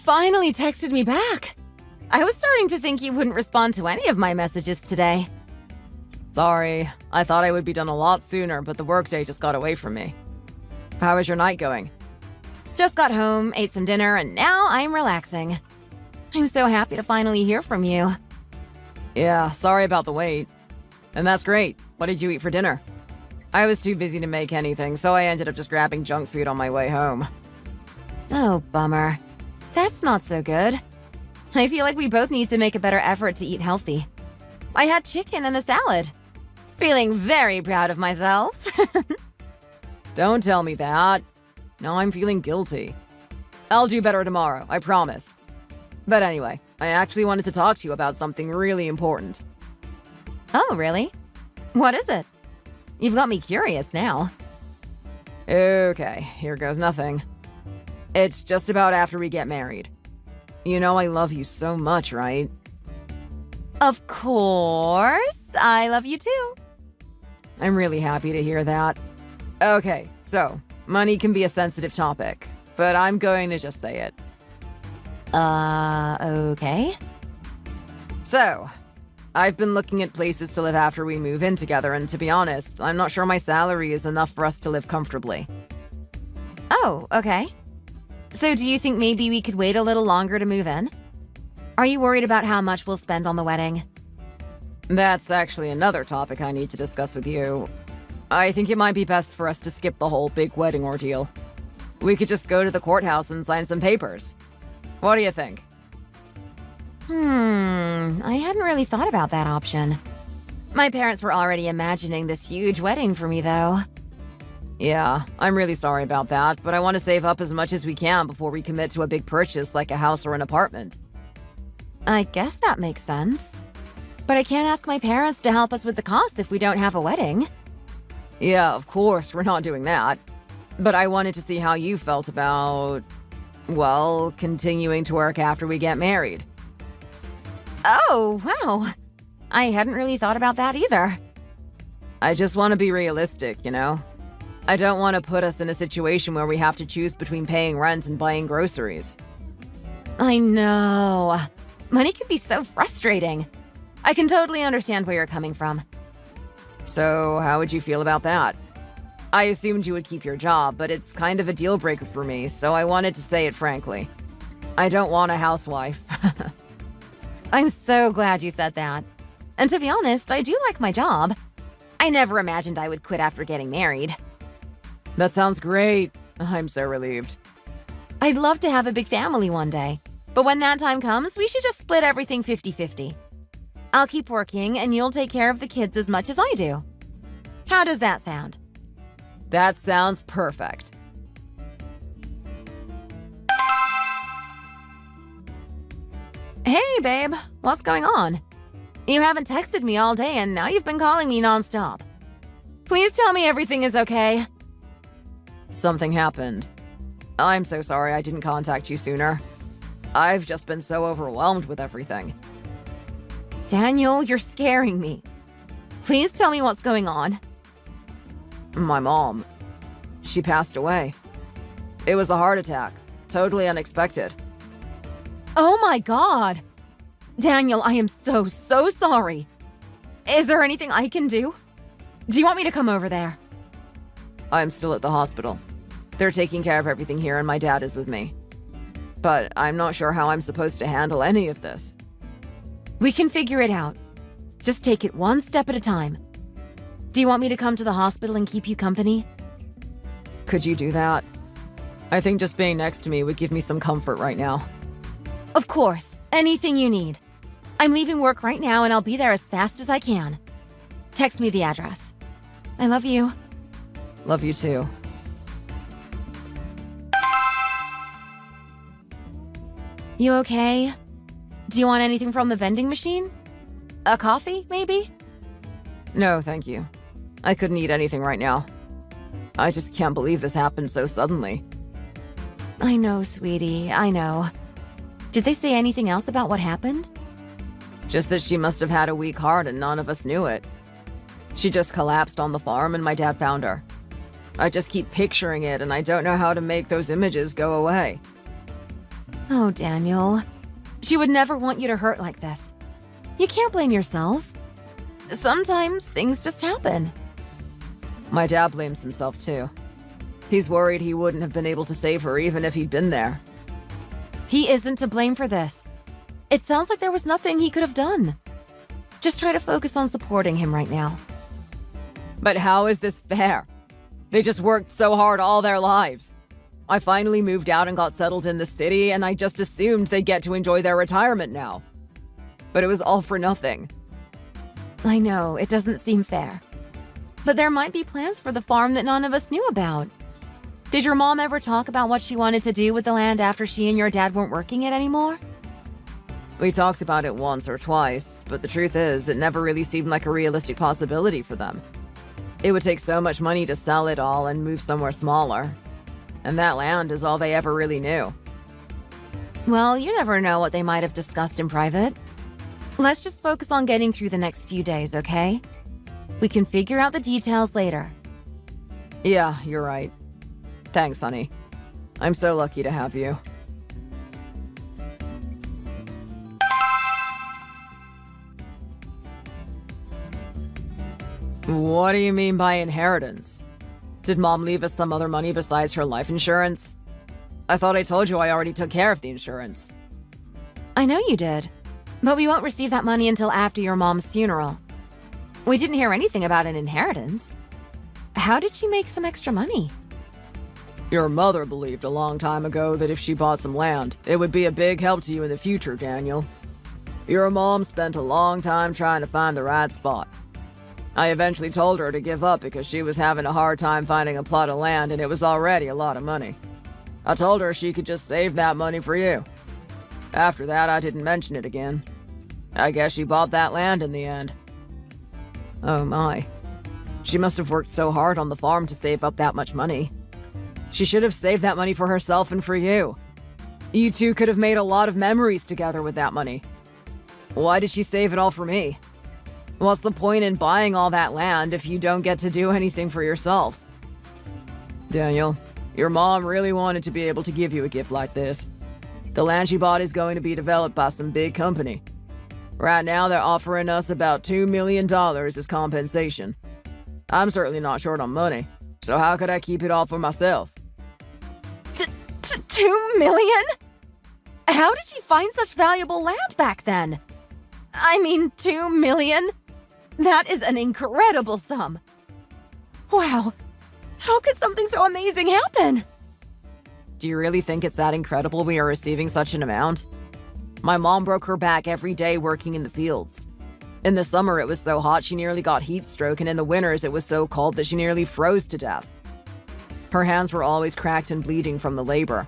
finally texted me back. I was starting to think you wouldn't respond to any of my messages today. Sorry, I thought I would be done a lot sooner, but the workday just got away from me. How is your night going? Just got home, ate some dinner, and now I'm relaxing. I'm so happy to finally hear from you. Yeah, sorry about the wait. And that's great. What did you eat for dinner? I was too busy to make anything, so I ended up just grabbing junk food on my way home. Oh, bummer. That's not so good. I feel like we both need to make a better effort to eat healthy. I had chicken and a salad. Feeling very proud of myself. Don't tell me that. Now I'm feeling guilty. I'll do better tomorrow, I promise. But anyway, I actually wanted to talk to you about something really important. Oh, really? What is it? You've got me curious now. Okay, here goes nothing. It's just about after we get married. You know I love you so much, right? Of course. I love you too. I'm really happy to hear that. Okay, so, money can be a sensitive topic, but I'm going to just say it. Okay. So, I've been looking at places to live after we move in together, and to be honest, I'm not sure my salary is enough for us to live comfortably. Oh, okay. So do you think maybe we could wait a little longer to move in? Are you worried about how much we'll spend on the wedding? That's actually another topic I need to discuss with you. I think it might be best for us to skip the whole big wedding ordeal. We could just go to the courthouse and sign some papers. What do you think? I hadn't really thought about that option. My parents were already imagining this huge wedding for me, though. Yeah, I'm really sorry about that, but I want to save up as much as we can before we commit to a big purchase like a house or an apartment. I guess that makes sense. But I can't ask my parents to help us with the costs if we don't have a wedding. Yeah, of course, we're not doing that. But I wanted to see how you felt about, well, continuing to work after we get married. Oh, wow. I hadn't really thought about that either. I just want to be realistic, you know? I don't want to put us in a situation where we have to choose between paying rent and buying groceries. I know. Money can be so frustrating. I can totally understand where you're coming from. So, how would you feel about that? I assumed you would keep your job, but it's kind of a deal breaker for me, so I wanted to say it frankly. I don't want a housewife. I'm so glad you said that. And to be honest, I do like my job. I never imagined I would quit after getting married. That sounds great. I'm so relieved. I'd love to have a big family one day. But when that time comes, we should just split everything 50-50. I'll keep working and you'll take care of the kids as much as I do. How does that sound? That sounds perfect. Hey, babe. What's going on? You haven't texted me all day and now you've been calling me nonstop. Please tell me everything is okay. Something happened. I'm so sorry I didn't contact you sooner. I've just been so overwhelmed with everything. Daniel, you're scaring me. Please tell me what's going on. My mom. She passed away. It was a heart attack. Totally unexpected. Oh my God. Daniel, I am so sorry. Is there anything I can do? Do you want me to come over there? I'm still at the hospital. They're taking care of everything here and my dad is with me. But I'm not sure how I'm supposed to handle any of this. We can figure it out. Just take it one step at a time. Do you want me to come to the hospital and keep you company? Could you do that? I think just being next to me would give me some comfort right now. Of course. Anything you need. I'm leaving work right now and I'll be there as fast as I can. Text me the address. I love you. Love you too. You okay? Do you want anything from the vending machine? A coffee, maybe? No, thank you. I couldn't eat anything right now. I just can't believe this happened so suddenly. I know, sweetie, I know. Did they say anything else about what happened? Just that she must have had a weak heart and none of us knew it. She just collapsed on the farm and my dad found her. I just keep picturing it and I don't know how to make those images go away. Oh, Daniel. She would never want you to hurt like this. You can't blame yourself. Sometimes things just happen. My dad blames himself too. He's worried he wouldn't have been able to save her even if he'd been there. He isn't to blame for this. It sounds like there was nothing he could have done. Just try to focus on supporting him right now. But how is this fair? They just worked so hard all their lives. I finally moved out and got settled in the city, and I just assumed they'd get to enjoy their retirement now. But it was all for nothing. I know, it doesn't seem fair. But there might be plans for the farm that none of us knew about. Did your mom ever talk about what she wanted to do with the land after she and your dad weren't working it anymore? We talked about it once or twice, but the truth is, it never really seemed like a realistic possibility for them. It would take so much money to sell it all and move somewhere smaller. And that land is all they ever really knew. Well, you never know what they might have discussed in private. Let's just focus on getting through the next few days, okay? We can figure out the details later. Yeah, you're right. Thanks, honey. I'm so lucky to have you. What do you mean by inheritance? Did Mom leave us some other money besides her life insurance? I thought I told you I already took care of the insurance. I know you did, but we won't receive that money until after your mom's funeral. We didn't hear anything about an inheritance. How did she make some extra money? Your mother believed a long time ago that if she bought some land, it would be a big help to you in the future, Daniel. Your mom spent a long time trying to find the right spot. I eventually told her to give up because she was having a hard time finding a plot of land and it was already a lot of money. I told her she could just save that money for you. After that, I didn't mention it again. I guess she bought that land in the end. Oh my. She must have worked so hard on the farm to save up that much money. She should have saved that money for herself and for you. You two could have made a lot of memories together with that money. Why did she save it all for me? What's the point in buying all that land if you don't get to do anything for yourself? Daniel, your mom really wanted to be able to give you a gift like this. The land she bought is going to be developed by some big company. Right now, they're offering us about $2 million as compensation. I'm certainly not short on money, so how could I keep it all for myself? 2 million? How did she find such valuable land back then? I mean, 2 million? That is an incredible sum. Wow, how could something so amazing happen? Do you really think it's that incredible we are receiving such an amount? My mom broke her back every day working in the fields. In the summer, it was so hot she nearly got heat stroke, and in the winters, it was so cold that she nearly froze to death. Her hands were always cracked and bleeding from the labor.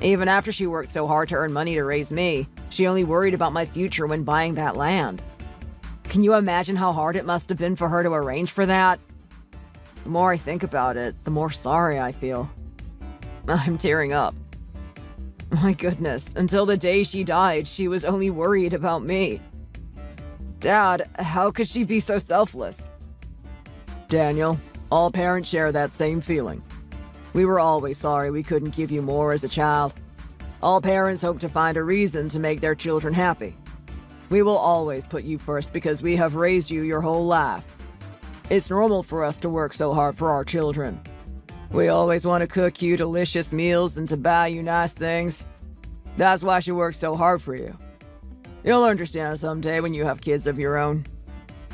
Even after she worked so hard to earn money to raise me, she only worried about my future when buying that land. Can you imagine how hard it must have been for her to arrange for that? The more I think about it, the more sorry I feel. I'm tearing up. My goodness, until the day she died, she was only worried about me. Dad, how could she be so selfless? Daniel, all parents share that same feeling. We were always sorry we couldn't give you more as a child. All parents hope to find a reason to make their children happy. We will always put you first because we have raised you your whole life. It's normal for us to work so hard for our children. We always want to cook you delicious meals and to buy you nice things. That's why she works so hard for you. You'll understand someday when you have kids of your own.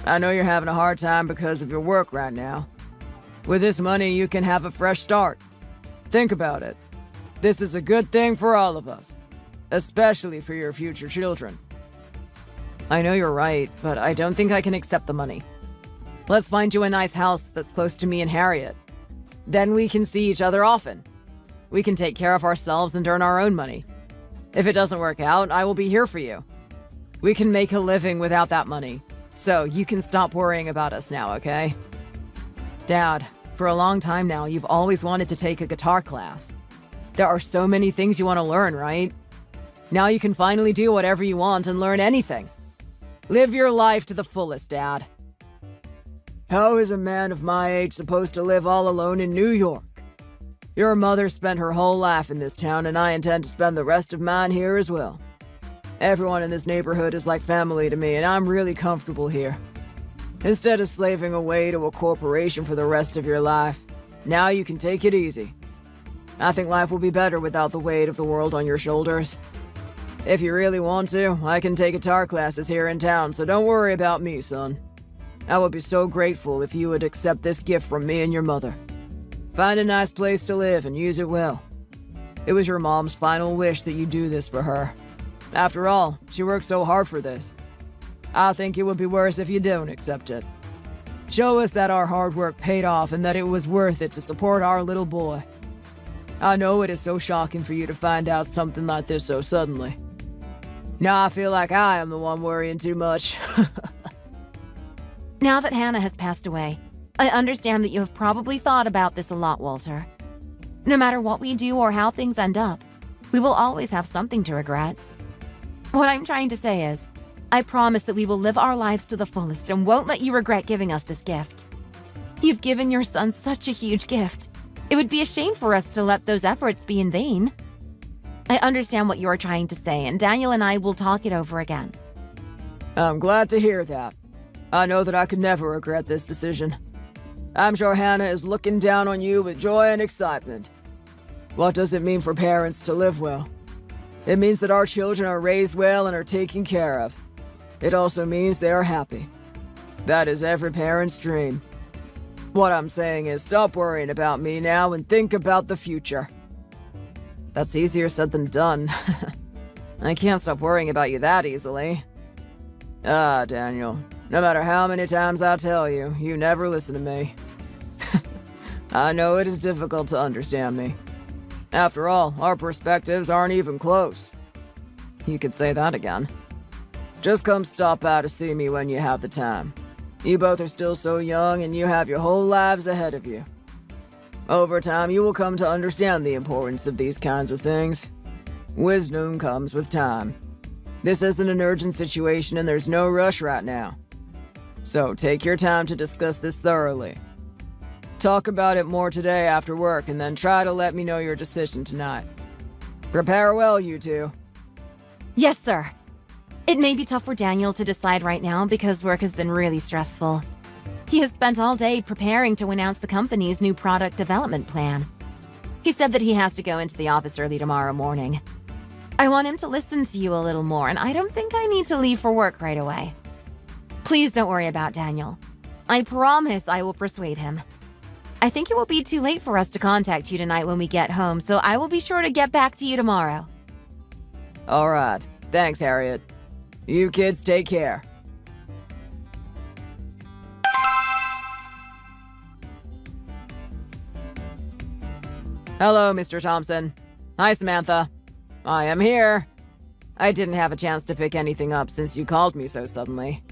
I know you're having a hard time because of your work right now. With this money, you can have a fresh start. Think about it. This is a good thing for all of us, especially for your future children. I know you're right, but I don't think I can accept the money. Let's find you a nice house that's close to me and Harriet. Then we can see each other often. We can take care of ourselves and earn our own money. If it doesn't work out, I will be here for you. We can make a living without that money, so you can stop worrying about us now, okay? Dad, for a long time now, you've always wanted to take a guitar class. There are so many things you want to learn, right? Now you can finally do whatever you want and learn anything. Live your life to the fullest, Dad. How is a man of my age supposed to live all alone in New York? Your mother spent her whole life in this town, and I intend to spend the rest of mine here as well. Everyone in this neighborhood is like family to me, and I'm really comfortable here. Instead of slaving away to a corporation for the rest of your life, now you can take it easy. I think life will be better without the weight of the world on your shoulders. If you really want to, I can take guitar classes here in town, so don't worry about me, son. I would be so grateful if you would accept this gift from me and your mother. Find a nice place to live and use it well. It was your mom's final wish that you do this for her. After all, she worked so hard for this. I think it would be worse if you don't accept it. Show us that our hard work paid off and that it was worth it to support our little boy. I know it is so shocking for you to find out something like this so suddenly. Now I feel like I am the one worrying too much. Now that Hannah has passed away, I understand that you have probably thought about this a lot, Walter. No matter what we do or how things end up, we will always have something to regret. What I'm trying to say is, I promise that we will live our lives to the fullest and won't let you regret giving us this gift. You've given your son such a huge gift. It would be a shame for us to let those efforts be in vain. I understand what you're trying to say, and Daniel and I will talk it over again. I'm glad to hear that. I know that I could never regret this decision. I'm sure Hannah is looking down on you with joy and excitement. What does it mean for parents to live well? It means that our children are raised well and are taken care of. It also means they are happy. That is every parent's dream. What I'm saying is stop worrying about me now and think about the future. That's easier said than done. I can't stop worrying about you that easily. Ah, Daniel. No matter how many times I tell you, you never listen to me. I know it is difficult to understand me. After all, our perspectives aren't even close. You could say that again. Just come stop by to see me when you have the time. You both are still so young and you have your whole lives ahead of you. Over time, you will come to understand the importance of these kinds of things. Wisdom comes with time. This isn't an urgent situation and there's no rush right now. So take your time to discuss this thoroughly. Talk about it more today after work and then try to let me know your decision tonight. Prepare well, you two. Yes, sir. It may be tough for Daniel to decide right now because work has been really stressful. He has spent all day preparing to announce the company's new product development plan. He said that he has to go into the office early tomorrow morning. I want him to listen to you a little more, and I don't think I need to leave for work right away. Please don't worry about Daniel. I promise I will persuade him. I think it will be too late for us to contact you tonight when we get home, so I will be sure to get back to you tomorrow. All right. Thanks, Harriet. You kids take care. Hello, Mr. Thompson. Hi, Samantha. I am here. I didn't have a chance to pick anything up since you called me so suddenly.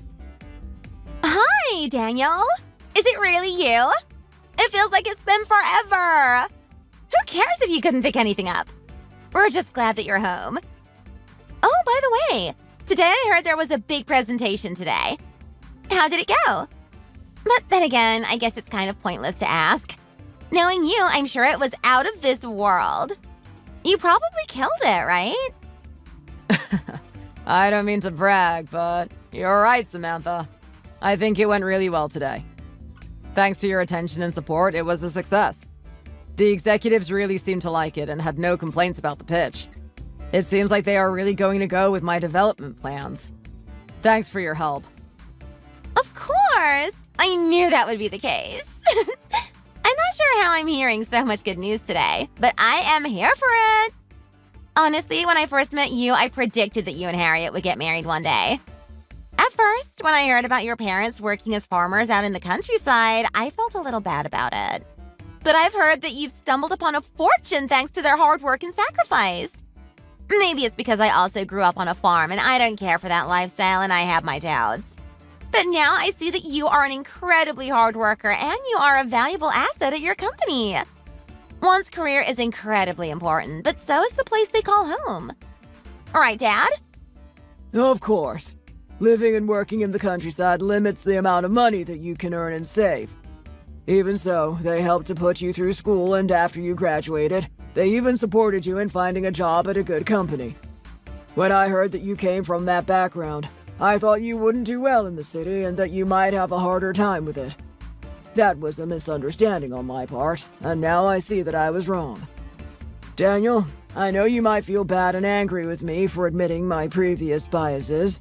Hi, Daniel. Is it really you? It feels like it's been forever. Who cares if you couldn't pick anything up? We're just glad that you're home. Oh, by the way, today I heard there was a big presentation today. How did it go? But then again, I guess it's kind of pointless to ask. Knowing you, I'm sure it was out of this world. You probably killed it, right? I don't mean to brag, but you're right, Samantha. I think it went really well today. Thanks to your attention and support, it was a success. The executives really seemed to like it and had no complaints about the pitch. It seems like they are really going to go with my development plans. Thanks for your help. Of course! I knew that would be the case. I'm not sure how I'm hearing so much good news today, but I am here for it. Honestly, when I first met you, I predicted that you and Harriet would get married one day. At first, when I heard about your parents working as farmers out in the countryside, I felt a little bad about it. But I've heard that you've stumbled upon a fortune thanks to their hard work and sacrifice. Maybe it's because I also grew up on a farm and I don't care for that lifestyle and I have my doubts. But now I see that you are an incredibly hard worker and you are a valuable asset at your company. One's career is incredibly important, but so is the place they call home. All right, Dad? Of course. Living and working in the countryside limits the amount of money that you can earn and save. Even so, they helped to put you through school, and after you graduated, they even supported you in finding a job at a good company. When I heard that you came from that background, I thought you wouldn't do well in the city and that you might have a harder time with it. That was a misunderstanding on my part, and now I see that I was wrong. Daniel, I know you might feel bad and angry with me for admitting my previous biases.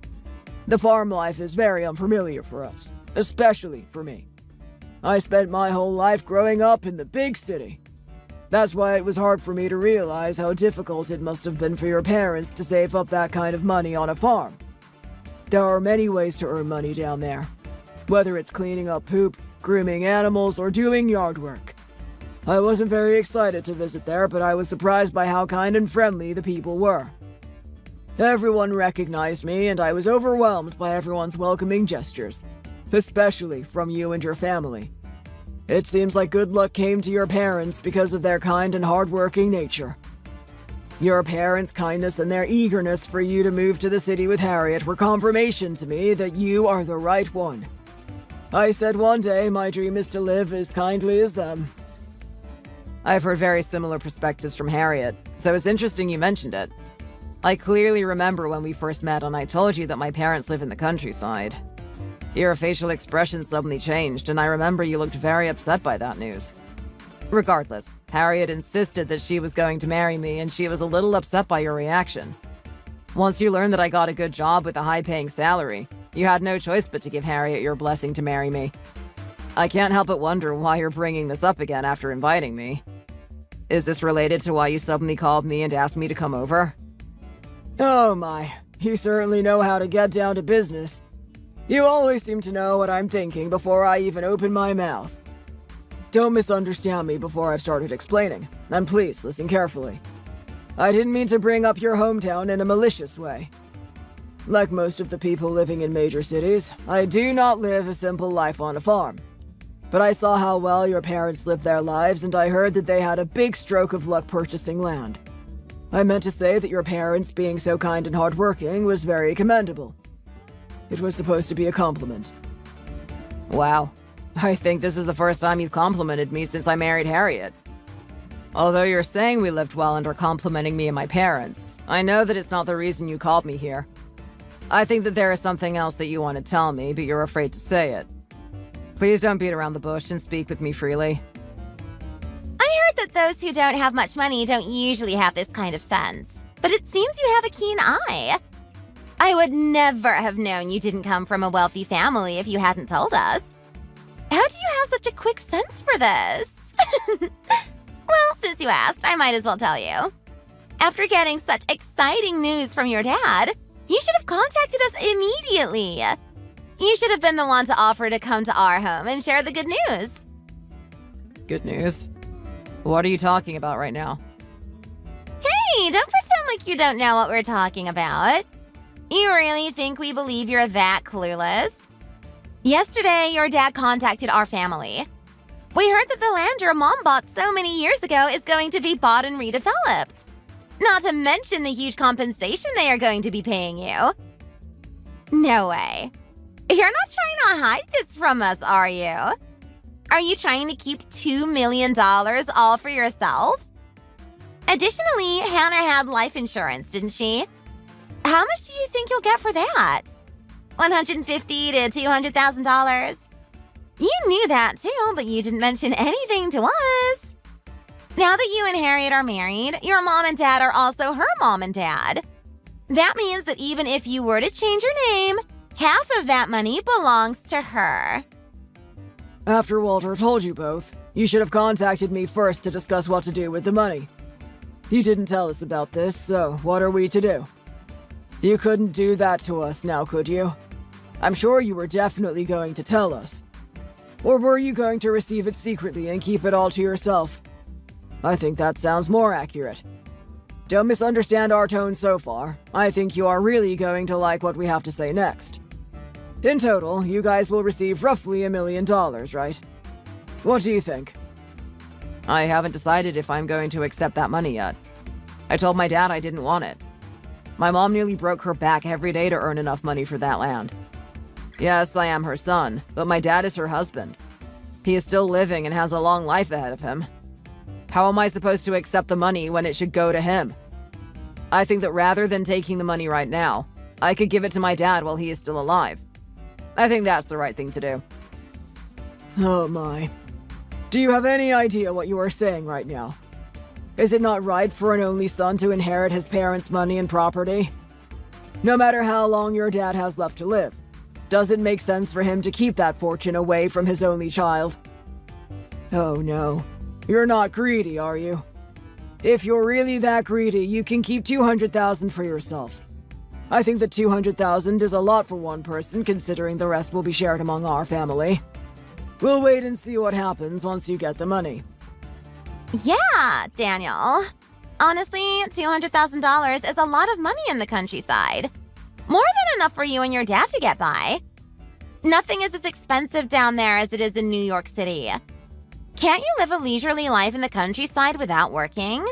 The farm life is very unfamiliar for us, especially for me. I spent my whole life growing up in the big city. That's why it was hard for me to realize how difficult it must have been for your parents to save up that kind of money on a farm. There are many ways to earn money down there, whether it's cleaning up poop, grooming animals, or doing yard work. I wasn't very excited to visit there, but I was surprised by how kind and friendly the people were. Everyone recognized me, and I was overwhelmed by everyone's welcoming gestures, especially from you and your family. It seems like good luck came to your parents because of their kind and hardworking nature. Your parents' kindness and their eagerness for you to move to the city with Harriet were confirmation to me that you are the right one. I said one day my dream is to live as kindly as them. I've heard very similar perspectives from Harriet, so it's interesting you mentioned it. I clearly remember when we first met and I told you that my parents live in the countryside. Your facial expression suddenly changed, and I remember you looked very upset by that news. Regardless, Harriet insisted that she was going to marry me, and she was a little upset by your reaction. Once you learned that I got a good job with a high-paying salary, you had no choice but to give Harriet your blessing to marry me. I can't help but wonder why you're bringing this up again after inviting me. Is this related to why you suddenly called me and asked me to come over? Oh my, you certainly know how to get down to business. You always seem to know what I'm thinking before I even open my mouth. Don't misunderstand me before I've started explaining, and please listen carefully. I didn't mean to bring up your hometown in a malicious way. Like most of the people living in major cities, I do not live a simple life on a farm. But I saw how well your parents lived their lives, and I heard that they had a big stroke of luck purchasing land. I meant to say that your parents being so kind and hardworking was very commendable. It was supposed to be a compliment. Wow. I think this is the first time you've complimented me since I married Harriet. Although you're saying we lived well and are complimenting me and my parents, I know that it's not the reason you called me here. I think that there is something else that you want to tell me, but you're afraid to say it. Please don't beat around the bush and speak with me freely. I heard that those who don't have much money don't usually have this kind of sense, but it seems you have a keen eye. I would never have known you didn't come from a wealthy family if you hadn't told us. How do you have such a quick sense for this? Well, since you asked, I might as well tell you. After getting such exciting news from your dad, you should have contacted us immediately. You should have been the one to offer to come to our home and share the good news. Good news? What are you talking about right now? Hey, don't pretend like you don't know what we're talking about. You really think we believe you're that clueless? Yesterday, your dad contacted our family. We heard that the land your mom bought so many years ago is going to be bought and redeveloped. Not to mention the huge compensation they are going to be paying you. No way. You're not trying to hide this from us, are you? Are you trying to keep $2 million all for yourself? Additionally, Hannah had life insurance, didn't she? How much do you think you'll get for that? $150,000 to $200,000? You knew that too, but you didn't mention anything to us. Now that you and Harriet are married, your mom and dad are also her mom and dad. That means that even if you were to change your name, half of that money belongs to her. After Walter told you both, you should have contacted me first to discuss what to do with the money. You didn't tell us about this, so what are we to do? You couldn't do that to us now, could you? I'm sure you were definitely going to tell us. Or were you going to receive it secretly and keep it all to yourself? I think that sounds more accurate. Don't misunderstand our tone so far. I think you are really going to like what we have to say next. In total, you guys will receive roughly $1 million, right? What do you think? I haven't decided if I'm going to accept that money yet. I told my dad I didn't want it. My mom nearly broke her back every day to earn enough money for that land. Yes, I am her son, but my dad is her husband. He is still living and has a long life ahead of him. How am I supposed to accept the money when it should go to him? I think that rather than taking the money right now, I could give it to my dad while he is still alive. I think that's the right thing to do. Oh my. Do you have any idea what you are saying right now? Is it not right for an only son to inherit his parents' money and property? No matter how long your dad has left to live, does it make sense for him to keep that fortune away from his only child? Oh no. You're not greedy, are you? If you're really that greedy, you can keep $200,000 for yourself. I think that $200,000 is a lot for one person, considering the rest will be shared among our family. We'll wait and see what happens once you get the money. Yeah, Daniel. Honestly, $200,000 is a lot of money in the countryside. More than enough for you and your dad to get by. Nothing is as expensive down there as it is in New York City. Can't you live a leisurely life in the countryside without working?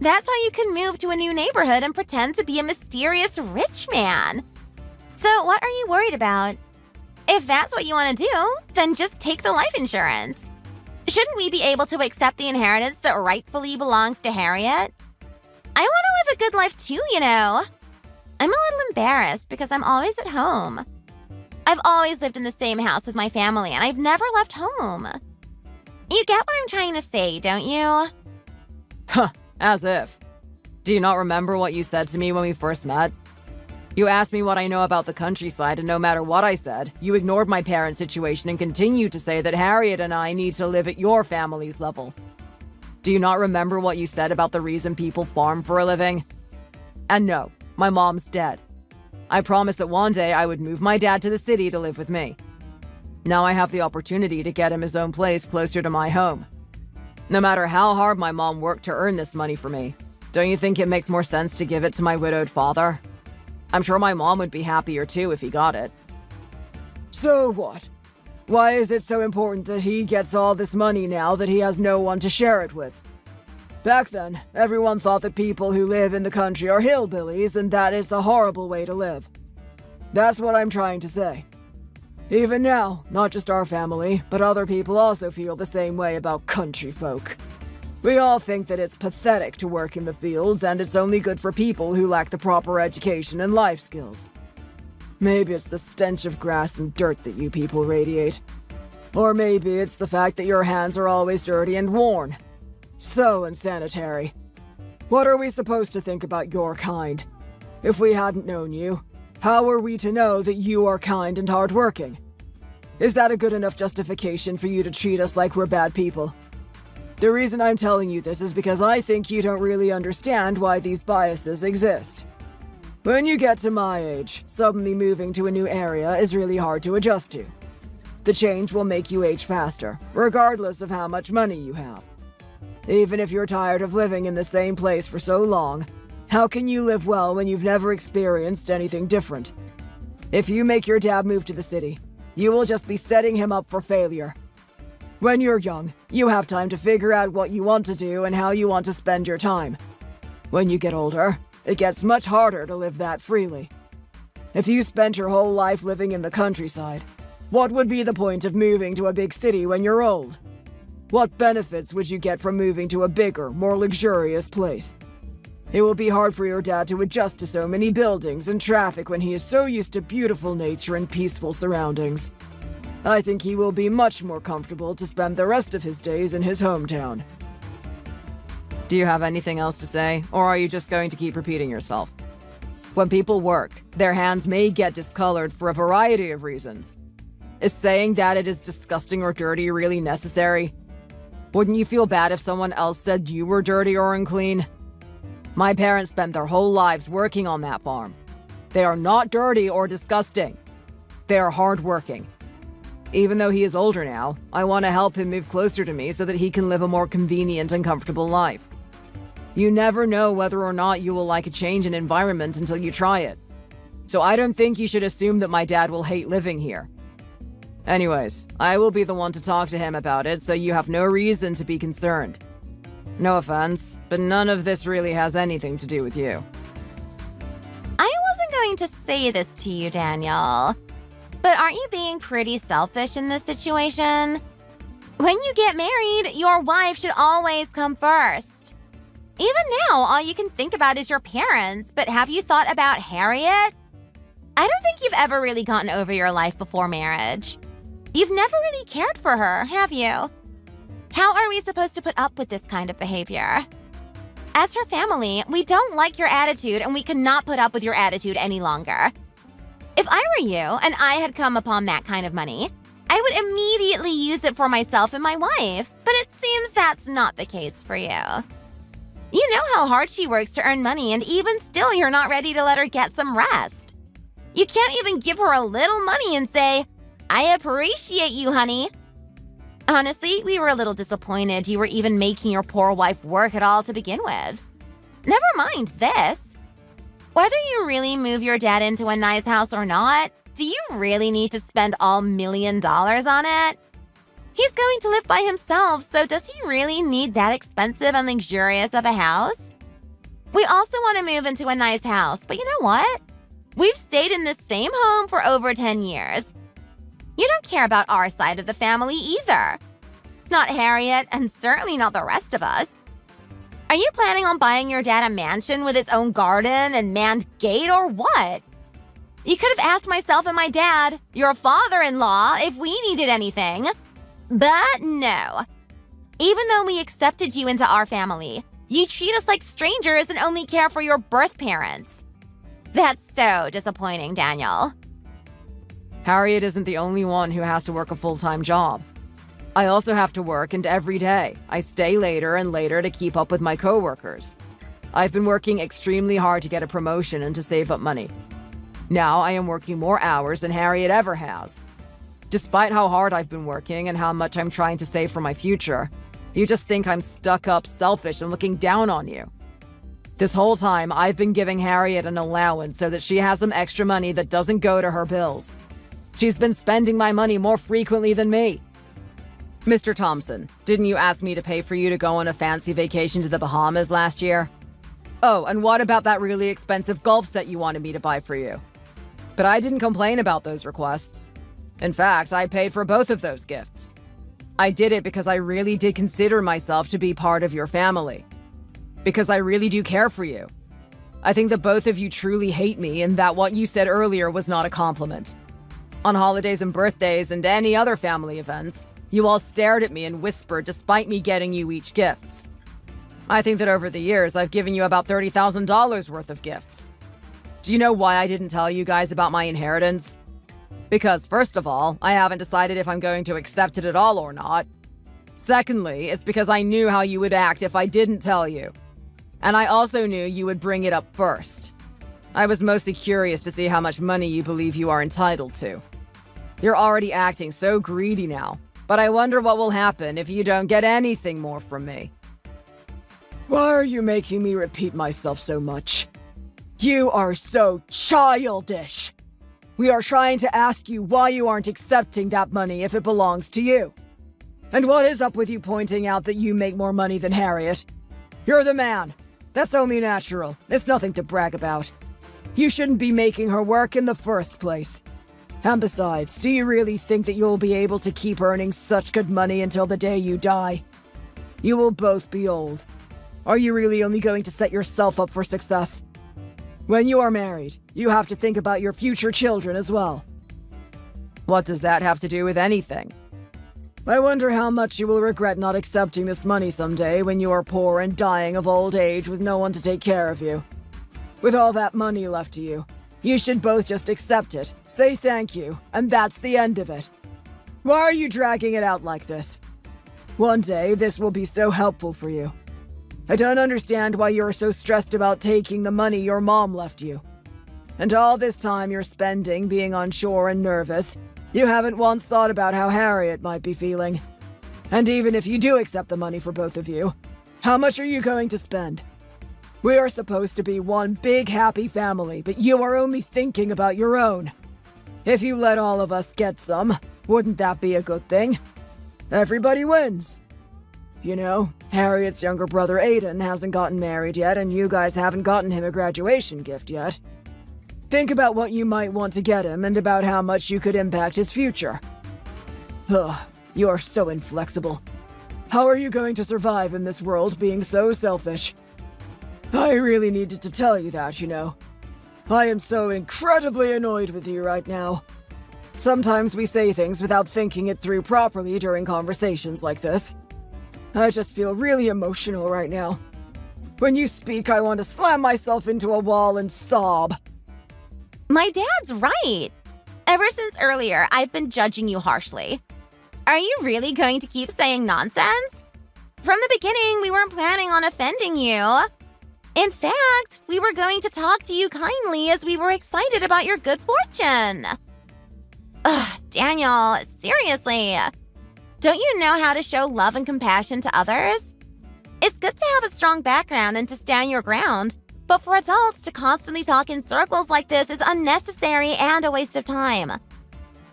That's how you can move to a new neighborhood and pretend to be a mysterious rich man. So what are you worried about? If that's what you want to do, then just take the life insurance. Shouldn't we be able to accept the inheritance that rightfully belongs to Harriet? I want to live a good life too, you know. I'm a little embarrassed because I'm always at home. I've always lived in the same house with my family and I've never left home. You get what I'm trying to say, don't you? Huh, as if. Do you not remember what you said to me when we first met? You asked me what I know about the countryside, and no matter what I said, you ignored my parents' situation and continued to say that Harriet and I need to live at your family's level. Do you not remember what you said about the reason people farm for a living? And no, my mom's dead. I promised that one day I would move my dad to the city to live with me. Now I have the opportunity to get him his own place closer to my home. No matter how hard my mom worked to earn this money for me, don't you think it makes more sense to give it to my widowed father? I'm sure my mom would be happier too if he got it. So what? Why is it so important that he gets all this money now that he has no one to share it with? Back then, everyone thought that people who live in the country are hillbillies and that is a horrible way to live. That's what I'm trying to say. Even now, not just our family, but other people also feel the same way about country folk. We all think that it's pathetic to work in the fields and it's only good for people who lack the proper education and life skills. Maybe it's the stench of grass and dirt that you people radiate. Or maybe it's the fact that your hands are always dirty and worn. So unsanitary. What are we supposed to think about your kind? If we hadn't known you, how are we to know that you are kind and hardworking? Is that a good enough justification for you to treat us like we're bad people? The reason I'm telling you this is because I think you don't really understand why these biases exist. When you get to my age, suddenly moving to a new area is really hard to adjust to. The change will make you age faster, regardless of how much money you have. Even if you're tired of living in the same place for so long, how can you live well when you've never experienced anything different? If you make your dad move to the city, you will just be setting him up for failure. When you're young, you have time to figure out what you want to do and how you want to spend your time. When you get older, it gets much harder to live that freely. If you spent your whole life living in the countryside, what would be the point of moving to a big city when you're old? What benefits would you get from moving to a bigger, more luxurious place? It will be hard for your dad to adjust to so many buildings and traffic when he is so used to beautiful nature and peaceful surroundings. I think he will be much more comfortable to spend the rest of his days in his hometown. Do you have anything else to say, or are you just going to keep repeating yourself? When people work, their hands may get discolored for a variety of reasons. Is saying that it is disgusting or dirty really necessary? Wouldn't you feel bad if someone else said you were dirty or unclean? My parents spent their whole lives working on that farm. They are not dirty or disgusting. They are hardworking. Even though he is older now, I want to help him move closer to me so that he can live a more convenient and comfortable life. You never know whether or not you will like a change in environment until you try it. So I don't think you should assume that my dad will hate living here. Anyways, I will be the one to talk to him about it, so you have no reason to be concerned. No offense, but none of this really has anything to do with you. I wasn't going to say this to you, Daniel. But aren't you being pretty selfish in this situation? When you get married, your wife should always come first. Even now, all you can think about is your parents, but have you thought about Harriet? I don't think you've ever really gotten over your life before marriage. You've never really cared for her, have you? How are we supposed to put up with this kind of behavior? As her family, we don't like your attitude and we cannot put up with your attitude any longer. If I were you and I had come upon that kind of money, I would immediately use it for myself and my wife, but it seems that's not the case for you. You know how hard she works to earn money, and even still you're not ready to let her get some rest. You can't even give her a little money and say, "I appreciate you, honey." Honestly, we were a little disappointed you were even making your poor wife work at all to begin with. Never mind this. Whether you really move your dad into a nice house or not, do you really need to spend all $1 million on it? He's going to live by himself, so does he really need that expensive and luxurious of a house? We also want to move into a nice house, but you know what? We've stayed in this same home for over 10 years. You don't care about our side of the family either. Not Harriet, and certainly not the rest of us. Are you planning on buying your dad a mansion with its own garden and manned gate or what? You could have asked myself and my dad, your father-in-law, if we needed anything. But no. Even though we accepted you into our family, you treat us like strangers and only care for your birth parents. That's so disappointing, Daniel. Harriet isn't the only one who has to work a full-time job. I also have to work, and every day, I stay later and later to keep up with my coworkers. I've been working extremely hard to get a promotion and to save up money. Now I am working more hours than Harriet ever has. Despite how hard I've been working and how much I'm trying to save for my future, you just think I'm stuck up, selfish, and looking down on you. This whole time, I've been giving Harriet an allowance so that she has some extra money that doesn't go to her bills. She's been spending my money more frequently than me. Mr. Thompson, didn't you ask me to pay for you to go on a fancy vacation to the Bahamas last year? Oh, and what about that really expensive golf set you wanted me to buy for you? But I didn't complain about those requests. In fact, I paid for both of those gifts. I did it because I really did consider myself to be part of your family. Because I really do care for you. I think that both of you truly hate me and that what you said earlier was not a compliment. On holidays and birthdays and any other family events, you all stared at me and whispered despite me getting you each gifts. I think that over the years, I've given you about $30,000 worth of gifts. Do you know why I didn't tell you guys about my inheritance? Because, first of all, I haven't decided if I'm going to accept it at all or not. Secondly, it's because I knew how you would act if I didn't tell you. And I also knew you would bring it up first. I was mostly curious to see how much money you believe you are entitled to. You're already acting so greedy now, but I wonder what will happen if you don't get anything more from me. Why are you making me repeat myself so much? You are so childish. We are trying to ask you why you aren't accepting that money if it belongs to you. And what is up with you pointing out that you make more money than Harriet? You're the man. That's only natural. It's nothing to brag about. You shouldn't be making her work in the first place. And besides, do you really think that you'll be able to keep earning such good money until the day you die? You will both be old. Are you really only going to set yourself up for success? When you are married, you have to think about your future children as well. What does that have to do with anything? I wonder how much you will regret not accepting this money someday when you are poor and dying of old age with no one to take care of you. With all that money left to you, you should both just accept it, say thank you, and that's the end of it. Why are you dragging it out like this? One day, this will be so helpful for you. I don't understand why you're so stressed about taking the money your mom left you. And all this time you're spending being unsure and nervous, you haven't once thought about how Harriet might be feeling. And even if you do accept the money for both of you, how much are you going to spend? We are supposed to be one big happy family, but you are only thinking about your own. If you let all of us get some, wouldn't that be a good thing? Everybody wins. You know, Harriet's younger brother Aiden hasn't gotten married yet, and you guys haven't gotten him a graduation gift yet. Think about what you might want to get him and about how much you could impact his future. Ugh, You are so inflexible. How are you going to survive in this world being so selfish? I really needed to tell you that, you know. I am so incredibly annoyed with you right now. Sometimes we say things without thinking it through properly during conversations like this. I just feel really emotional right now. When you speak, I want to slam myself into a wall and sob. My dad's right. Ever since earlier, I've been judging you harshly. Are you really going to keep saying nonsense? From the beginning, we weren't planning on offending you. In fact, we were going to talk to you kindly as we were excited about your good fortune. Ugh, Daniel, seriously. Don't you know how to show love and compassion to others? It's good to have a strong background and to stand your ground, but for adults to constantly talk in circles like this is unnecessary and a waste of time.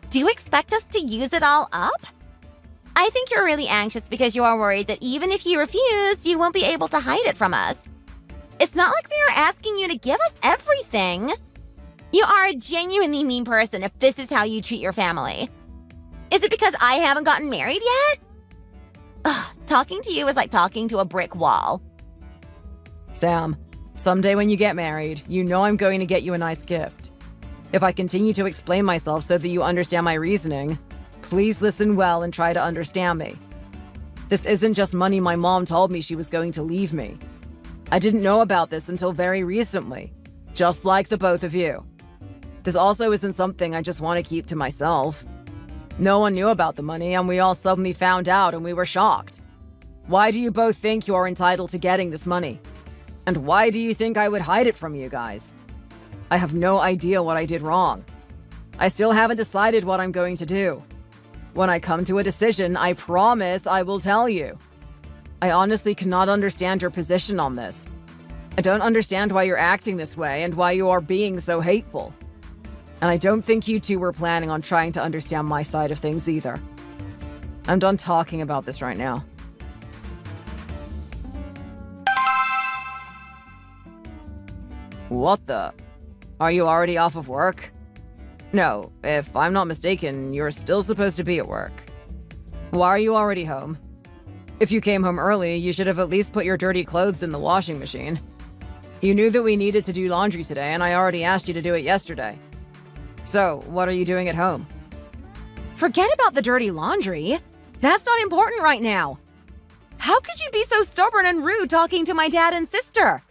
Do you expect us to use it all up? I think you're really anxious because you are worried that even if you refuse, you won't be able to hide it from us. It's not like we are asking you to give us everything. You are a genuinely mean person if this is how you treat your family. Is it because I haven't gotten married yet? Ugh, talking to you is like talking to a brick wall. Sam, someday when you get married, you know I'm going to get you a nice gift. If I continue to explain myself so that you understand my reasoning, please listen well and try to understand me. This isn't just money my mom told me she was going to leave me. I didn't know about this until very recently, just like the both of you. This also isn't something I just want to keep to myself. No one knew about the money, and we all suddenly found out and we were shocked. Why do you both think you are entitled to getting this money? And why do you think I would hide it from you guys? I have no idea what I did wrong. I still haven't decided what I'm going to do. When I come to a decision, I promise I will tell you. I honestly cannot understand your position on this. I don't understand why you're acting this way and why you are being so hateful. And I don't think you two were planning on trying to understand my side of things either. I'm done talking about this right now. What the? Are you already off of work? No, if I'm not mistaken, you're still supposed to be at work. Why are you already home? If you came home early, you should have at least put your dirty clothes in the washing machine. You knew that we needed to do laundry today, and I already asked you to do it yesterday. So, what are you doing at home? Forget about the dirty laundry. That's not important right now. How could you be so stubborn and rude talking to my dad and sister?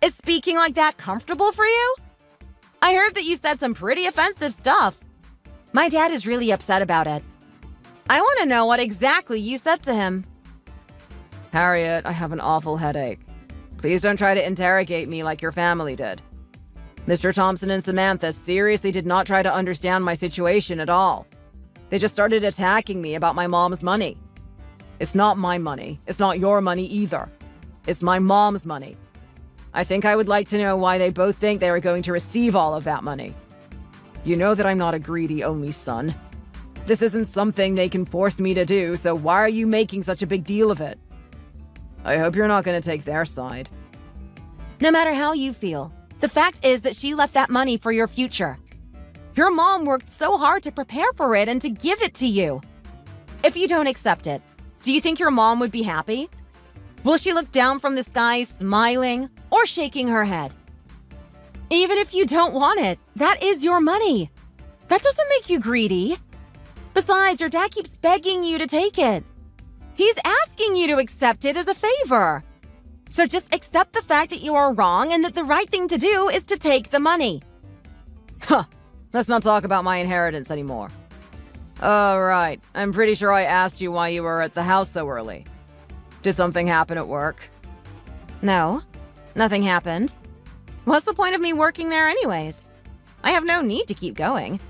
Is speaking like that comfortable for you? I heard that you said some pretty offensive stuff. My dad is really upset about it. I want to know what exactly you said to him. Harriet, I have an awful headache. Please don't try to interrogate me like your family did. Mr. Thompson and Samantha seriously did not try to understand my situation at all. They just started attacking me about my mom's money. It's not my money. It's not your money either. It's my mom's money. I think I would like to know why they both think they are going to receive all of that money. You know that I'm not a greedy only son. This isn't something they can force me to do, so why are you making such a big deal of it? I hope you're not going to take their side. No matter how you feel, the fact is that she left that money for your future. Your mom worked so hard to prepare for it and to give it to you. If you don't accept it, do you think your mom would be happy? Will she look down from the sky smiling or shaking her head? Even if you don't want it, that is your money. That doesn't make you greedy. Besides, your dad keeps begging you to take it. He's asking you to accept it as a favor. So just accept the fact that you are wrong and that the right thing to do is to take the money. Huh. Let's not talk about my inheritance anymore. Right. I'm pretty sure I asked you why you were at the house so early. Did something happen at work? No, nothing happened. What's the point of me working there anyways? I have no need to keep going.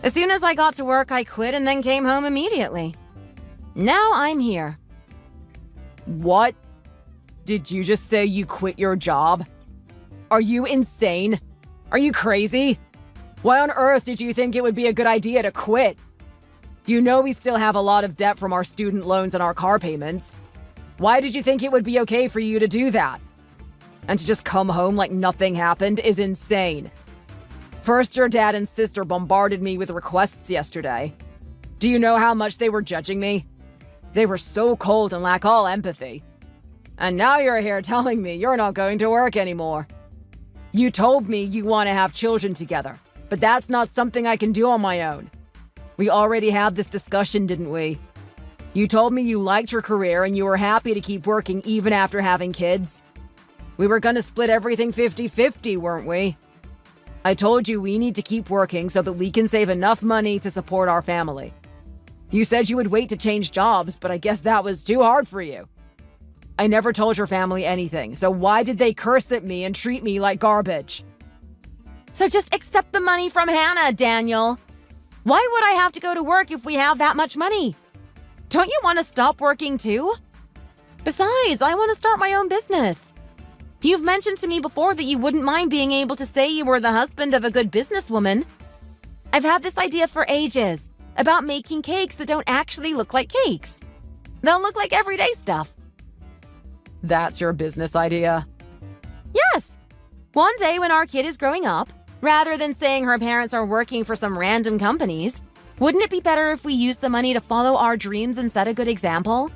As soon as I got to work, I quit and then came home immediately. Now I'm here. What? Did you just say you quit your job? Are you insane? Are you crazy? Why on earth did you think it would be a good idea to quit? You know we still have a lot of debt from our student loans and our car payments. Why did you think it would be okay for you to do that? And to just come home like nothing happened is insane. First, your dad and sister bombarded me with requests yesterday. Do you know how much they were judging me? They were so cold and lack all empathy. And now you're here telling me you're not going to work anymore. You told me you want to have children together, but that's not something I can do on my own. We already had this discussion, didn't we? You told me you liked your career and you were happy to keep working even after having kids. We were gonna split everything 50-50, weren't we? I told you we need to keep working so that we can save enough money to support our family. You said you would wait to change jobs, but I guess that was too hard for you. I never told your family anything, so why did they curse at me and treat me like garbage? So just accept the money from Hannah, Daniel. Why would I have to go to work if we have that much money? Don't you want to stop working too? Besides, I want to start my own business. You've mentioned to me before that you wouldn't mind being able to say you were the husband of a good businesswoman. I've had this idea for ages, about making cakes that don't actually look like cakes. They'll look like everyday stuff. That's your business idea? Yes! One day when our kid is growing up, rather than saying her parents are working for some random companies, wouldn't it be better if we use the money to follow our dreams and set a good example?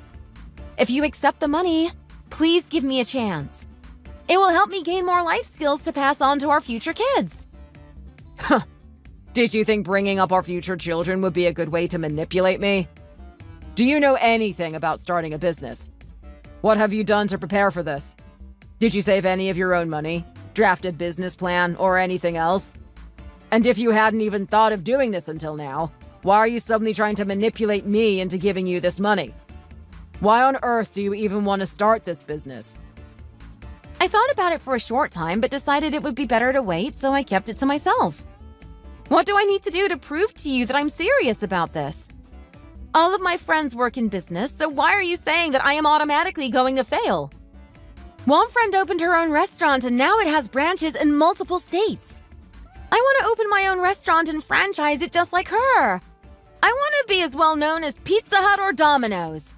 If you accept the money, please give me a chance. It will help me gain more life skills to pass on to our future kids. Did you think bringing up our future children would be a good way to manipulate me? Do you know anything about starting a business? What have you done to prepare for this? Did you save any of your own money, draft a business plan, or anything else? And if you hadn't even thought of doing this until now, why are you suddenly trying to manipulate me into giving you this money? Why on earth do you even want to start this business? I thought about it for a short time, but decided it would be better to wait, so I kept it to myself. What do I need to do to prove to you that I'm serious about this? All of my friends work in business, so why are you saying that I am automatically going to fail? One friend opened her own restaurant and now it has branches in multiple states. I want to open my own restaurant and franchise it just like her. I want to be as well known as Pizza Hut or Domino's.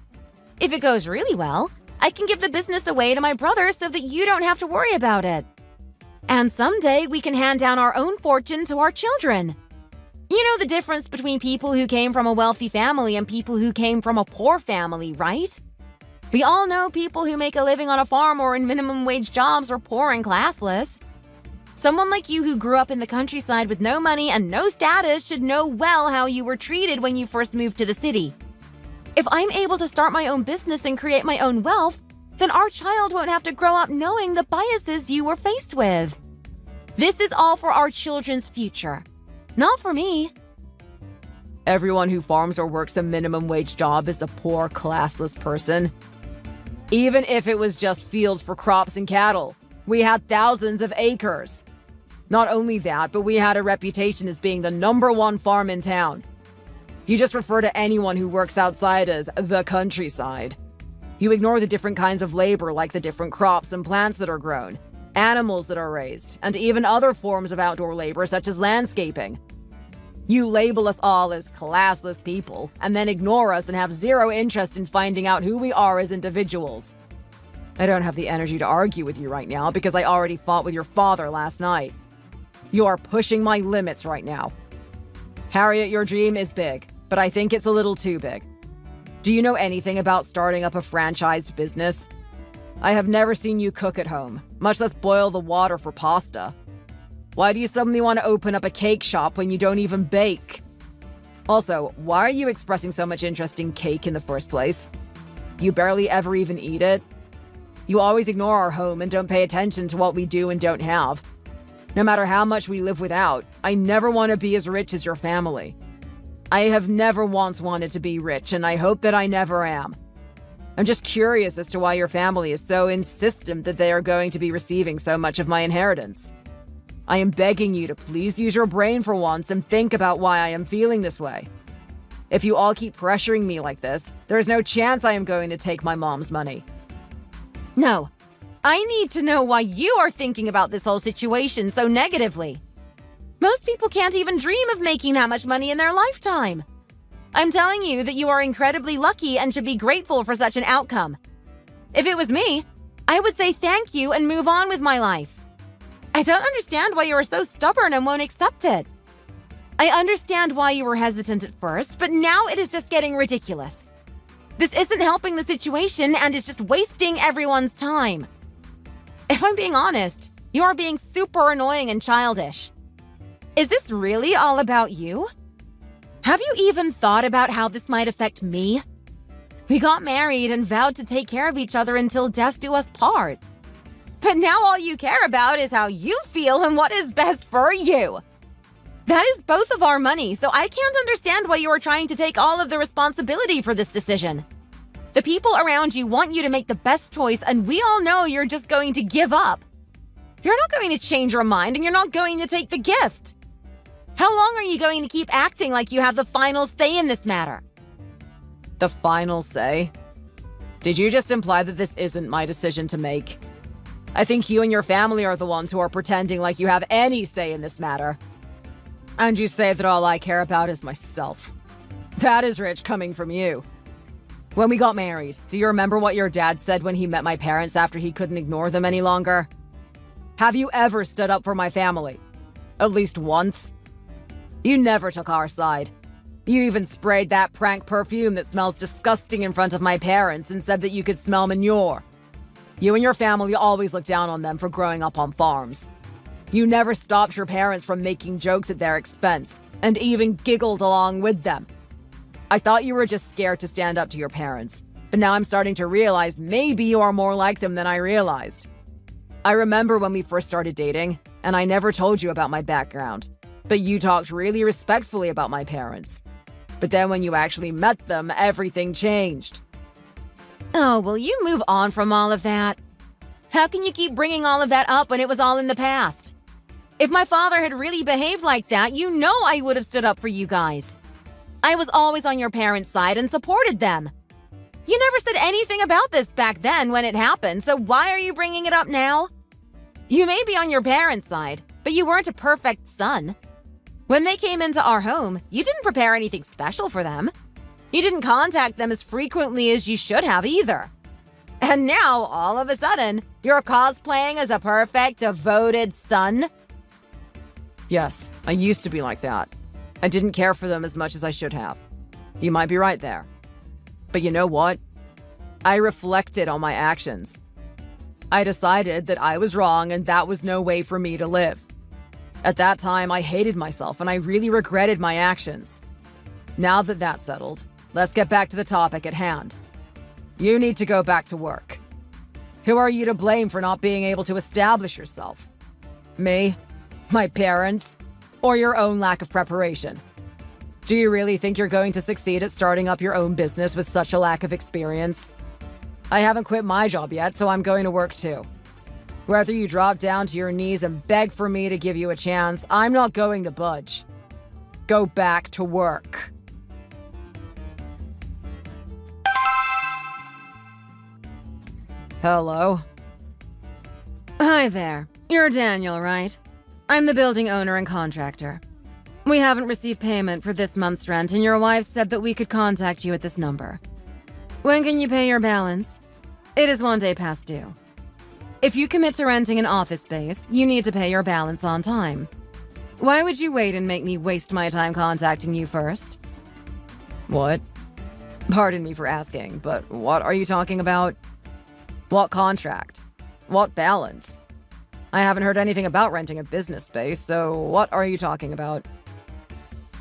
If it goes really well, I can give the business away to my brother so that you don't have to worry about it. And someday we can hand down our own fortune to our children. You know the difference between people who came from a wealthy family and people who came from a poor family, right? We all know people who make a living on a farm or in minimum wage jobs are poor and classless. Someone like you who grew up in the countryside with no money and no status should know well how you were treated when you first moved to the city. If I'm able to start my own business and create my own wealth, then our child won't have to grow up knowing the biases you were faced with. This is all for our children's future, not for me. Everyone who farms or works a minimum wage job is a poor, classless person. Even if it was just fields for crops and cattle, we had thousands of acres. Not only that, but we had a reputation as being the #1 farm in town. You just refer to anyone who works outside as the countryside. You ignore the different kinds of labor, like the different crops and plants that are grown, animals that are raised, and even other forms of outdoor labor such as landscaping. You label us all as classless people, and then ignore us and have zero interest in finding out who we are as individuals. I don't have the energy to argue with you right now because I already fought with your father last night. You are pushing my limits right now. Harriet, your dream is big, but I think it's a little too big. Do you know anything about starting up a franchised business? I have never seen you cook at home, much less boil the water for pasta. Why do you suddenly want to open up a cake shop when you don't even bake? Also, why are you expressing so much interest in cake in the first place? You barely ever even eat it. You always ignore our home and don't pay attention to what we do and don't have. No matter how much we live without, I never want to be as rich as your family. I have never once wanted to be rich, and I hope that I never am. I'm just curious as to why your family is so insistent that they are going to be receiving so much of my inheritance. I am begging you to please use your brain for once and think about why I am feeling this way. If you all keep pressuring me like this, there is no chance I am going to take my mom's money. No, I need to know why you are thinking about this whole situation so negatively. Most people can't even dream of making that much money in their lifetime. I'm telling you that you are incredibly lucky and should be grateful for such an outcome. If it was me, I would say thank you and move on with my life. I don't understand why you are so stubborn and won't accept it. I understand why you were hesitant at first, but now it is just getting ridiculous. This isn't helping the situation and is just wasting everyone's time. If I'm being honest, you are being super annoying and childish. Is this really all about you? Have you even thought about how this might affect me? We got married and vowed to take care of each other until death do us part. But now all you care about is how you feel and what is best for you. That is both of our money, so I can't understand why you are trying to take all of the responsibility for this decision. The people around you want you to make the best choice, and we all know you're just going to give up. You're not going to change your mind, and you're not going to take the gift. How long are you going to keep acting like you have the final say in this matter? The final say? Did you just imply that this isn't my decision to make? I think you and your family are the ones who are pretending like you have any say in this matter. And you say that all I care about is myself. That is rich coming from you. When we got married, do you remember what your dad said when he met my parents after he couldn't ignore them any longer? Have you ever stood up for my family? At least once? You never took our side. You even sprayed that prank perfume that smells disgusting in front of my parents and said that you could smell manure. You and your family always looked down on them for growing up on farms. You never stopped your parents from making jokes at their expense, and even giggled along with them. I thought you were just scared to stand up to your parents, but now I'm starting to realize maybe you are more like them than I realized. I remember when we first started dating, and I never told you about my background, but you talked really respectfully about my parents. But then when you actually met them, everything changed. Oh, will you move on from all of that? How can you keep bringing all of that up when it was all in the past? If my father had really behaved like that, you know I would have stood up for you guys. I was always on your parents' side and supported them. You never said anything about this back then when it happened, so why are you bringing it up now? You may be on your parents' side, but you weren't a perfect son. When they came into our home, you didn't prepare anything special for them. You didn't contact them as frequently as you should have either. And now, all of a sudden, you're cosplaying as a perfect, devoted son? Yes, I used to be like that. I didn't care for them as much as I should have. You might be right there. But you know what? I reflected on my actions. I decided that I was wrong and that was no way for me to live. At that time, I hated myself and I really regretted my actions. Now that that's settled, let's get back to the topic at hand. You need to go back to work. Who are you to blame for not being able to establish yourself? Me? My parents? Or your own lack of preparation? Do you really think you're going to succeed at starting up your own business with such a lack of experience? I haven't quit my job yet, so I'm going to work too. Whether you drop down to your knees and beg for me to give you a chance, I'm not going to budge. Go back to work. Hello? Hi there. You're Daniel, right? I'm the building owner and contractor. We haven't received payment for this month's rent, and your wife said that we could contact you at this number. When can you pay your balance? It is 1 day past due. If you commit to renting an office space, you need to pay your balance on time. Why would you wait and make me waste my time contacting you first? What? Pardon me for asking, but what are you talking about? What contract? What balance? I haven't heard anything about renting a business space, so what are you talking about?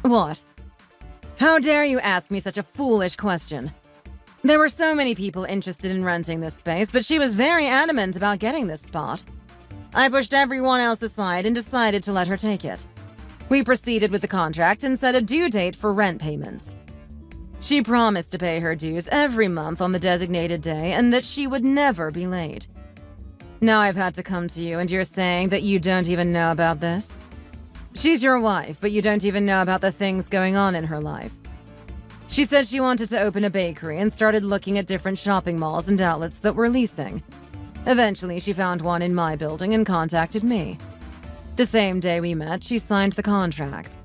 What? How dare you ask me such a foolish question? There were so many people interested in renting this space, but she was very adamant about getting this spot. I pushed everyone else aside and decided to let her take it. We proceeded with the contract and set a due date for rent payments. She promised to pay her dues every month on the designated day and that she would never be late. Now I've had to come to you and you're saying that you don't even know about this? She's your wife, but you don't even know about the things going on in her life. She said she wanted to open a bakery and started looking at different shopping malls and outlets that were leasing. Eventually, she found one in my building and contacted me. The same day we met, she signed the contract.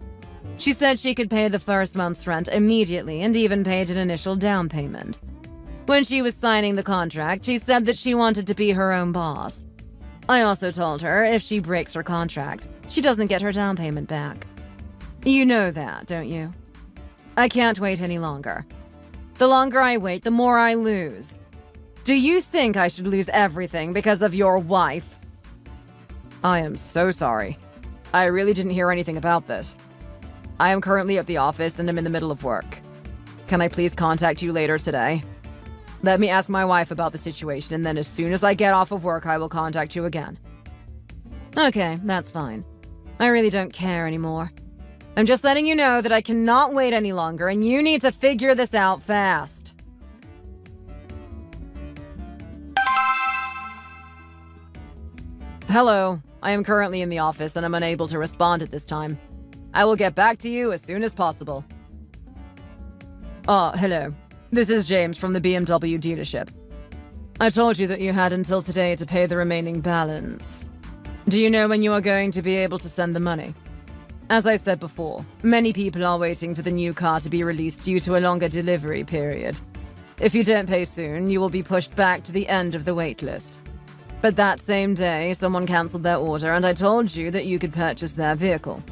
She said she could pay the first month's rent immediately and even paid an initial down payment. When she was signing the contract, she said that she wanted to be her own boss. I also told her if she breaks her contract, she doesn't get her down payment back. You know that, don't you? I can't wait any longer. The longer I wait, the more I lose. Do you think I should lose everything because of your wife? I am so sorry. I really didn't hear anything about this. I am currently at the office and I'm in the middle of work. Can I please contact you later today? Let me ask my wife about the situation, and then as soon as I get off of work, I will contact you again. Okay, that's fine. I really don't care anymore. I'm just letting you know that I cannot wait any longer, and you need to figure this out fast. Hello, I am currently in the office and I'm unable to respond at this time. I will get back to you as soon as possible. Hello. This is James from the BMW dealership. I told you that you had until today to pay the remaining balance. Do you know when you are going to be able to send the money? As I said before, many people are waiting for the new car to be released due to a longer delivery period. If you don't pay soon, you will be pushed back to the end of the wait list. But that same day, someone cancelled their order and I told you that you could purchase their vehicle.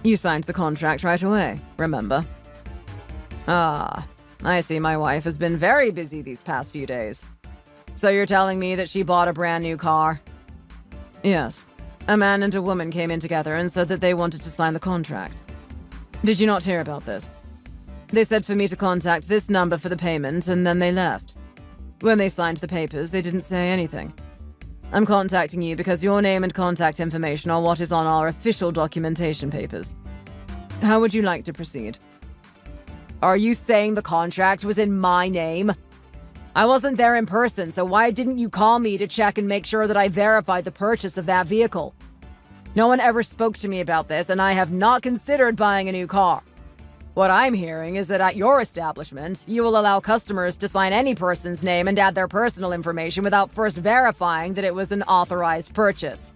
You signed the contract right away, remember? Ah, I see my wife has been very busy these past few days. So you're telling me that she bought a brand new car? Yes. A man and a woman came in together and said that they wanted to sign the contract. Did you not hear about this? They said for me to contact this number for the payment, and then they left. When they signed the papers, they didn't say anything. I'm contacting you because your name and contact information are what is on our official documentation papers. How would you like to proceed? Are you saying the contract was in my name? I wasn't there in person, so why didn't you call me to check and make sure that I verified the purchase of that vehicle? No one ever spoke to me about this, and I have not considered buying a new car. What I'm hearing is that at your establishment, you will allow customers to sign any person's name and add their personal information without first verifying that it was an authorized purchase.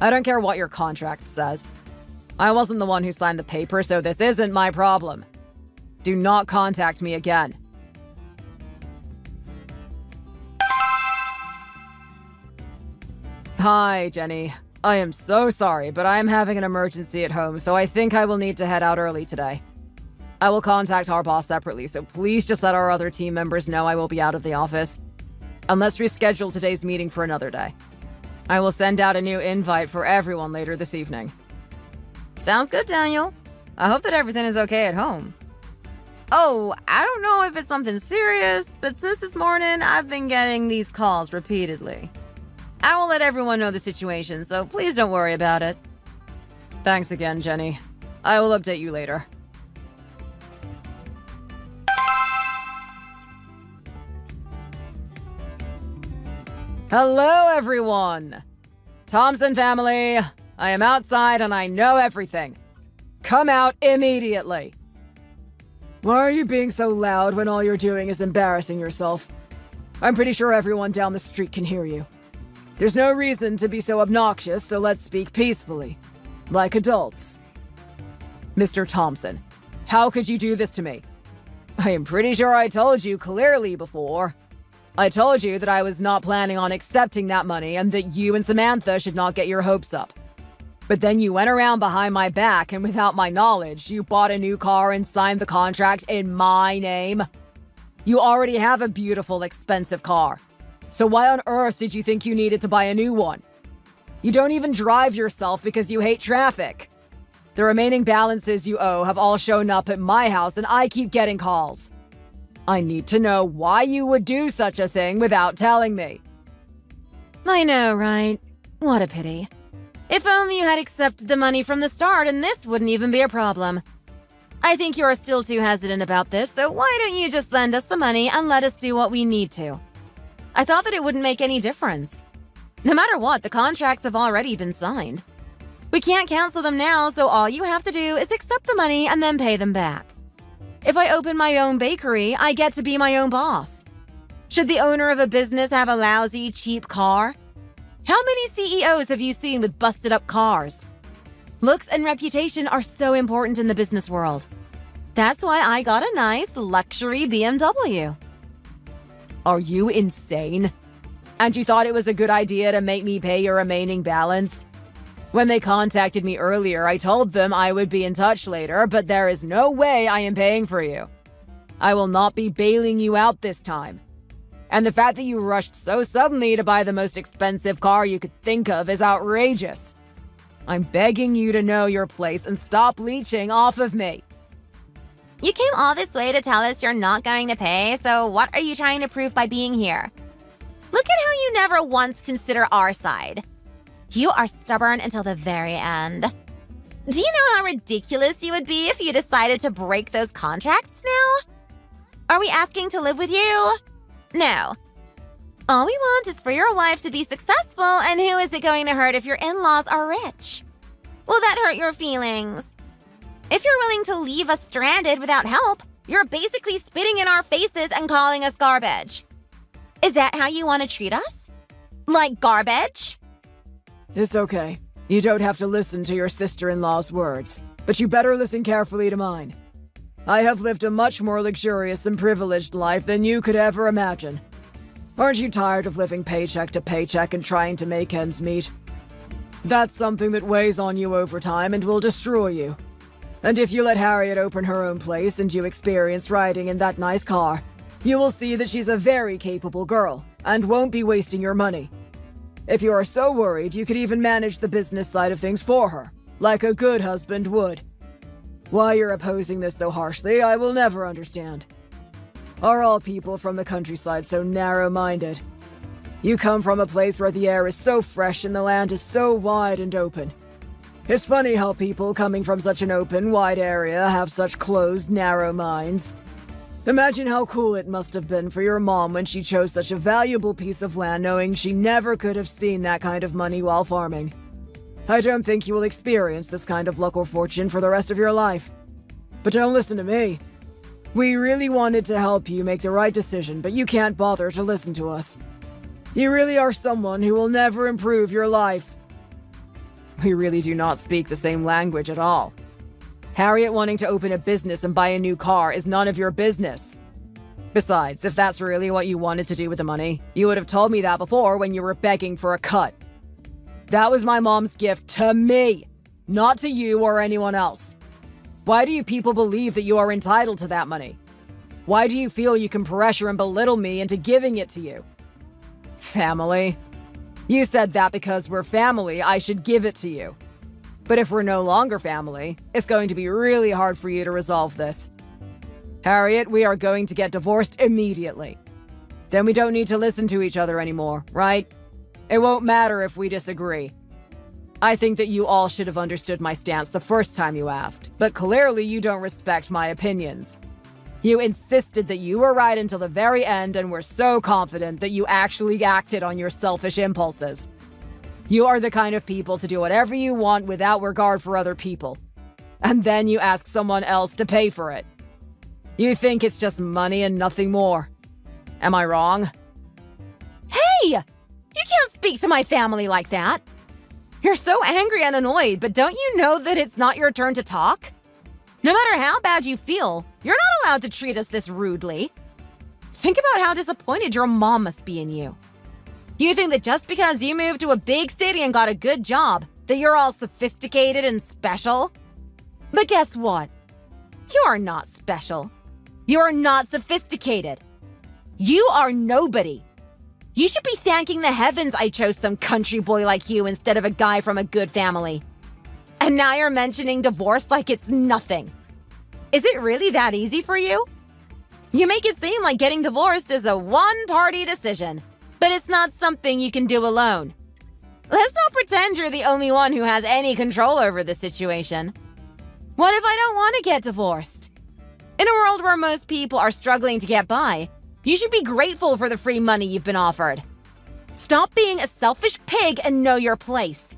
I don't care what your contract says. I wasn't the one who signed the paper, so this isn't my problem. Do not contact me again. Hi, Jenny. I am so sorry, but I am having an emergency at home, so I think I will need to head out early today. I will contact our boss separately, so please just let our other team members know I will be out of the office. And let's reschedule today's meeting for another day. I will send out a new invite for everyone later this evening. Sounds good, Daniel. I hope that everything is okay at home. Oh, I don't know if it's something serious, but since this morning, I've been getting these calls repeatedly. I will let everyone know the situation, so please don't worry about it. Thanks again, Jenny. I will update you later. Hello, everyone! Thompson family, I am outside and I know everything. Come out immediately. Why are you being so loud when all you're doing is embarrassing yourself? I'm pretty sure everyone down the street can hear you. There's no reason to be so obnoxious, so let's speak peacefully. Like adults. Mr. Thompson, how could you do this to me? I am pretty sure I told you clearly before. I told you that I was not planning on accepting that money and that you and Samantha should not get your hopes up. But then you went around behind my back and without my knowledge, you bought a new car and signed the contract in my name. You already have a beautiful, expensive car. So why on earth did you think you needed to buy a new one? You don't even drive yourself because you hate traffic. The remaining balances you owe have all shown up at my house and I keep getting calls. I need to know why you would do such a thing without telling me. I know, right? What a pity. If only you had accepted the money from the start and this wouldn't even be a problem. I think you are still too hesitant about this, so why don't you just lend us the money and let us do what we need to? I thought that it wouldn't make any difference. No matter what, the contracts have already been signed. We can't cancel them now, so all you have to do is accept the money and then pay them back. If I open my own bakery, I get to be my own boss. Should the owner of a business have a lousy, cheap car? How many CEOs have you seen with busted-up cars? Looks and reputation are so important in the business world. That's why I got a nice, luxury BMW. Are you insane? And you thought it was a good idea to make me pay your remaining balance? When they contacted me earlier, I told them I would be in touch later, but there is no way I am paying for you. I will not be bailing you out this time. And the fact that you rushed so suddenly to buy the most expensive car you could think of is outrageous. I'm begging you to know your place and stop leeching off of me. You came all this way to tell us you're not going to pay, so what are you trying to prove by being here? Look at how you never once consider our side. You are stubborn until the very end. Do you know how ridiculous you would be if you decided to break those contracts now? Are we asking to live with you? No. All we want is for your life to be successful, and who is it going to hurt if your in-laws are rich? Will that hurt your feelings? If you're willing to leave us stranded without help, you're basically spitting in our faces and calling us garbage. Is that how you want to treat us? Like garbage? It's okay. You don't have to listen to your sister-in-law's words, but you better listen carefully to mine. I have lived a much more luxurious and privileged life than you could ever imagine. Aren't you tired of living paycheck to paycheck and trying to make ends meet? That's something that weighs on you over time and will destroy you. And if you let Harriet open her own place and you experience riding in that nice car, you will see that she's a very capable girl and won't be wasting your money. If you are so worried, you could even manage the business side of things for her, like a good husband would. Why you're opposing this so harshly, I will never understand. Are all people from the countryside so narrow-minded? You come from a place where the air is so fresh and the land is so wide and open. It's funny how people coming from such an open, wide area have such closed, narrow minds. Imagine how cool it must have been for your mom when she chose such a valuable piece of land knowing she never could have seen that kind of money while farming. I don't think you will experience this kind of luck or fortune for the rest of your life. But don't listen to me. We really wanted to help you make the right decision, but you can't bother to listen to us. You really are someone who will never improve your life. We really do not speak the same language at all. Harriet wanting to open a business and buy a new car is none of your business. Besides, if that's really what you wanted to do with the money, you would have told me that before when you were begging for a cut. That was my mom's gift to me, not to you or anyone else. Why do you people believe that you are entitled to that money? Why do you feel you can pressure and belittle me into giving it to you? Family? You said that because we're family, I should give it to you. But if we're no longer family, it's going to be really hard for you to resolve this. Harriet, we are going to get divorced immediately. Then we don't need to listen to each other anymore, right? It won't matter if we disagree. I think that you all should have understood my stance the first time you asked, but clearly you don't respect my opinions. You insisted that you were right until the very end and were so confident that you actually acted on your selfish impulses. You are the kind of people to do whatever you want without regard for other people. And then you ask someone else to pay for it. You think it's just money and nothing more. Am I wrong? Hey! You can't speak to my family like that. You're so angry and annoyed, but don't you know that it's not your turn to talk? No matter how bad you feel, you're not allowed to treat us this rudely. Think about how disappointed your mom must be in you. You think that just because you moved to a big city and got a good job, that you're all sophisticated and special? But guess what? You are not special. You are not sophisticated. You are nobody. You should be thanking the heavens I chose some country boy like you instead of a guy from a good family. And now you're mentioning divorce like it's nothing. Is it really that easy for you? You make it seem like getting divorced is a one-party decision, but it's not something you can do alone. Let's not pretend you're the only one who has any control over the situation. What if I don't want to get divorced? In a world where most people are struggling to get by, you should be grateful for the free money you've been offered. Stop being a selfish pig and know your place.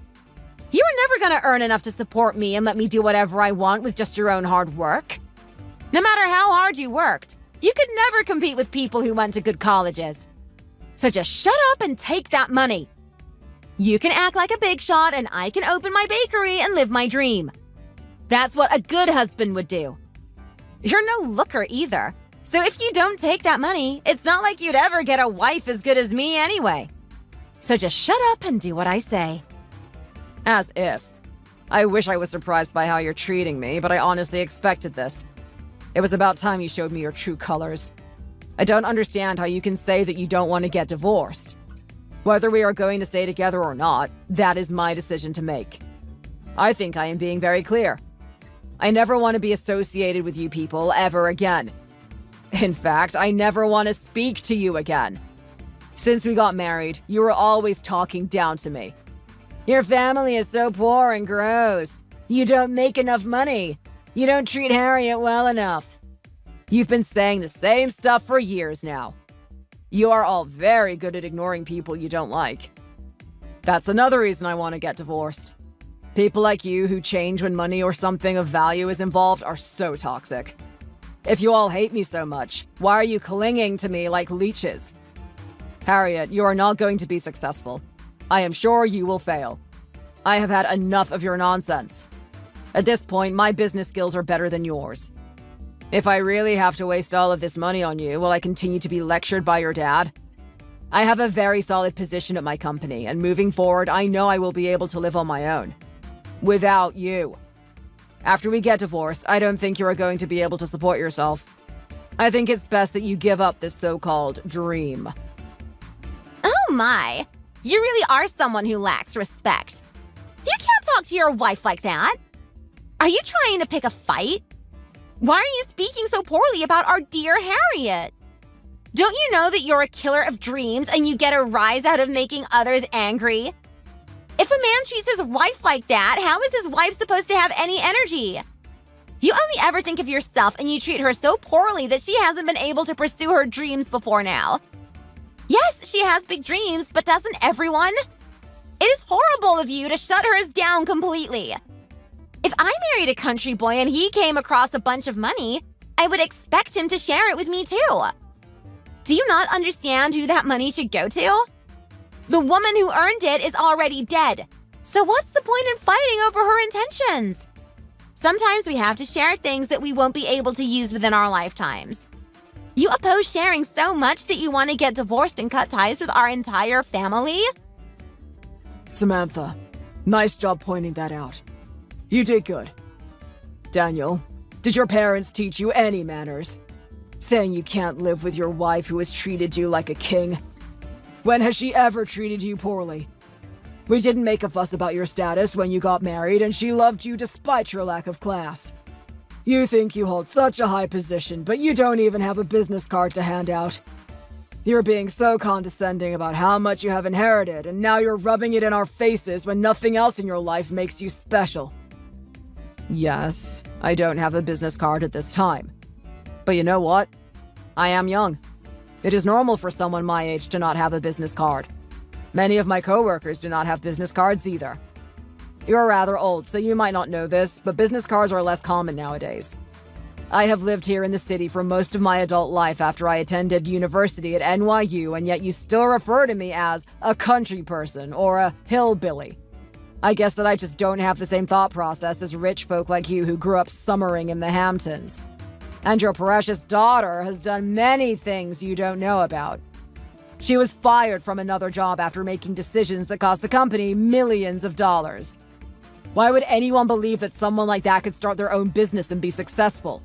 You are never going to earn enough to support me and let me do whatever I want with just your own hard work. No matter how hard you worked, you could never compete with people who went to good colleges. So just shut up and take that money. You can act like a big shot and I can open my bakery and live my dream. That's what a good husband would do. You're no looker either. So if you don't take that money, it's not like you'd ever get a wife as good as me anyway. So just shut up and do what I say. As if. I wish I was surprised by how you're treating me, but I honestly expected this. It was about time you showed me your true colors. I don't understand how you can say that you don't want to get divorced. Whether we are going to stay together or not, that is my decision to make. I think I am being very clear. I never want to be associated with you people ever again. In fact, I never want to speak to you again. Since we got married, you were always talking down to me. Your family is so poor and gross. You don't make enough money. You don't treat Harriet well enough. You've been saying the same stuff for years now. You are all very good at ignoring people you don't like. That's another reason I want to get divorced. People like you who change when money or something of value is involved are so toxic. If you all hate me so much, why are you clinging to me like leeches? Harriet, you are not going to be successful. I am sure you will fail. I have had enough of your nonsense. At this point, my business skills are better than yours. If I really have to waste all of this money on you, will I continue to be lectured by your dad? I have a very solid position at my company, and moving forward, I know I will be able to live on my own. Without you. After we get divorced, I don't think you are going to be able to support yourself. I think it's best that you give up this so-called dream. Oh my! You really are someone who lacks respect. You can't talk to your wife like that. Are you trying to pick a fight? Why are you speaking so poorly about our dear Harriet? Don't you know that you're a killer of dreams and you get a rise out of making others angry? If a man treats his wife like that, how is his wife supposed to have any energy? You only ever think of yourself and you treat her so poorly that she hasn't been able to pursue her dreams before now. Yes, she has big dreams, but doesn't everyone? It is horrible of you to shut hers down completely. If I married a country boy and he came across a bunch of money, I would expect him to share it with me too. Do you not understand who that money should go to? The woman who earned it is already dead. So what's the point in fighting over her intentions? Sometimes we have to share things that we won't be able to use within our lifetimes. You oppose sharing so much that you want to get divorced and cut ties with our entire family? Samantha, nice job pointing that out. You did good. Daniel, did your parents teach you any manners? Saying you can't live with your wife who has treated you like a king. When has she ever treated you poorly? We didn't make a fuss about your status when you got married, and she loved you despite your lack of class. You think you hold such a high position, but you don't even have a business card to hand out. You're being so condescending about how much you have inherited, and now you're rubbing it in our faces when nothing else in your life makes you special. Yes, I don't have a business card at this time. But you know what? I am young. It is normal for someone my age to not have a business card. Many of my coworkers do not have business cards either. You're rather old, so you might not know this, but business cards are less common nowadays. I have lived here in the city for most of my adult life after I attended university at NYU, and yet you still refer to me as a country person or a hillbilly. I guess that I just don't have the same thought process as rich folk like you who grew up summering in the Hamptons. And your precious daughter has done many things you don't know about. She was fired from another job after making decisions that cost the company millions of dollars. Why would anyone believe that someone like that could start their own business and be successful?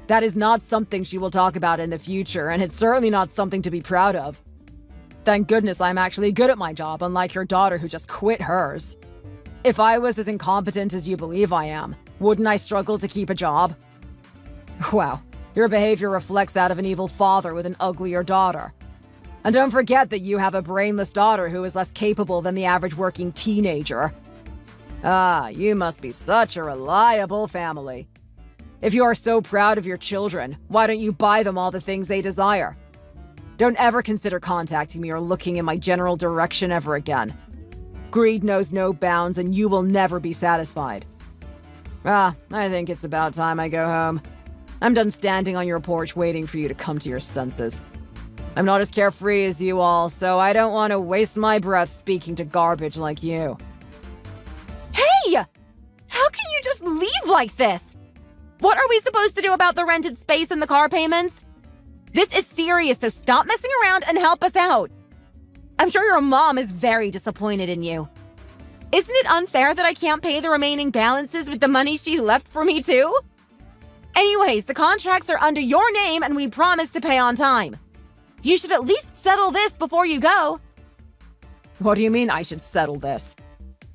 That is not something she will talk about in the future, and it's certainly not something to be proud of. Thank goodness I'm actually good at my job, unlike your daughter who just quit hers. If I was as incompetent as you believe I am, wouldn't I struggle to keep a job? Wow, your behavior reflects that of an evil father with an uglier daughter. And don't forget that you have a brainless daughter who is less capable than the average working teenager. Ah, you must be such a reliable family. If you are so proud of your children, why don't you buy them all the things they desire? Don't ever consider contacting me or looking in my general direction ever again. Greed knows no bounds, and you will never be satisfied. I think it's about time I go home. I'm done standing on your porch waiting for you to come to your senses. I'm not as carefree as you all, so I don't want to waste my breath speaking to garbage like you. Hey! How can you just leave like this? What are we supposed to do about the rented space and the car payments? This is serious, so stop messing around and help us out. I'm sure your mom is very disappointed in you. Isn't it unfair that I can't pay the remaining balances with the money she left for me too? Anyways, the contracts are under your name and we promise to pay on time. You should at least settle this before you go. What do you mean I should settle this?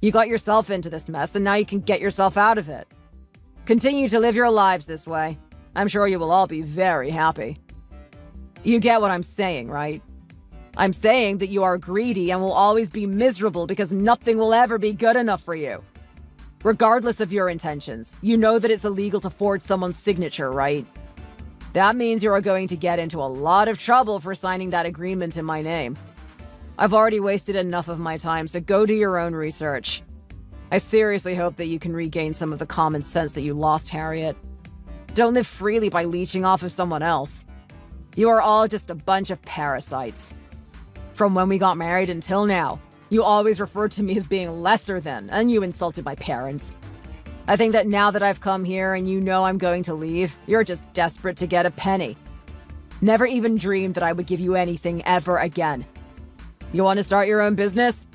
You got yourself into this mess and now you can get yourself out of it. Continue to live your lives this way. I'm sure you will all be very happy. You get what I'm saying, right? I'm saying that you are greedy and will always be miserable because nothing will ever be good enough for you. Regardless of your intentions, you know that it's illegal to forge someone's signature, right? That means you are going to get into a lot of trouble for signing that agreement in my name. I've already wasted enough of my time, so go do your own research. I seriously hope that you can regain some of the common sense that you lost, Harriet. Don't live freely by leeching off of someone else. You are all just a bunch of parasites. From when we got married until now, you always referred to me as being lesser than, and you insulted my parents. I think that now that I've come here and you know I'm going to leave, you're just desperate to get a penny. Never even dreamed that I would give you anything ever again. You want to start your own business?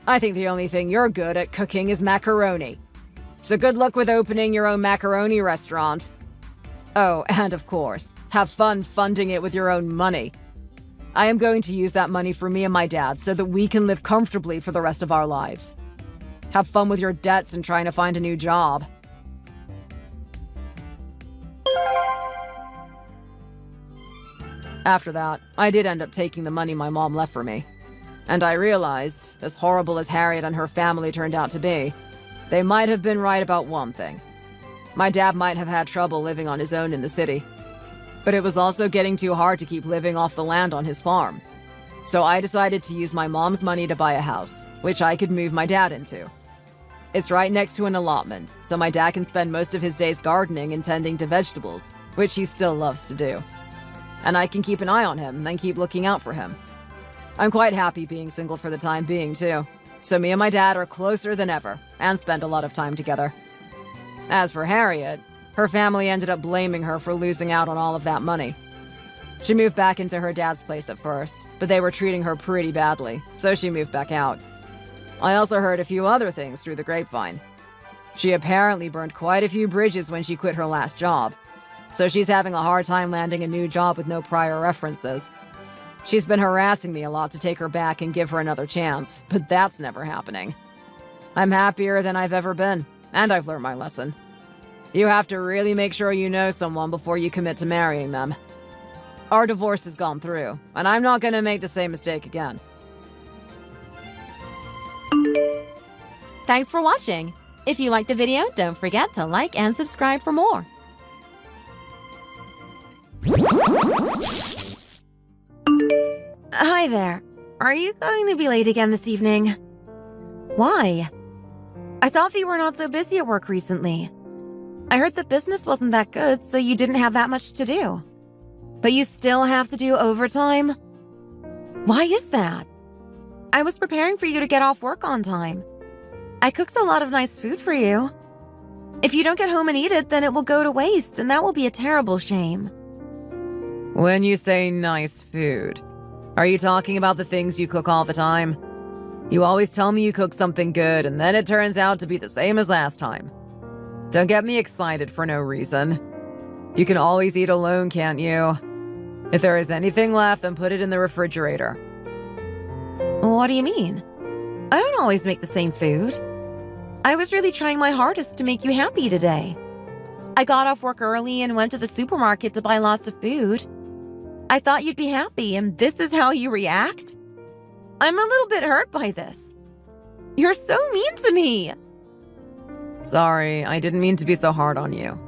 I think the only thing you're good at cooking is macaroni. So good luck with opening your own macaroni restaurant. Oh, and of course, have fun funding it with your own money. I am going to use that money for me and my dad so that we can live comfortably for the rest of our lives. Have fun with your debts and trying to find a new job. After that, I did end up taking the money my mom left for me. And I realized, as horrible as Harriet and her family turned out to be, they might have been right about one thing. My dad might have had trouble living on his own in the city. But it was also getting too hard to keep living off the land on his farm. So I decided to use my mom's money to buy a house, which I could move my dad into. It's right next to an allotment, so my dad can spend most of his days gardening and tending to vegetables, which he still loves to do. And I can keep an eye on him and keep looking out for him. I'm quite happy being single for the time being, too. So me and my dad are closer than ever, and spend a lot of time together. As for Harriet, her family ended up blaming her for losing out on all of that money. She moved back into her dad's place at first, but they were treating her pretty badly, so she moved back out. I also heard a few other things through the grapevine. She apparently burned quite a few bridges when she quit her last job, so she's having a hard time landing a new job with no prior references. She's been harassing me a lot to take her back and give her another chance, but that's never happening. I'm happier than I've ever been, and I've learned my lesson. You have to really make sure you know someone before you commit to marrying them. Our divorce has gone through, and I'm not going to make the same mistake again. Thanks for watching. If you liked the video, don't forget to like and subscribe for more. Hi there. Are you going to be late again this evening? Why? I thought that you were not so busy at work recently. I heard the business wasn't that good, so you didn't have that much to do. But you still have to do overtime? Why is that? I was preparing for you to get off work on time. I cooked a lot of nice food for you. If you don't get home and eat it, then it will go to waste, and that will be a terrible shame. When you say nice food, are you talking about the things you cook all the time? You always tell me you cook something good, and then it turns out to be the same as last time. Don't get me excited for no reason. You can always eat alone, can't you? If there is anything left, then put it in the refrigerator. What do you mean? I don't always make the same food. I was really trying my hardest to make you happy today. I got off work early and went to the supermarket to buy lots of food. I thought you'd be happy, and this is how you react? I'm a little bit hurt by this. You're so mean to me. Sorry, I didn't mean to be so hard on you.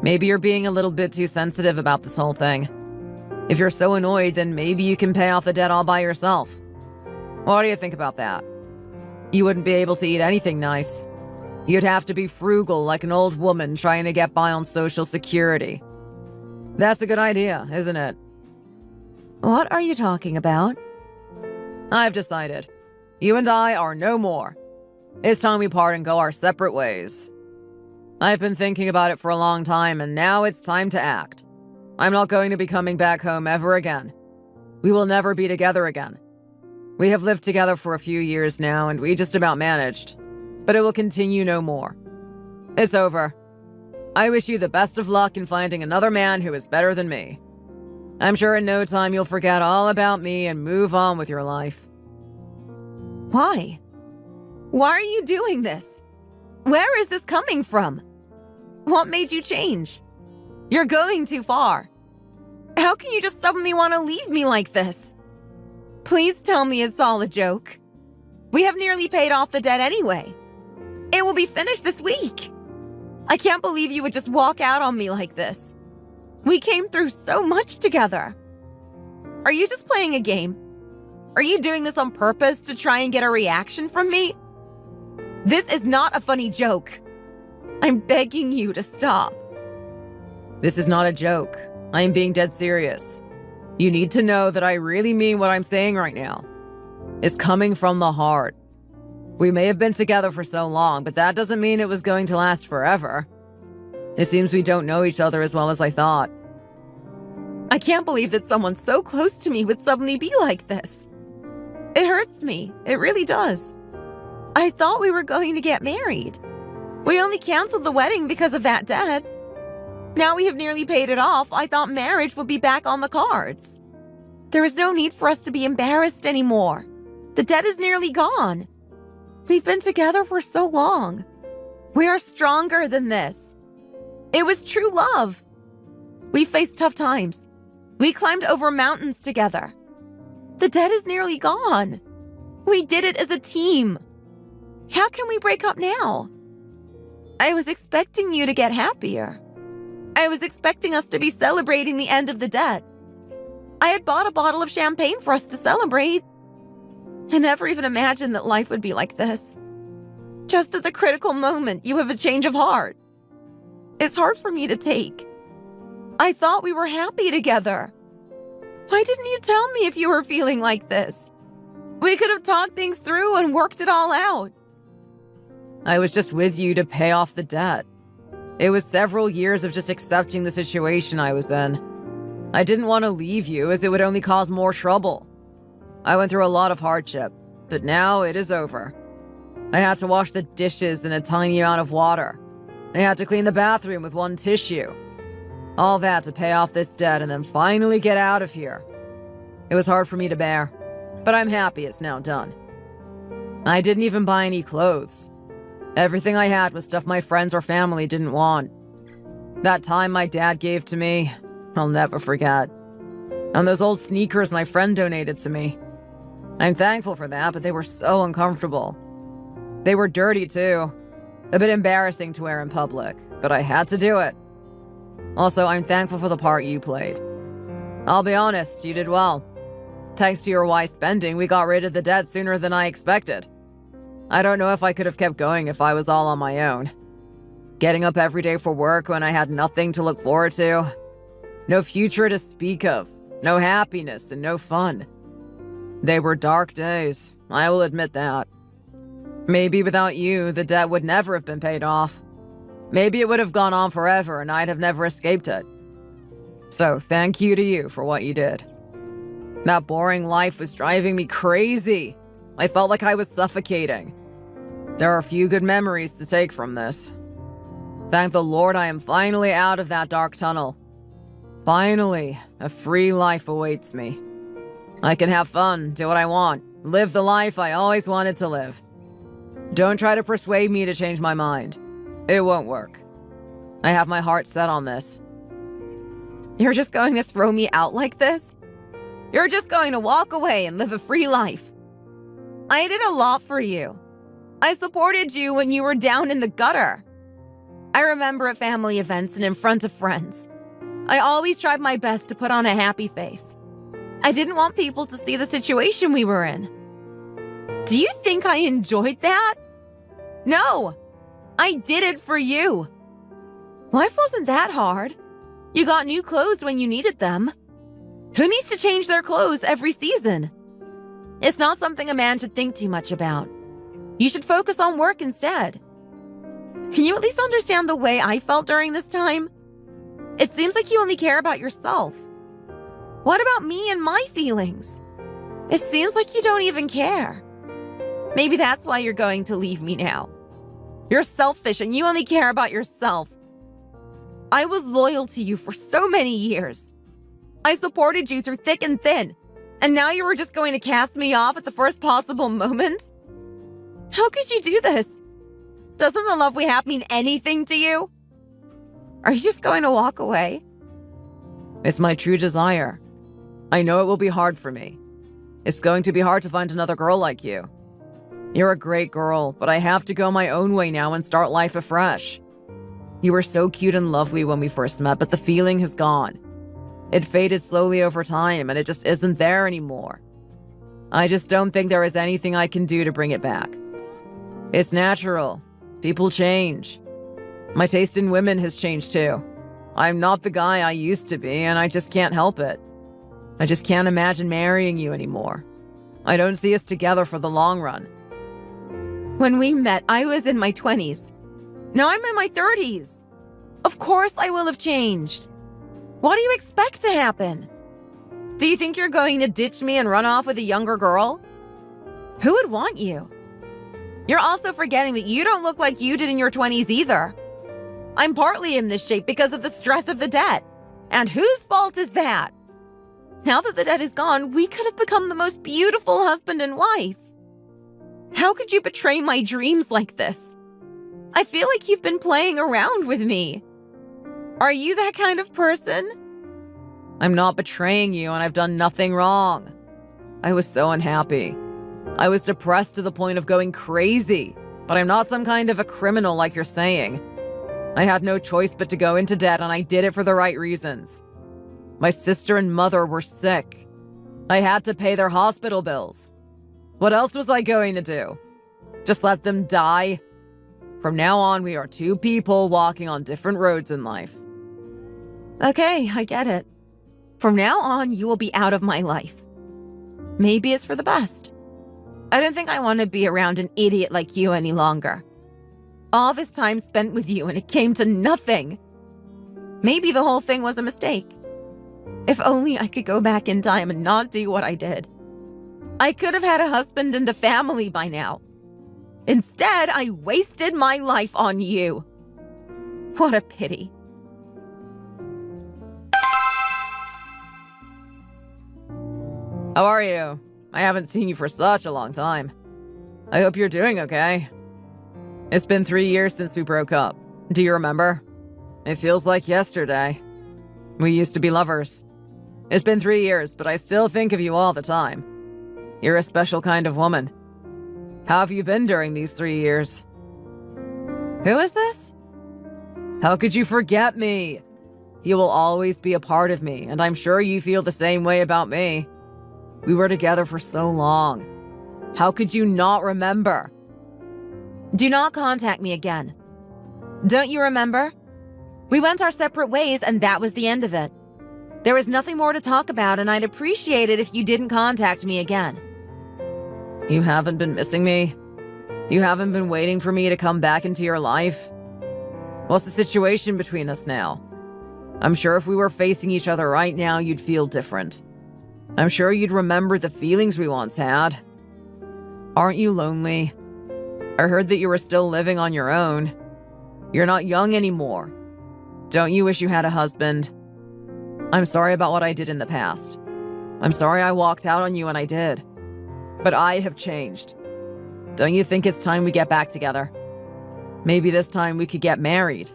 Maybe you're being a little bit too sensitive about this whole thing. If you're so annoyed, then maybe you can pay off the debt all by yourself. What do you think about that? You wouldn't be able to eat anything nice. You'd have to be frugal like an old woman trying to get by on Social Security. That's a good idea, isn't it? What are you talking about? I've decided. You and I are no more. It's time we part and go our separate ways. I've been thinking about it for a long time, and now it's time to act. I'm not going to be coming back home ever again. We will never be together again. We have lived together for a few years now, and we just about managed. but it will continue no more. It's over. I wish you the best of luck in finding another man who is better than me. I'm sure in no time you'll forget all about me and move on with your life. Why? Why are you doing this? Where is this coming from? What made you change? You're going too far. How can you just suddenly want to leave me like this? Please tell me it's all a joke. We have nearly paid off the debt anyway. It will be finished this week. I can't believe you would just walk out on me like this. We came through so much together. Are you just playing a game? Are you doing this on purpose to try and get a reaction from me? This is not a funny joke. I'm begging you to stop. This is not a joke. I am being dead serious. You need to know that I really mean what I'm saying right now. It's coming from the heart. We may have been together for so long, but that doesn't mean it was going to last forever. It seems we don't know each other as well as I thought. I can't believe that someone so close to me would suddenly be like this. It hurts me. It really does. I thought we were going to get married. We only canceled the wedding because of that debt. Now we have nearly paid it off. I thought marriage would be back on the cards. There is no need for us to be embarrassed anymore. The debt is nearly gone. We've been together for so long. We are stronger than this. It was true love. We faced tough times. We climbed over mountains together. The debt is nearly gone. We did it as a team. How can we break up now? I was expecting you to get happier. I was expecting us to be celebrating the end of the debt. I had bought a bottle of champagne for us to celebrate. I never even imagined that life would be like this. Just at the critical moment, you have a change of heart. It's hard for me to take. I thought we were happy together. Why didn't you tell me if you were feeling like this? We could have talked things through and worked it all out. I was just with you to pay off the debt. It was several years of just accepting the situation I was in. I didn't want to leave you as it would only cause more trouble. I went through a lot of hardship, but now it is over. I had to wash the dishes in a tiny amount of water. I had to clean the bathroom with one tissue. All that to pay off this debt and then finally get out of here. It was hard for me to bear, but I'm happy it's now done. I didn't even buy any clothes. Everything I had was stuff my friends or family didn't want. That time my dad gave to me, I'll never forget. And those old sneakers my friend donated to me. I'm thankful for that, but they were so uncomfortable. They were dirty too. A bit embarrassing to wear in public, but I had to do it. Also, I'm thankful for the part you played. I'll be honest, you did well. Thanks to your wise spending, we got rid of the debt sooner than I expected. I don't know if I could have kept going if I was all on my own. Getting up every day for work when I had nothing to look forward to. No future to speak of. No happiness and no fun. They were dark days, I will admit that. Maybe without you, the debt would never have been paid off. Maybe it would have gone on forever and I'd have never escaped it. So thank you to you for what you did. That boring life was driving me crazy. I felt like I was suffocating. There are a few good memories to take from this. Thank the Lord I am finally out of that dark tunnel. Finally, a free life awaits me. I can have fun, do what I want, live the life I always wanted to live. Don't try to persuade me to change my mind. It won't work. I have my heart set on this. You're just going to throw me out like this? You're just going to walk away and live a free life. I did a lot for you. I supported you when you were down in the gutter. I remember at family events and in front of friends. I always tried my best to put on a happy face. I didn't want people to see the situation we were in. Do you think I enjoyed that? No, I did it for you. Life wasn't that hard. You got new clothes when you needed them. Who needs to change their clothes every season? It's not something a man should think too much about. You should focus on work instead. Can you at least understand the way I felt during this time? It seems like you only care about yourself. What about me and my feelings? It seems like you don't even care. Maybe that's why you're going to leave me now. You're selfish and you only care about yourself. I was loyal to you for so many years. I supported you through thick and thin, and now you were just going to cast me off at the first possible moment? How could you do this? Doesn't the love we have mean anything to you? Are you just going to walk away? It's my true desire. I know it will be hard for me. It's going to be hard to find another girl like you. You're a great girl, but I have to go my own way now and start life afresh. You were so cute and lovely when we first met, but the feeling has gone. It faded slowly over time, and it just isn't there anymore. I just don't think there is anything I can do to bring it back. It's natural. People change. My taste in women has changed too. I'm not the guy I used to be, and I just can't help it. I just can't imagine marrying you anymore. I don't see us together for the long run. When we met, I was in my 20s. Now I'm in my 30s. Of course I will have changed. What do you expect to happen? Do you think you're going to ditch me and run off with a younger girl? Who would want you? You're also forgetting that you don't look like you did in your 20s either. I'm partly in this shape because of the stress of the debt. And whose fault is that? Now that the debt is gone, we could have become the most beautiful husband and wife. How could you betray my dreams like this? I feel like you've been playing around with me. Are you that kind of person? I'm not betraying you, and I've done nothing wrong. I was so unhappy. I was depressed to the point of going crazy, but I'm not some kind of a criminal like you're saying. I had no choice but to go into debt, and I did it for the right reasons. My sister and mother were sick. I had to pay their hospital bills. What else was I going to do? Just let them die? From now on, we are two people walking on different roads in life. Okay, I get it. From now on, you will be out of my life. Maybe it's for the best. I don't think I want to be around an idiot like you any longer. All this time spent with you and it came to nothing. Maybe the whole thing was a mistake. If only I could go back in time and not do what I did. I could have had a husband and a family by now. Instead, I wasted my life on you. What a pity. How are you? I haven't seen you for such a long time. I hope you're doing okay. It's been 3 years since we broke up. Do you remember? It feels like yesterday. We used to be lovers. It's been 3 years, but I still think of you all the time. You're a special kind of woman. How have you been during these 3 years? Who is this? How could you forget me? You will always be a part of me, and I'm sure you feel the same way about me. We were together for so long. How could you not remember? Do not contact me again. Don't you remember? We went our separate ways and that was the end of it. There was nothing more to talk about and I'd appreciate it if you didn't contact me again. You haven't been missing me? You haven't been waiting for me to come back into your life? What's the situation between us now? I'm sure if we were facing each other right now, you'd feel different. I'm sure you'd remember the feelings we once had. Aren't you lonely? I heard that you were still living on your own. You're not young anymore. Don't you wish you had a husband? I'm sorry about what I did in the past. I'm sorry I walked out on you when I did. But I have changed. Don't you think it's time we get back together? Maybe this time we could get married.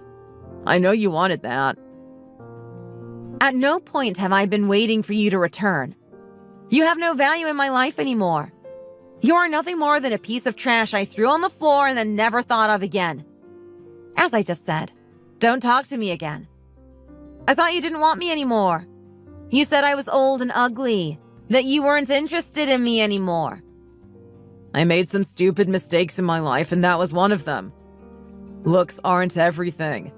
I know you wanted that. At no point have I been waiting for you to return. You have no value in my life anymore. You are nothing more than a piece of trash I threw on the floor and then never thought of again. As I just said, don't talk to me again. I thought you didn't want me anymore. You said I was old and ugly, that you weren't interested in me anymore. I made some stupid mistakes in my life, and that was one of them. Looks aren't everything.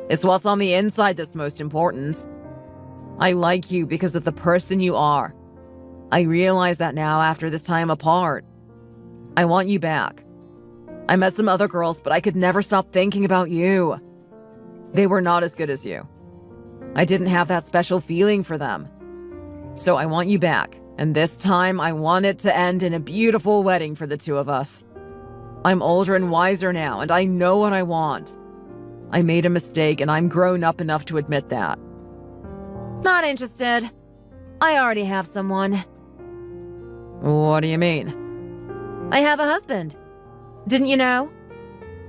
It's what's on the inside that's most important. I like you because of the person you are. I realize that now after this time apart. I want you back. I met some other girls, but I could never stop thinking about you. They were not as good as you. I didn't have that special feeling for them. So I want you back, and this time I want it to end in a beautiful wedding for the two of us. I'm older and wiser now, and I know what I want. I made a mistake, and I'm grown up enough to admit that. Not interested. I already have someone. What do you mean? I have a husband. Didn't you know?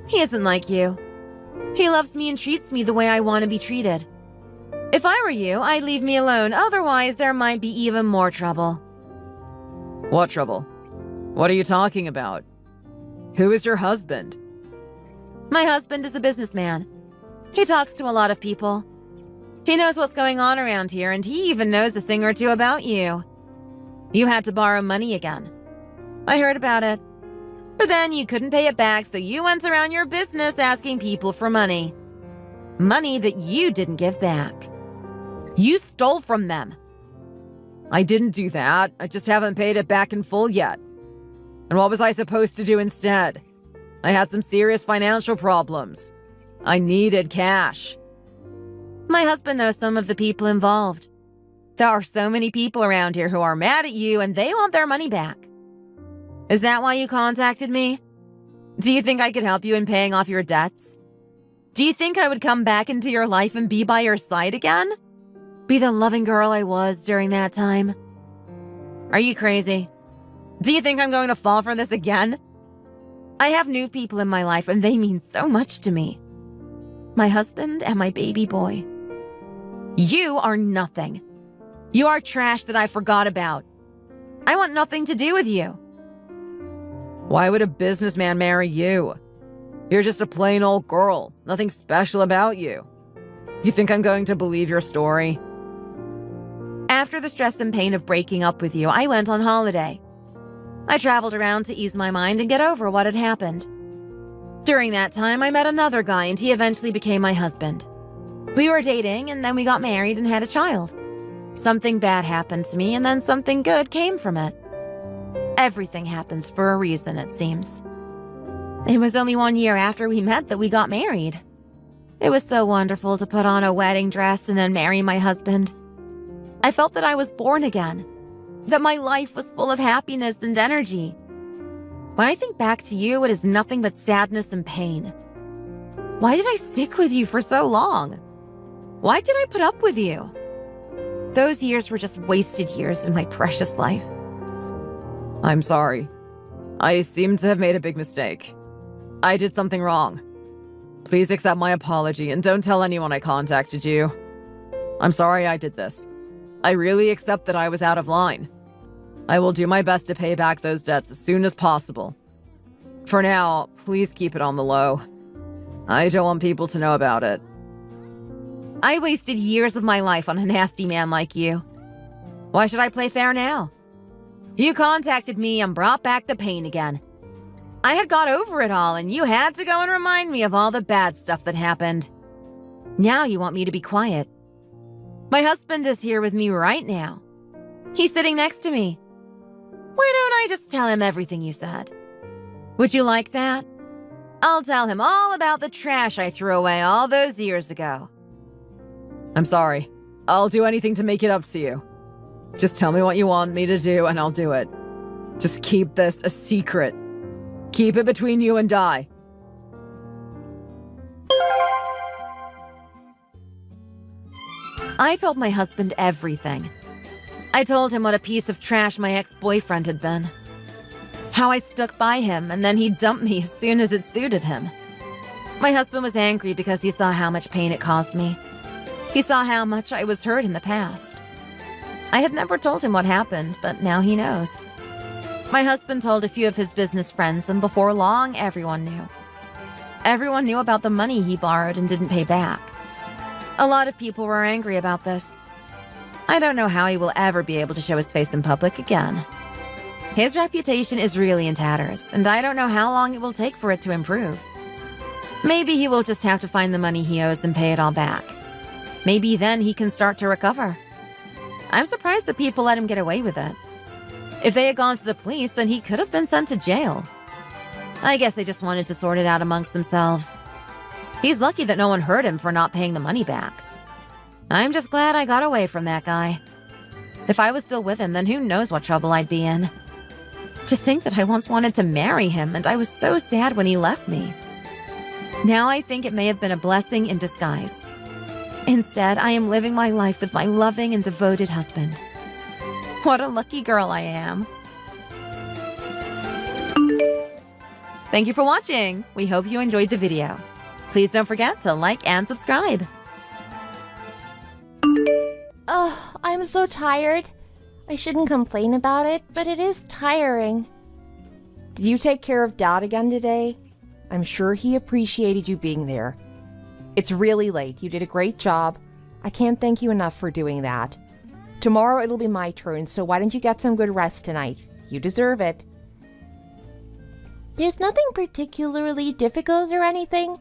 He isn't like you. He loves me and treats me the way I want to be treated. If I were you, I'd leave me alone, otherwise there might be even more trouble. What trouble? What are you talking about? Who is your husband? My husband is a businessman. He talks to a lot of people. He knows what's going on around here, and he even knows a thing or two about you. You had to borrow money again. I heard about it. But then you couldn't pay it back, so you went around your business asking people for money. Money that you didn't give back. You stole from them. I didn't do that. I just haven't paid it back in full yet. And what was I supposed to do instead? I had some serious financial problems. I needed cash. My husband knows some of the people involved. There are so many people around here who are mad at you and they want their money back. Is that why you contacted me? Do you think I could help you in paying off your debts? Do you think I would come back into your life and be by your side again? Be the loving girl I was during that time? Are you crazy? Do you think I'm going to fall for this again? I have new people in my life and they mean so much to me. My husband and my baby boy. You are nothing. You are trash that I forgot about. I want nothing to do with you. Why would a businessman marry you? You're just a plain old girl. Nothing special about you. You think I'm going to believe your story? After the stress and pain of breaking up with you, I went on holiday. I traveled around to ease my mind and get over what had happened. During that time, I met another guy and he eventually became my husband. We were dating and then we got married and had a child. Something bad happened to me and then something good came from it. Everything happens for a reason, it seems. It was only 1 year after we met that we got married. It was so wonderful to put on a wedding dress and then marry my husband. I felt that I was born again, that my life was full of happiness and energy. When I think back to you, it is nothing but sadness and pain. Why did I stick with you for so long? Why did I put up with you? Those years were just wasted years in my precious life. I'm sorry. I seem to have made a big mistake. I did something wrong. Please accept my apology and don't tell anyone I contacted you. I'm sorry I did this. I really accept that I was out of line. I will do my best to pay back those debts as soon as possible. For now, please keep it on the low. I don't want people to know about it. I wasted years of my life on a nasty man like you. Why should I play fair now? You contacted me and brought back the pain again. I had got over it all and you had to go and remind me of all the bad stuff that happened. Now you want me to be quiet. My husband is here with me right now. He's sitting next to me. Why don't I just tell him everything you said? Would you like that? I'll tell him all about the trash I threw away all those years ago. I'm sorry. I'll do anything to make it up to you. Just tell me what you want me to do and I'll do it. Just keep this a secret. Keep it between you and I. I told my husband everything. I told him what a piece of trash my ex-boyfriend had been. How I stuck by him and then he dumped me as soon as it suited him. My husband was angry because he saw how much pain it caused me. He saw how much I was hurt in the past. I had never told him what happened, but now he knows. My husband told a few of his business friends, and before long, everyone knew. Everyone knew about the money he borrowed and didn't pay back. A lot of people were angry about this. I don't know how he will ever be able to show his face in public again. His reputation is really in tatters, and I don't know how long it will take for it to improve. Maybe he will just have to find the money he owes and pay it all back. Maybe then he can start to recover. I'm surprised that people let him get away with it. If they had gone to the police, then he could have been sent to jail. I guess they just wanted to sort it out amongst themselves. He's lucky that no one hurt him for not paying the money back. I'm just glad I got away from that guy. If I was still with him, then who knows what trouble I'd be in. To think that I once wanted to marry him and I was so sad when he left me. Now I think it may have been a blessing in disguise. Instead, I am living my life with my loving and devoted husband. What a lucky girl I am. Thank you for watching. We hope you enjoyed the video. Please don't forget to like and subscribe. Oh, I'm so tired. I shouldn't complain about it, but it is tiring. Did you take care of Dad again today? I'm sure he appreciated you being there. It's really late. You did a great job. I can't thank you enough for doing that. Tomorrow it'll be my turn, so why don't you get some good rest tonight? You deserve it. There's nothing particularly difficult or anything,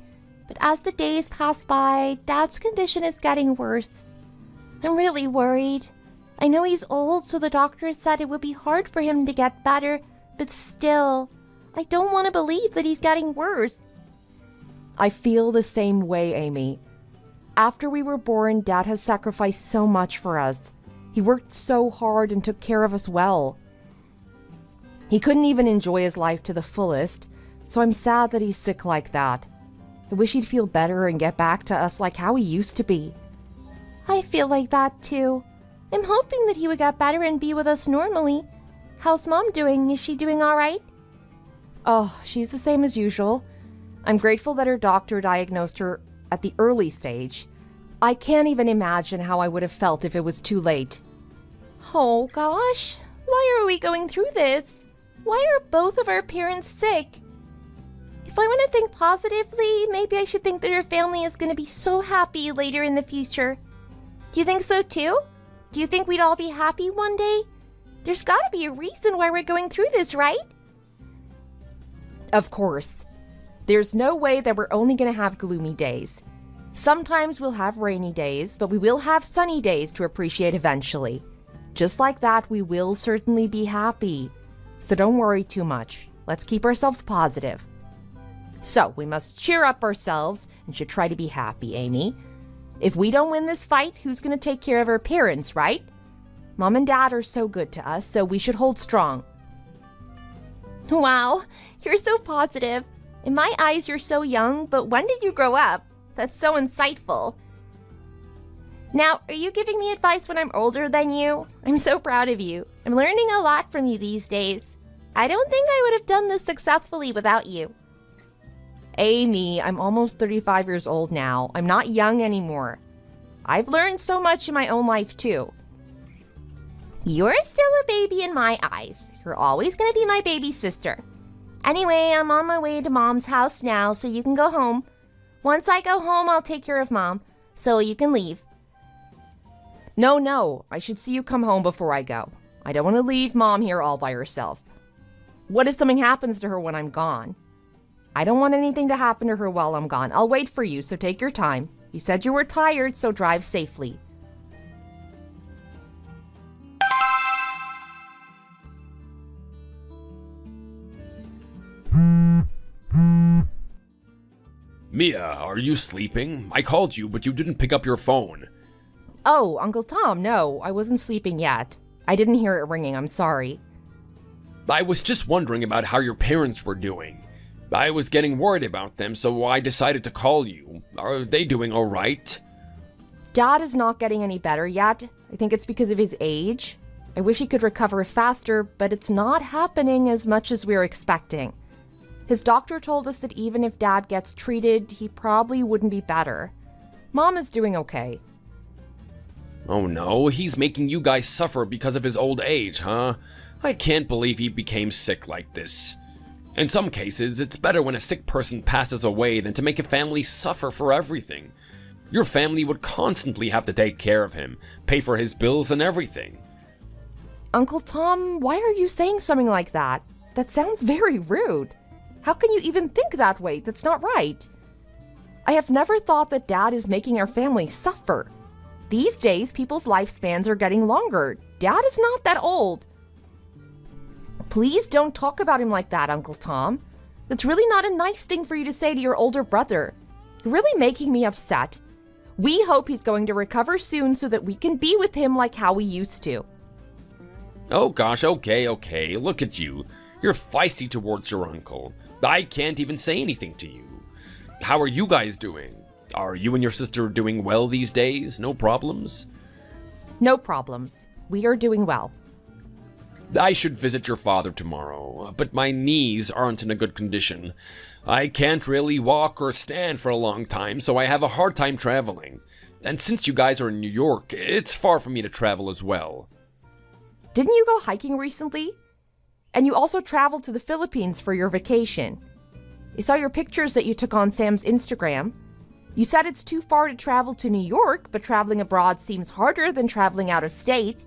but as the days pass by, Dad's condition is getting worse. I'm really worried. I know he's old, so the doctor said it would be hard for him to get better, but still, I don't want to believe that he's getting worse. I feel the same way, Amy. After we were born, Dad has sacrificed so much for us. He worked so hard and took care of us well. He couldn't even enjoy his life to the fullest, so I'm sad that he's sick like that. I wish he'd feel better and get back to us like how he used to be. I feel like that too. I'm hoping that he would get better and be with us normally. How's Mom doing? Is she doing all right? Oh, she's the same as usual. I'm grateful that her doctor diagnosed her at the early stage. I can't even imagine how I would have felt if it was too late. Oh gosh, why are we going through this? Why are both of our parents sick? If I want to think positively, maybe I should think that our family is going to be so happy later in the future. Do you think so too? Do you think we'd all be happy one day? There's got to be a reason why we're going through this, right? Of course. There's no way that we're only going to have gloomy days. Sometimes we'll have rainy days, but we will have sunny days to appreciate eventually. Just like that, we will certainly be happy. So don't worry too much. Let's keep ourselves positive. So we must cheer up ourselves and should try to be happy, Amy. If we don't win this fight, who's going to take care of our parents, right? Mom and Dad are so good to us, so we should hold strong. Wow, you're so positive. In my eyes, you're so young, but when did you grow up? That's so insightful. Now, are you giving me advice when I'm older than you? I'm so proud of you. I'm learning a lot from you these days. I don't think I would have done this successfully without you. Amy, I'm almost 35 years old now. I'm not young anymore. I've learned so much in my own life, too. You're still a baby in my eyes. You're always going to be my baby sister. Anyway, I'm on my way to Mom's house now, so you can go home. Once I go home, I'll take care of Mom, so you can leave. No, I should see you come home before I go. I don't want to leave Mom here all by herself. What if something happens to her when I'm gone? I don't want anything to happen to her while I'm gone. I'll wait for you, so take your time. You said you were tired, so drive safely. Mia, are you sleeping? I called you, but you didn't pick up your phone. Oh, Uncle Tom, no, I wasn't sleeping yet. I didn't hear it ringing, I'm sorry. I was just wondering about how your parents were doing. I was getting worried about them, so I decided to call you. Are they doing all right? Dad is not getting any better yet. I think it's because of his age. I wish he could recover faster, but it's not happening as much as we were expecting. His doctor told us that even if Dad gets treated, he probably wouldn't be better. Mom is doing okay. Oh no, he's making you guys suffer because of his old age, huh? I can't believe he became sick like this. In some cases, it's better when a sick person passes away than to make a family suffer for everything. Your family would constantly have to take care of him, pay for his bills and everything. Uncle Tom, why are you saying something like that? That sounds very rude. How can you even think that way? That's not right. I have never thought that Dad is making our family suffer. These days, people's lifespans are getting longer. Dad is not that old. Please don't talk about him like that, Uncle Tom. That's really not a nice thing for you to say to your older brother. You're really making me upset. We hope he's going to recover soon so that we can be with him like how we used to. Oh gosh, okay, look at you. You're feisty towards your uncle. I can't even say anything to you. How are you guys doing? Are you and your sister doing well these days? No problems? No problems. We are doing well. I should visit your father tomorrow, but my knees aren't in a good condition. I can't really walk or stand for a long time, so I have a hard time traveling. And since you guys are in New York, it's far for me to travel as well. Didn't you go hiking recently? And you also traveled to the Philippines for your vacation. I saw your pictures that you took on Sam's Instagram. You said it's too far to travel to New York, but traveling abroad seems harder than traveling out of state.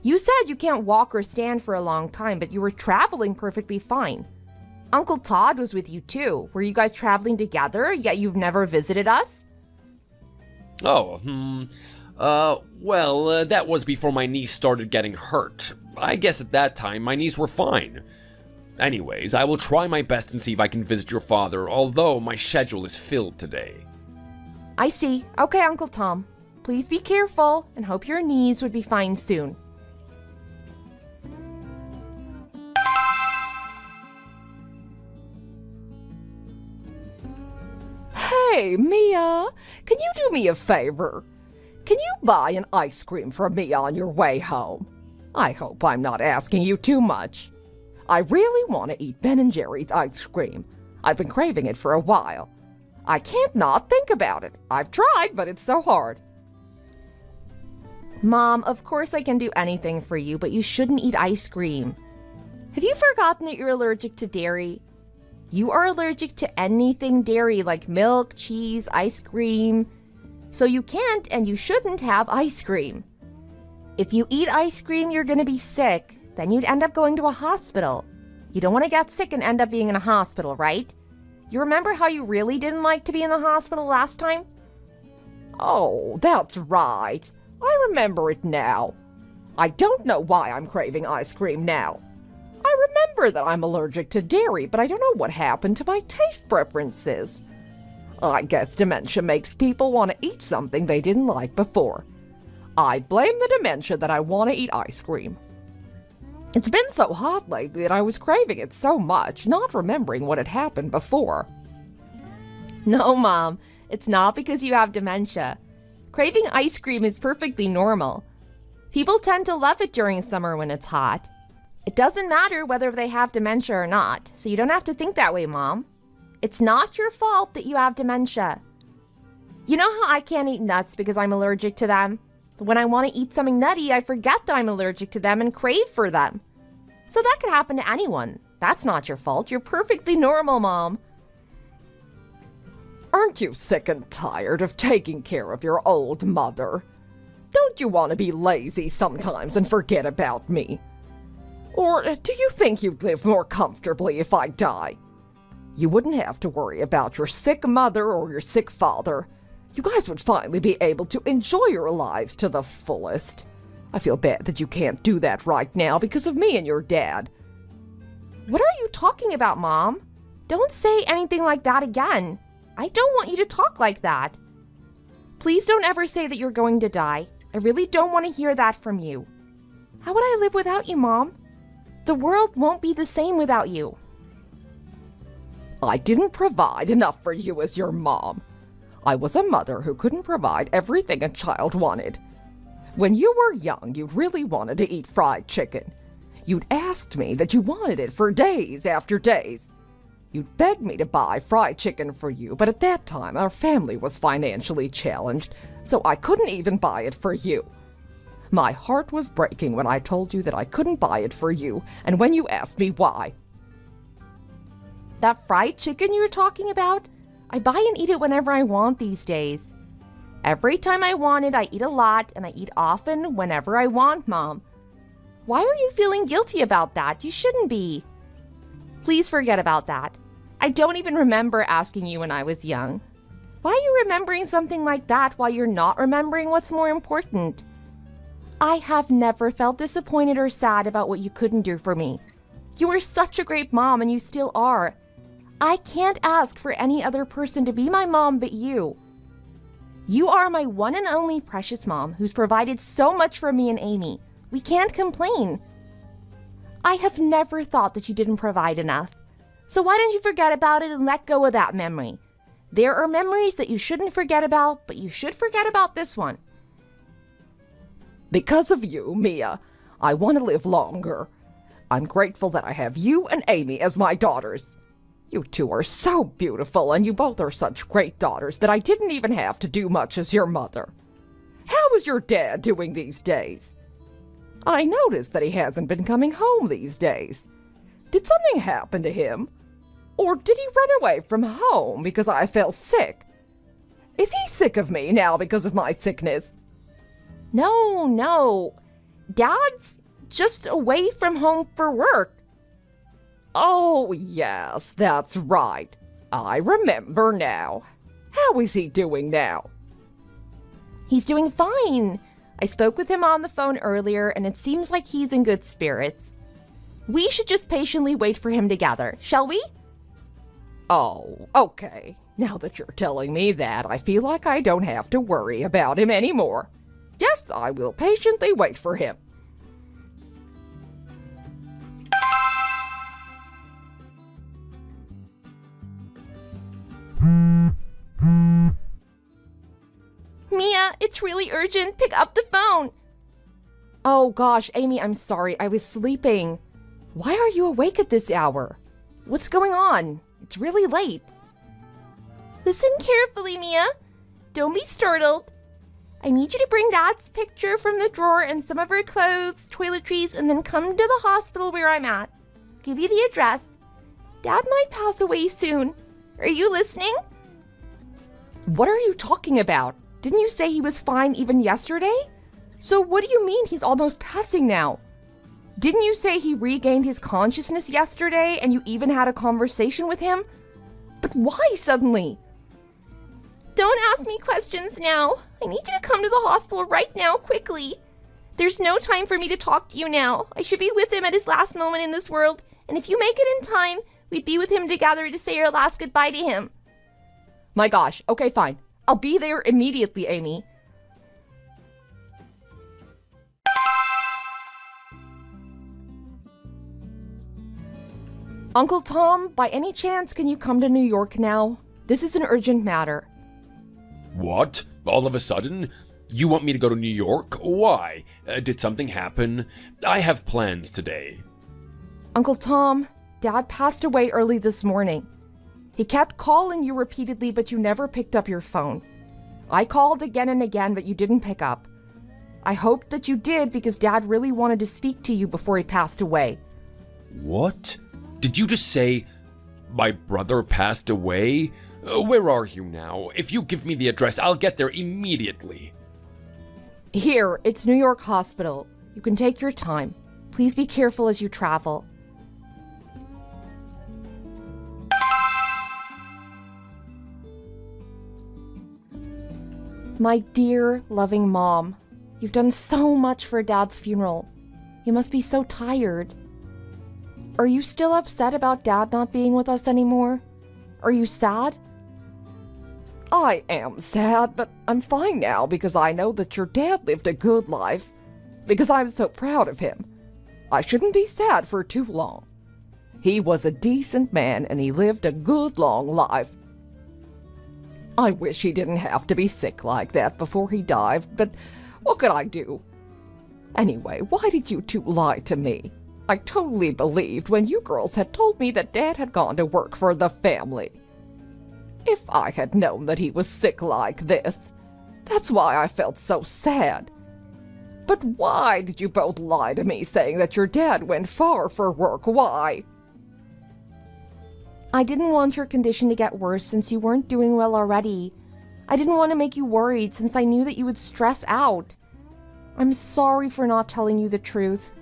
You said you can't walk or stand for a long time, but you were traveling perfectly fine. Uncle Todd was with you too. Were you guys traveling together, yet you've never visited us? Well, that was before my knees started getting hurt. I guess at that time, my knees were fine. Anyways, I will try my best and see if I can visit your father, although my schedule is filled today. I see. Okay, Uncle Tom. Please be careful and hope your knees would be fine soon. Hey, Mia, can you do me a favor? Can you buy an ice cream for me on your way home? I hope I'm not asking you too much. I really want to eat Ben & Jerry's ice cream. I've been craving it for a while. I can't not think about it. I've tried, but it's so hard. Mom, of course I can do anything for you, but you shouldn't eat ice cream. Have you forgotten that you're allergic to dairy? You are allergic to anything dairy like milk, cheese, ice cream. So you can't and you shouldn't have ice cream. If you eat ice cream, you're going to be sick. Then you'd end up going to a hospital. You don't want to get sick and end up being in a hospital, right? You remember how you really didn't like to be in the hospital last time? Oh, that's right. I remember it now. I don't know why I'm craving ice cream now. I remember that I'm allergic to dairy, but I don't know what happened to my taste preferences. I guess dementia makes people want to eat something they didn't like before. I blame the dementia that I want to eat ice cream. It's been so hot lately that I was craving it so much, not remembering what had happened before. No, Mom. It's not because you have dementia. Craving ice cream is perfectly normal. People tend to love it during summer when it's hot. It doesn't matter whether they have dementia or not, so you don't have to think that way, Mom. It's not your fault that you have dementia. You know how I can't eat nuts because I'm allergic to them? But when I want to eat something nutty, I forget that I'm allergic to them and crave for them. So that could happen to anyone. That's not your fault. You're perfectly normal, Mom. Aren't you sick and tired of taking care of your old mother? Don't you want to be lazy sometimes and forget about me? Or do you think you'd live more comfortably if I die? You wouldn't have to worry about your sick mother or your sick father. You guys would finally be able to enjoy your lives to the fullest. I feel bad that you can't do that right now because of me and your dad. What are you talking about, Mom? Don't say anything like that again. I don't want you to talk like that. Please don't ever say that you're going to die. I really don't want to hear that from you. How would I live without you, Mom? The world won't be the same without you. I didn't provide enough for you as your mom. I was a mother who couldn't provide everything a child wanted. When you were young, you really wanted to eat fried chicken. You'd asked me that you wanted it for days after days. You'd begged me to buy fried chicken for you, but at that time our family was financially challenged, so I couldn't even buy it for you. My heart was breaking when I told you that I couldn't buy it for you, and when you asked me why. That fried chicken you're talking about? I buy and eat it whenever I want these days. Every time I want it, I eat a lot, and I eat often whenever I want, Mom. Why are you feeling guilty about that? You shouldn't be. Please forget about that. I don't even remember asking you when I was young. Why are you remembering something like that while you're not remembering what's more important? I have never felt disappointed or sad about what you couldn't do for me. You were such a great mom, and you still are. I can't ask for any other person to be my mom but you. You are my one and only precious mom who's provided so much for me and Amy. We can't complain. I have never thought that you didn't provide enough. So why don't you forget about it and let go of that memory? There are memories that you shouldn't forget about, but you should forget about this one. Because of you, Mia, I want to live longer. I'm grateful that I have you and Amy as my daughters. You two are so beautiful, and you both are such great daughters that I didn't even have to do much as your mother. How is your dad doing these days? I noticed that he hasn't been coming home these days. Did something happen to him? Or did he run away from home because I fell sick? Is he sick of me now because of my sickness? No. Dad's just away from home for work. Oh, yes, that's right. I remember now. How is he doing now? He's doing fine. I spoke with him on the phone earlier, and it seems like he's in good spirits. We should just patiently wait for him to gather, shall we? Oh, okay. Now that you're telling me that, I feel like I don't have to worry about him anymore. Yes, I will patiently wait for him. Mia, it's really urgent. Pick up the phone. Oh gosh, Amy, I'm sorry. I was sleeping. Why are you awake at this hour? What's going on? It's really late. Listen carefully, Mia. Don't be startled. I need you to bring Dad's picture from the drawer and some of her clothes, toiletries, and then come to the hospital where I'm at. I'll give you the address. Dad might pass away soon. Are you listening? What are you talking about? Didn't you say he was fine even yesterday? So what do you mean he's almost passing now? Didn't you say he regained his consciousness yesterday and you even had a conversation with him? But why suddenly? Don't ask me questions now. I need you to come to the hospital right now, quickly. There's no time for me to talk to you now. I should be with him at his last moment in this world, and if you make it in time, we'd be with him together to say our last goodbye to him. My gosh, okay, fine. I'll be there immediately, Amy. Uncle Tom, by any chance, can you come to New York now? This is an urgent matter. What? All of a sudden? You want me to go to New York? Why? Did something happen? I have plans today. Uncle Tom, Dad passed away early this morning. He kept calling you repeatedly, but you never picked up your phone. I called again and again, but you didn't pick up. I hoped that you did because Dad really wanted to speak to you before he passed away. What? Did you just say my brother passed away? Where are you now? If you give me the address, I'll get there immediately. Here, it's New York Hospital. You can take your time. Please be careful as you travel. My dear, loving Mom, you've done so much for Dad's funeral. You must be so tired. Are you still upset about Dad not being with us anymore? Are you sad? I am sad, but I'm fine now because I know that your dad lived a good life. Because I'm so proud of him. I shouldn't be sad for too long. He was a decent man and he lived a good long life. I wish he didn't have to be sick like that before he died, but what could I do? Anyway, why did you two lie to me? I totally believed when you girls had told me that Dad had gone to work for the family. If I had known that he was sick like this, that's why I felt so sad. But why did you both lie to me saying that your dad went far for work? Why? I didn't want your condition to get worse since you weren't doing well already. I didn't want to make you worried since I knew that you would stress out. I'm sorry for not telling you the truth.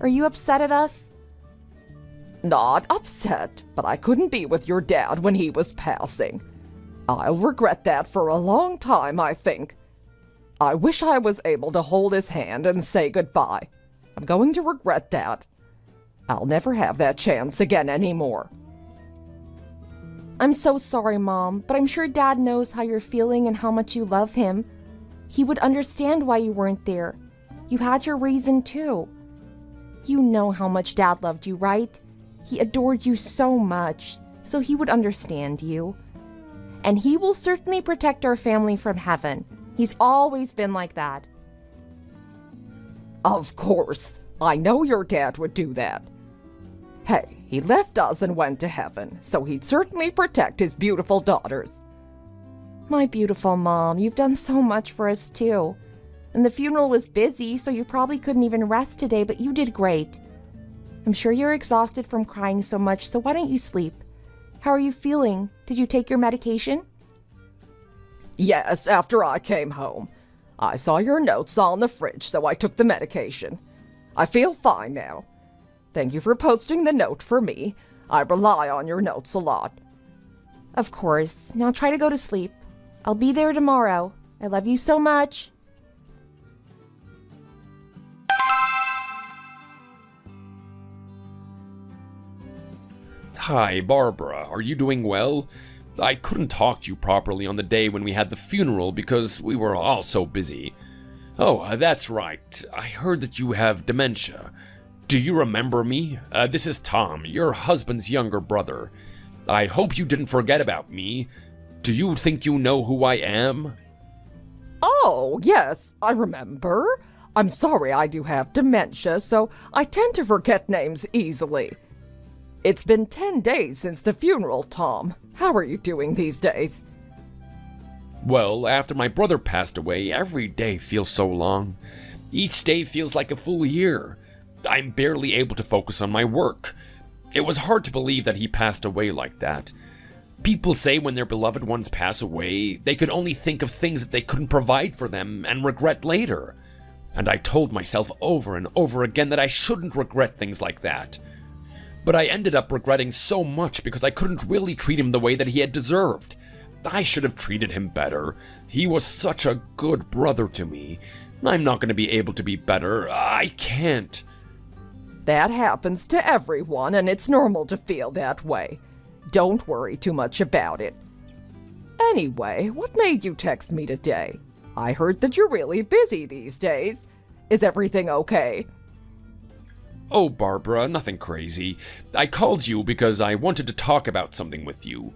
Are you upset at us? Not upset, but I couldn't be with your dad when he was passing. I'll regret that for a long time, I think. I wish I was able to hold his hand and say goodbye. I'm going to regret that. I'll never have that chance again anymore. I'm so sorry, Mom, but I'm sure Dad knows how you're feeling and how much you love him. He would understand why you weren't there. You had your reason, too. You know how much Dad loved you, right? He adored you so much, so he would understand you. And he will certainly protect our family from heaven. He's always been like that. Of course. I know your dad would do that. Hey, he left us and went to heaven, so he'd certainly protect his beautiful daughters. My beautiful mom, you've done so much for us too. And the funeral was busy, so you probably couldn't even rest today, but you did great. I'm sure you're exhausted from crying so much, so why don't you sleep? How are you feeling? Did you take your medication? Yes, after I came home. I saw your notes on the fridge, so I took the medication. I feel fine now. Thank you for posting the note for me. I rely on your notes a lot. Of course. Now try to go to sleep. I'll be there tomorrow. I love you so much. Hi, Barbara. Are you doing well? I couldn't talk to you properly on the day when we had the funeral because we were all so busy. Oh, that's right. I heard that you have dementia. Do you remember me? This is Tom, your husband's younger brother. I hope you didn't forget about me. Do you think you know who I am? Oh, yes, I remember. I'm sorry I do have dementia, so I tend to forget names easily. It's been 10 days since the funeral, Tom. How are you doing these days? Well, after my brother passed away, every day feels so long. Each day feels like a full year. I'm barely able to focus on my work. It was hard to believe that he passed away like that. People say when their beloved ones pass away, they could only think of things that they couldn't provide for them and regret later. And I told myself over and over again that I shouldn't regret things like that. But I ended up regretting so much because I couldn't really treat him the way that he had deserved. I should have treated him better. He was such a good brother to me. I'm not going to be able to be better. I can't. That happens to everyone, and it's normal to feel that way. Don't worry too much about it. Anyway, what made you text me today? I heard that you're really busy these days. Is everything okay? Oh, Barbara, nothing crazy. I called you because I wanted to talk about something with you.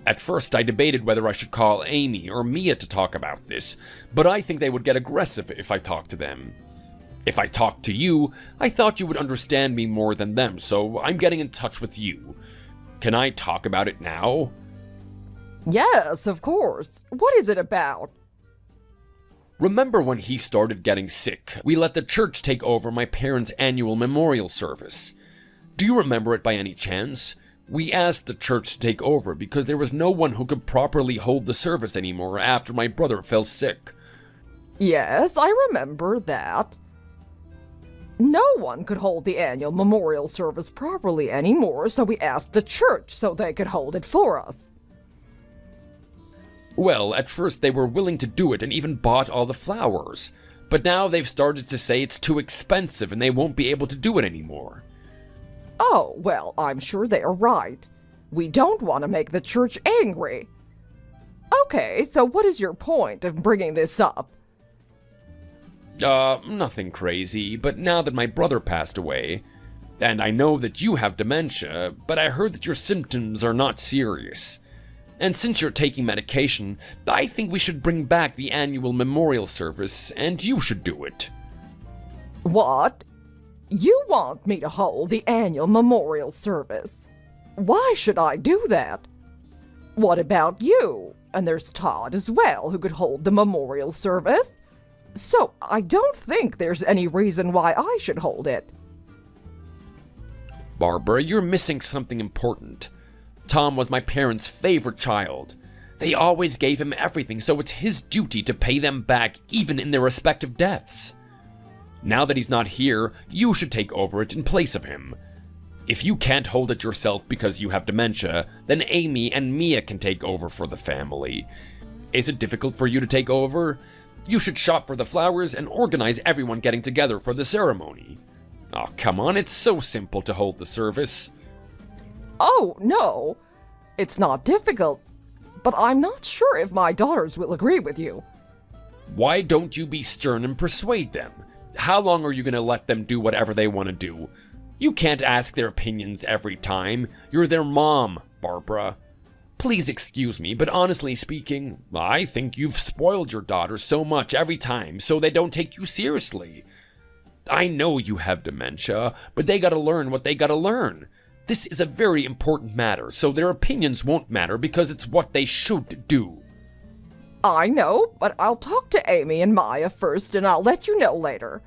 At first, I debated whether I should call Amy or Mia to talk about this, but I think they would get aggressive if I talked to them. If I talked to you, I thought you would understand me more than them, so I'm getting in touch with you. Can I talk about it now? Yes, of course. What is it about? Remember when he started getting sick, we let the church take over my parents' annual memorial service. Do you remember it by any chance? We asked the church to take over because there was no one who could properly hold the service anymore after my brother fell sick. Yes, I remember that. No one could hold the annual memorial service properly anymore, so we asked the church so they could hold it for us. Well, at first they were willing to do it and even bought all the flowers. But now they've started to say it's too expensive and they won't be able to do it anymore. Oh, well, I'm sure they're right. We don't want to make the church angry. Okay, so what is your point of bringing this up? Nothing crazy, but now that my brother passed away, and I know that you have dementia, but I heard that your symptoms are not serious. And since you're taking medication, I think we should bring back the annual memorial service, and you should do it. What? You want me to hold the annual memorial service? Why should I do that? What about you? And there's Todd as well, who could hold the memorial service. So I don't think there's any reason why I should hold it. Barbara, you're missing something important. Tom was my parents' favorite child. They always gave him everything, so it's his duty to pay them back even in their respective deaths. Now that he's not here, you should take over it in place of him. If you can't hold it yourself because you have dementia, then Amy and Mia can take over for the family. Is it difficult for you to take over? You should shop for the flowers and organize everyone getting together for the ceremony. Oh, come on, it's so simple to hold the service. Oh, no. It's not difficult, but I'm not sure if my daughters will agree with you. Why don't you be stern and persuade them? How long are you gonna let them do whatever they want to do? You can't ask their opinions every time. You're their mom, Barbara. Please excuse me, but honestly speaking, I think you've spoiled your daughter so much every time so they don't take you seriously. I know you have dementia, but they gotta learn what they gotta learn. This is a very important matter, so their opinions won't matter because it's what they should do. I know, but I'll talk to Amy and Maya first and I'll let you know later.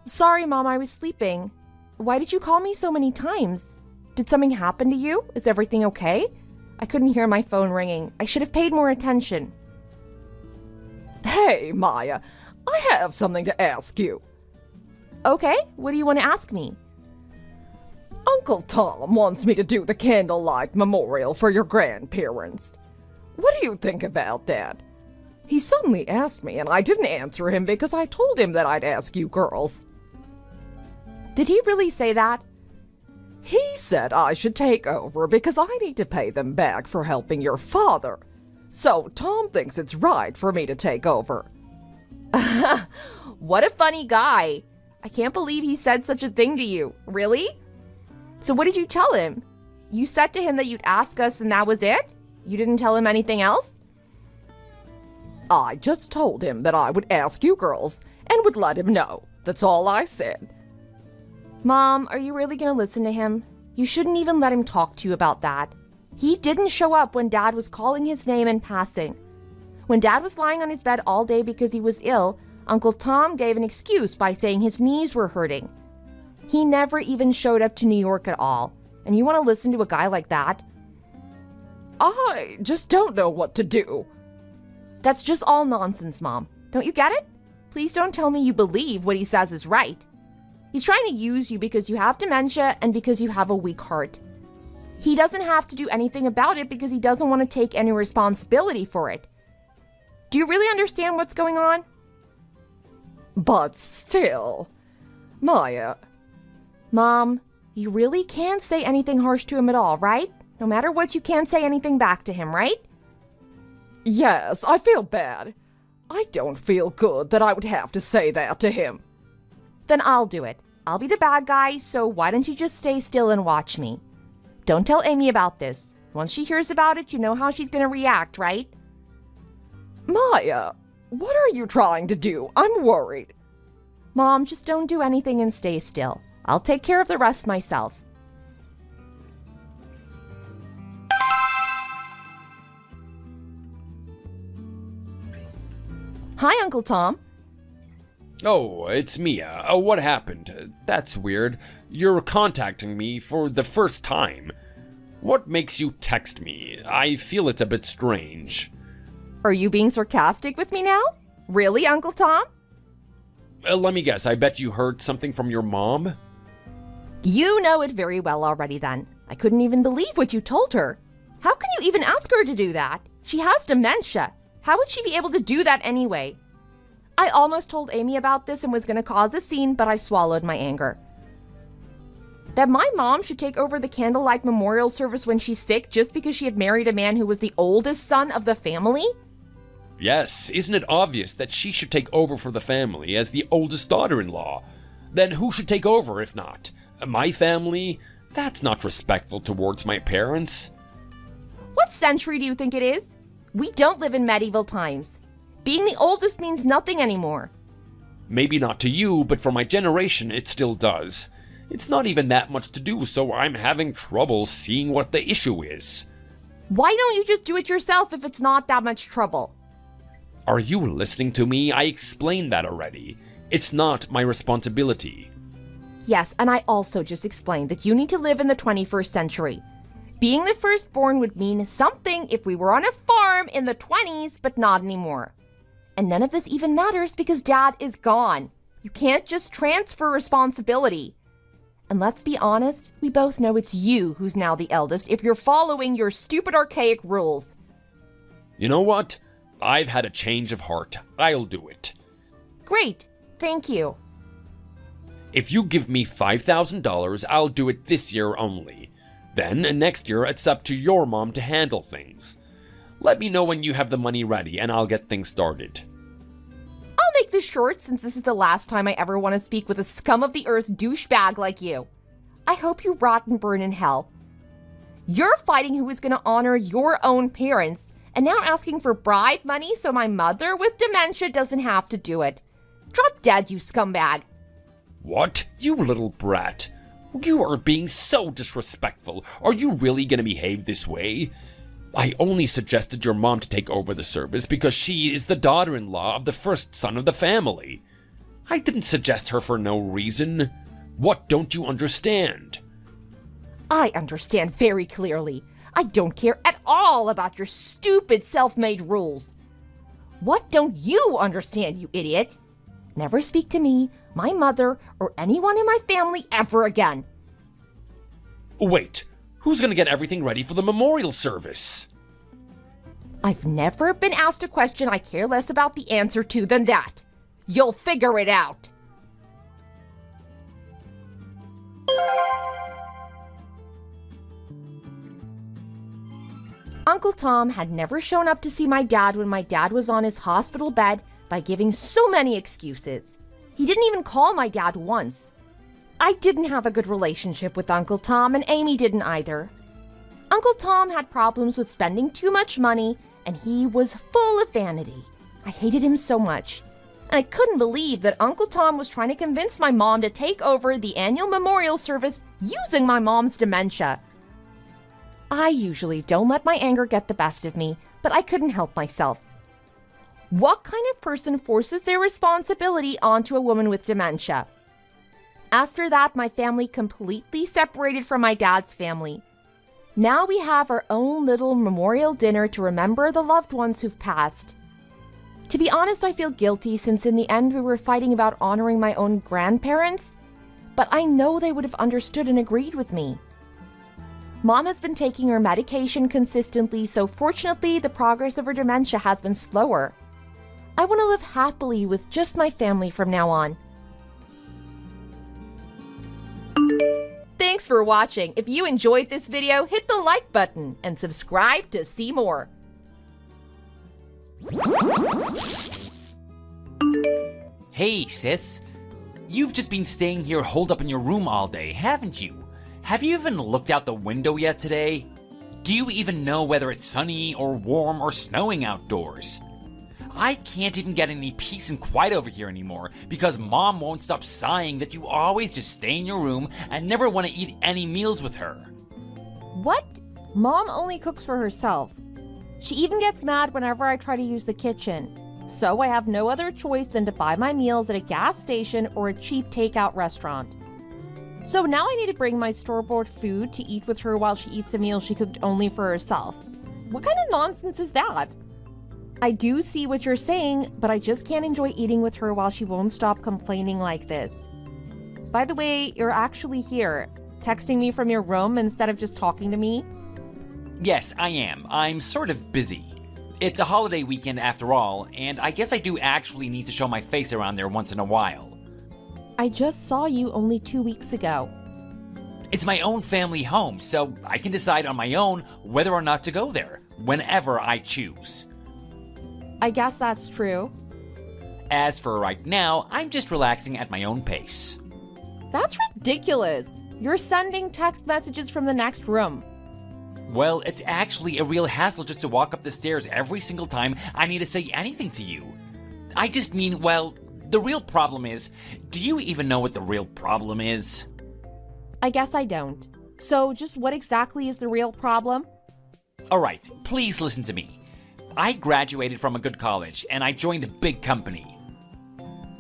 Sorry, Mom, I was sleeping. Why did you call me so many times? Did something happen to you? Is everything okay? I couldn't hear my phone ringing. I should have paid more attention. Hey, Maya, I have something to ask you. Okay, what do you want to ask me? Uncle Tom wants me to do the candlelight memorial for your grandparents. What do you think about that? He suddenly asked me, and I didn't answer him because I told him that I'd ask you girls. Did he really say that? He said I should take over because I need to pay them back for helping your father. So Tom thinks it's right for me to take over. What a funny guy. I can't believe he said such a thing to you. Really? So what did you tell him? You said to him that you'd ask us and that was it? You didn't tell him anything else? I just told him that I would ask you girls and would let him know. That's all I said. Mom, are you really going to listen to him? You shouldn't even let him talk to you about that. He didn't show up when Dad was calling his name in passing. When Dad was lying on his bed all day because he was ill, Uncle Tom gave an excuse by saying his knees were hurting. He never even showed up to New York at all. And you want to listen to a guy like that? I just don't know what to do. That's just all nonsense, Mom. Don't you get it? Please don't tell me you believe what he says is right. He's trying to use you because you have dementia and because you have a weak heart. He doesn't have to do anything about it because he doesn't want to take any responsibility for it. Do you really understand what's going on? But still, Maya. Mom, you really can't say anything harsh to him at all, right? No matter what, you can't say anything back to him, right? Yes, I feel bad. I don't feel good that I would have to say that to him. Then I'll do it. I'll be the bad guy, so why don't you just stay still and watch me? Don't tell Amy about this. Once she hears about it, you know how she's gonna react, right? Maya, what are you trying to do? I'm worried. Mom, just don't do anything and stay still. I'll take care of the rest myself. Hi, Uncle Tom. Oh, it's Mia. Oh, what happened? That's weird. You're contacting me for the first time. What makes you text me? I feel it's a bit strange. Are you being sarcastic with me now? Really, Uncle Tom? Let me guess, I bet you heard something from your mom? You know it very well already then. I couldn't even believe what you told her. How can you even ask her to do that? She has dementia. How would she be able to do that anyway? I almost told Amy about this and was going to cause a scene, but I swallowed my anger. That my mom should take over the candlelight memorial service when she's sick just because she had married a man who was the oldest son of the family? Yes, isn't it obvious that she should take over for the family as the oldest daughter-in-law? Then who should take over if not? My family? That's not respectful towards my parents. What century do you think it is? We don't live in medieval times. Being the oldest means nothing anymore. Maybe not to you, but for my generation it still does. It's not even that much to do, so I'm having trouble seeing what the issue is. Why don't you just do it yourself if it's not that much trouble? Are you listening to me? I explained that already. It's not my responsibility. Yes, and I also just explained that you need to live in the 21st century. Being the firstborn would mean something if we were on a farm in the 20s, but not anymore. And none of this even matters because Dad is gone. You can't just transfer responsibility. And let's be honest, we both know it's you who's now the eldest if you're following your stupid archaic rules. You know what? I've had a change of heart. I'll do it. Great, thank you. If you give me $5,000, I'll do it this year only. Then, next year, it's up to your mom to handle things. Let me know when you have the money ready, and I'll get things started. I'll make this short since this is the last time I ever want to speak with a scum of the earth douchebag like you. I hope you rot and burn in hell. You're fighting who is going to honor your own parents, and now asking for bribe money so my mother with dementia doesn't have to do it. Drop dead, you scumbag. What? You little brat. You are being so disrespectful. Are you really gonna behave this way? I only suggested your mom to take over the service because she is the daughter-in-law of the first son of the family. I didn't suggest her for no reason. What don't you understand? I understand very clearly. I don't care at all about your stupid self-made rules. What don't you understand, you idiot? Never speak to me, my mother, or anyone in my family ever again. Wait, who's gonna get everything ready for the memorial service? I've never been asked a question I care less about the answer to than that. You'll figure it out. Uncle Tom had never shown up to see my dad when my dad was on his hospital bed by giving so many excuses. He didn't even call my dad once. I didn't have a good relationship with Uncle Tom, and Amy didn't either. Uncle Tom had problems with spending too much money, and he was full of vanity. I hated him so much. And I couldn't believe that Uncle Tom was trying to convince my mom to take over the annual memorial service using my mom's dementia. I usually don't let my anger get the best of me, but I couldn't help myself. What kind of person forces their responsibility onto a woman with dementia? After that, my family completely separated from my dad's family. Now we have our own little memorial dinner to remember the loved ones who've passed. To be honest, I feel guilty since in the end we were fighting about honoring my own grandparents, but I know they would have understood and agreed with me. Mom has been taking her medication consistently, so fortunately the progress of her dementia has been slower. I want to live happily with just my family from now on. Thanks for watching. If you enjoyed this video, hit the like button and subscribe to see more. Hey, sis. You've just been staying here holed up in your room all day, haven't you? Have you even looked out the window yet today? Do you even know whether it's sunny or warm or snowing outdoors? I can't even get any peace and quiet over here anymore because Mom won't stop sighing that you always just stay in your room and never want to eat any meals with her. What? Mom only cooks for herself. She even gets mad whenever I try to use the kitchen. So I have no other choice than to buy my meals at a gas station or a cheap takeout restaurant. So now I need to bring my store-bought food to eat with her while she eats a meal she cooked only for herself. What kind of nonsense is that? I do see what you're saying, but I just can't enjoy eating with her while she won't stop complaining like this. By the way, you're actually here, texting me from your room instead of just talking to me? Yes, I am. I'm sort of busy. It's a holiday weekend after all, and I guess I do actually need to show my face around there once in a while. I just saw you only 2 weeks ago. It's my own family home, so I can decide on my own whether or not to go there, whenever I choose. I guess that's true. As for right now, I'm just relaxing at my own pace. That's ridiculous. You're sending text messages from the next room. Well, it's actually a real hassle just to walk up the stairs every single time I need to say anything to you. I just mean, well, the real problem is, do you even know what the real problem is? I guess I don't. So just what exactly is the real problem? Alright, please listen to me. I graduated from a good college, and I joined a big company.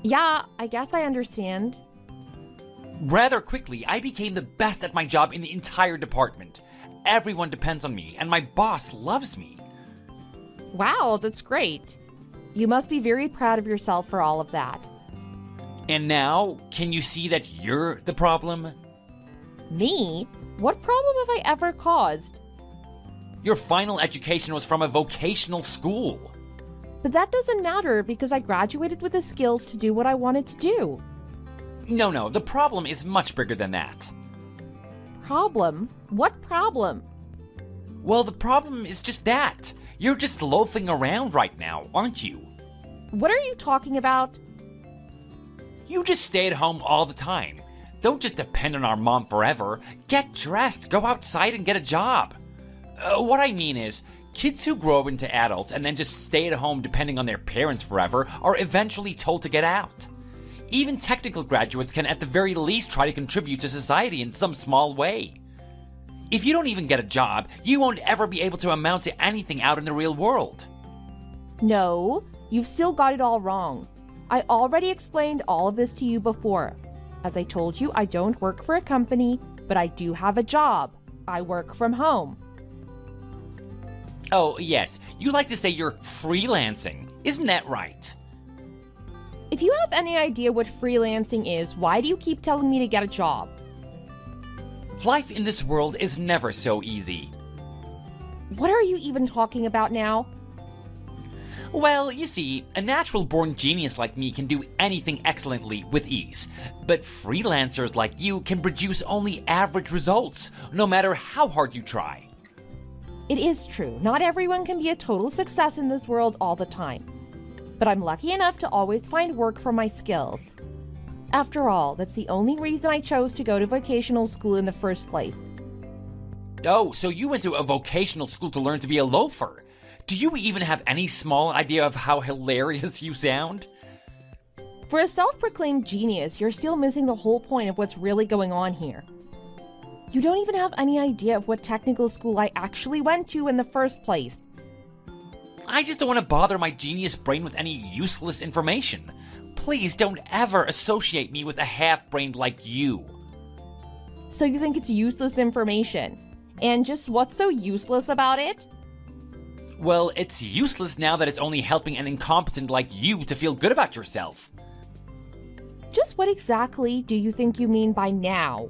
Yeah, I guess I understand. Rather quickly, I became the best at my job in the entire department. Everyone depends on me, and my boss loves me. Wow, that's great. You must be very proud of yourself for all of that. And now, can you see that you're the problem? Me? What problem have I ever caused? Your final education was from a vocational school. But that doesn't matter because I graduated with the skills to do what I wanted to do. No, the problem is much bigger than that. problem? What problem? Well, the problem is just that. You're just loafing around right now, aren't you? What are you talking about? You just stay at home all the time. Don't just depend on our mom forever. Get dressed, go outside, and get a job. What I mean is, kids who grow into adults and then just stay at home depending on their parents forever are eventually told to get out. Even technical graduates can at the very least try to contribute to society in some small way. If you don't even get a job, you won't ever be able to amount to anything out in the real world. No, you've still got it all wrong. I already explained all of this to you before. As I told you, I don't work for a company, but I do have a job. I work from home. Oh, yes, you like to say you're freelancing. Isn't that right? If you have any idea what freelancing is, why do you keep telling me to get a job? Life in this world is never so easy. What are you even talking about now? Well, you see, a natural-born genius like me can do anything excellently with ease. But freelancers like you can produce only average results, no matter how hard you try. It is true, not everyone can be a total success in this world all the time. But I'm lucky enough to always find work for my skills. After all, that's the only reason I chose to go to vocational school in the first place. Oh, so you went to a vocational school to learn to be a loafer. Do you even have any small idea of how hilarious you sound? For a self-proclaimed genius, you're still missing the whole point of what's really going on here. You don't even have any idea of what technical school I actually went to in the first place. I just don't want to bother my genius brain with any useless information. Please don't ever associate me with a half-brained like you. So you think it's useless information? And just what's so useless about it? Well, it's useless now that it's only helping an incompetent like you to feel good about yourself. Just what exactly do you think you mean by now?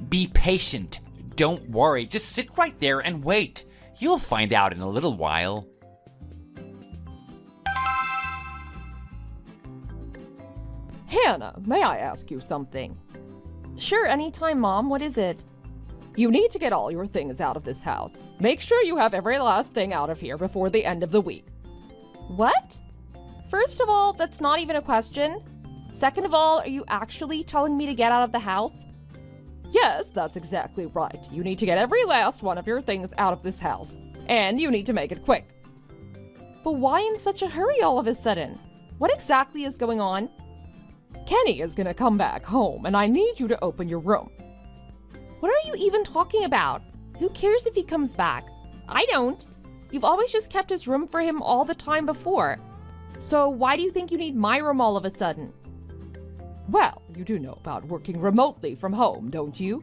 Be patient. Don't worry. Just sit right there and wait. You'll find out in a little while. Hannah, may I ask you something? Sure, anytime, Mom. What is it? You need to get all your things out of this house. Make sure you have every last thing out of here before the end of the week. What? First of all, that's not even a question. Second of all, are you actually telling me to get out of the house? Yes, that's exactly right. You need to get every last one of your things out of this house. And you need to make it quick. But why in such a hurry all of a sudden? What exactly is going on? Kenny is gonna come back home, and I need you to open your room. What are you even talking about? Who cares if he comes back? I don't. You've always just kept his room for him all the time before. So why do you think you need my room all of a sudden? Well, you do know about working remotely from home, don't you?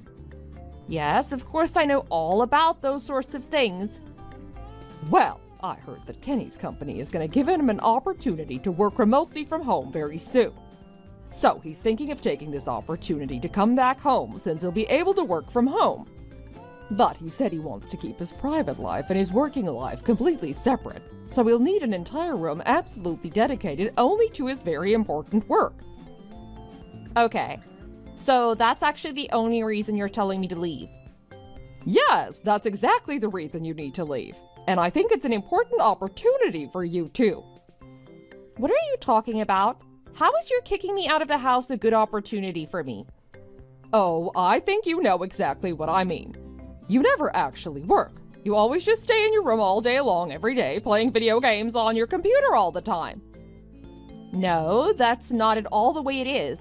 Yes, of course I know all about those sorts of things. Well, I heard that Kenny's company is going to give him an opportunity to work remotely from home very soon. So he's thinking of taking this opportunity to come back home since he'll be able to work from home. But he said he wants to keep his private life and his working life completely separate, so he'll need an entire room absolutely dedicated only to his very important work. Okay, so that's actually the only reason you're telling me to leave. Yes, that's exactly the reason you need to leave. And I think it's an important opportunity for you too. What are you talking about? How is your kicking me out of the house a good opportunity for me? Oh, I think you know exactly what I mean. You never actually work. You always just stay in your room all day long every day, playing video games on your computer all the time. No, that's not at all the way it is.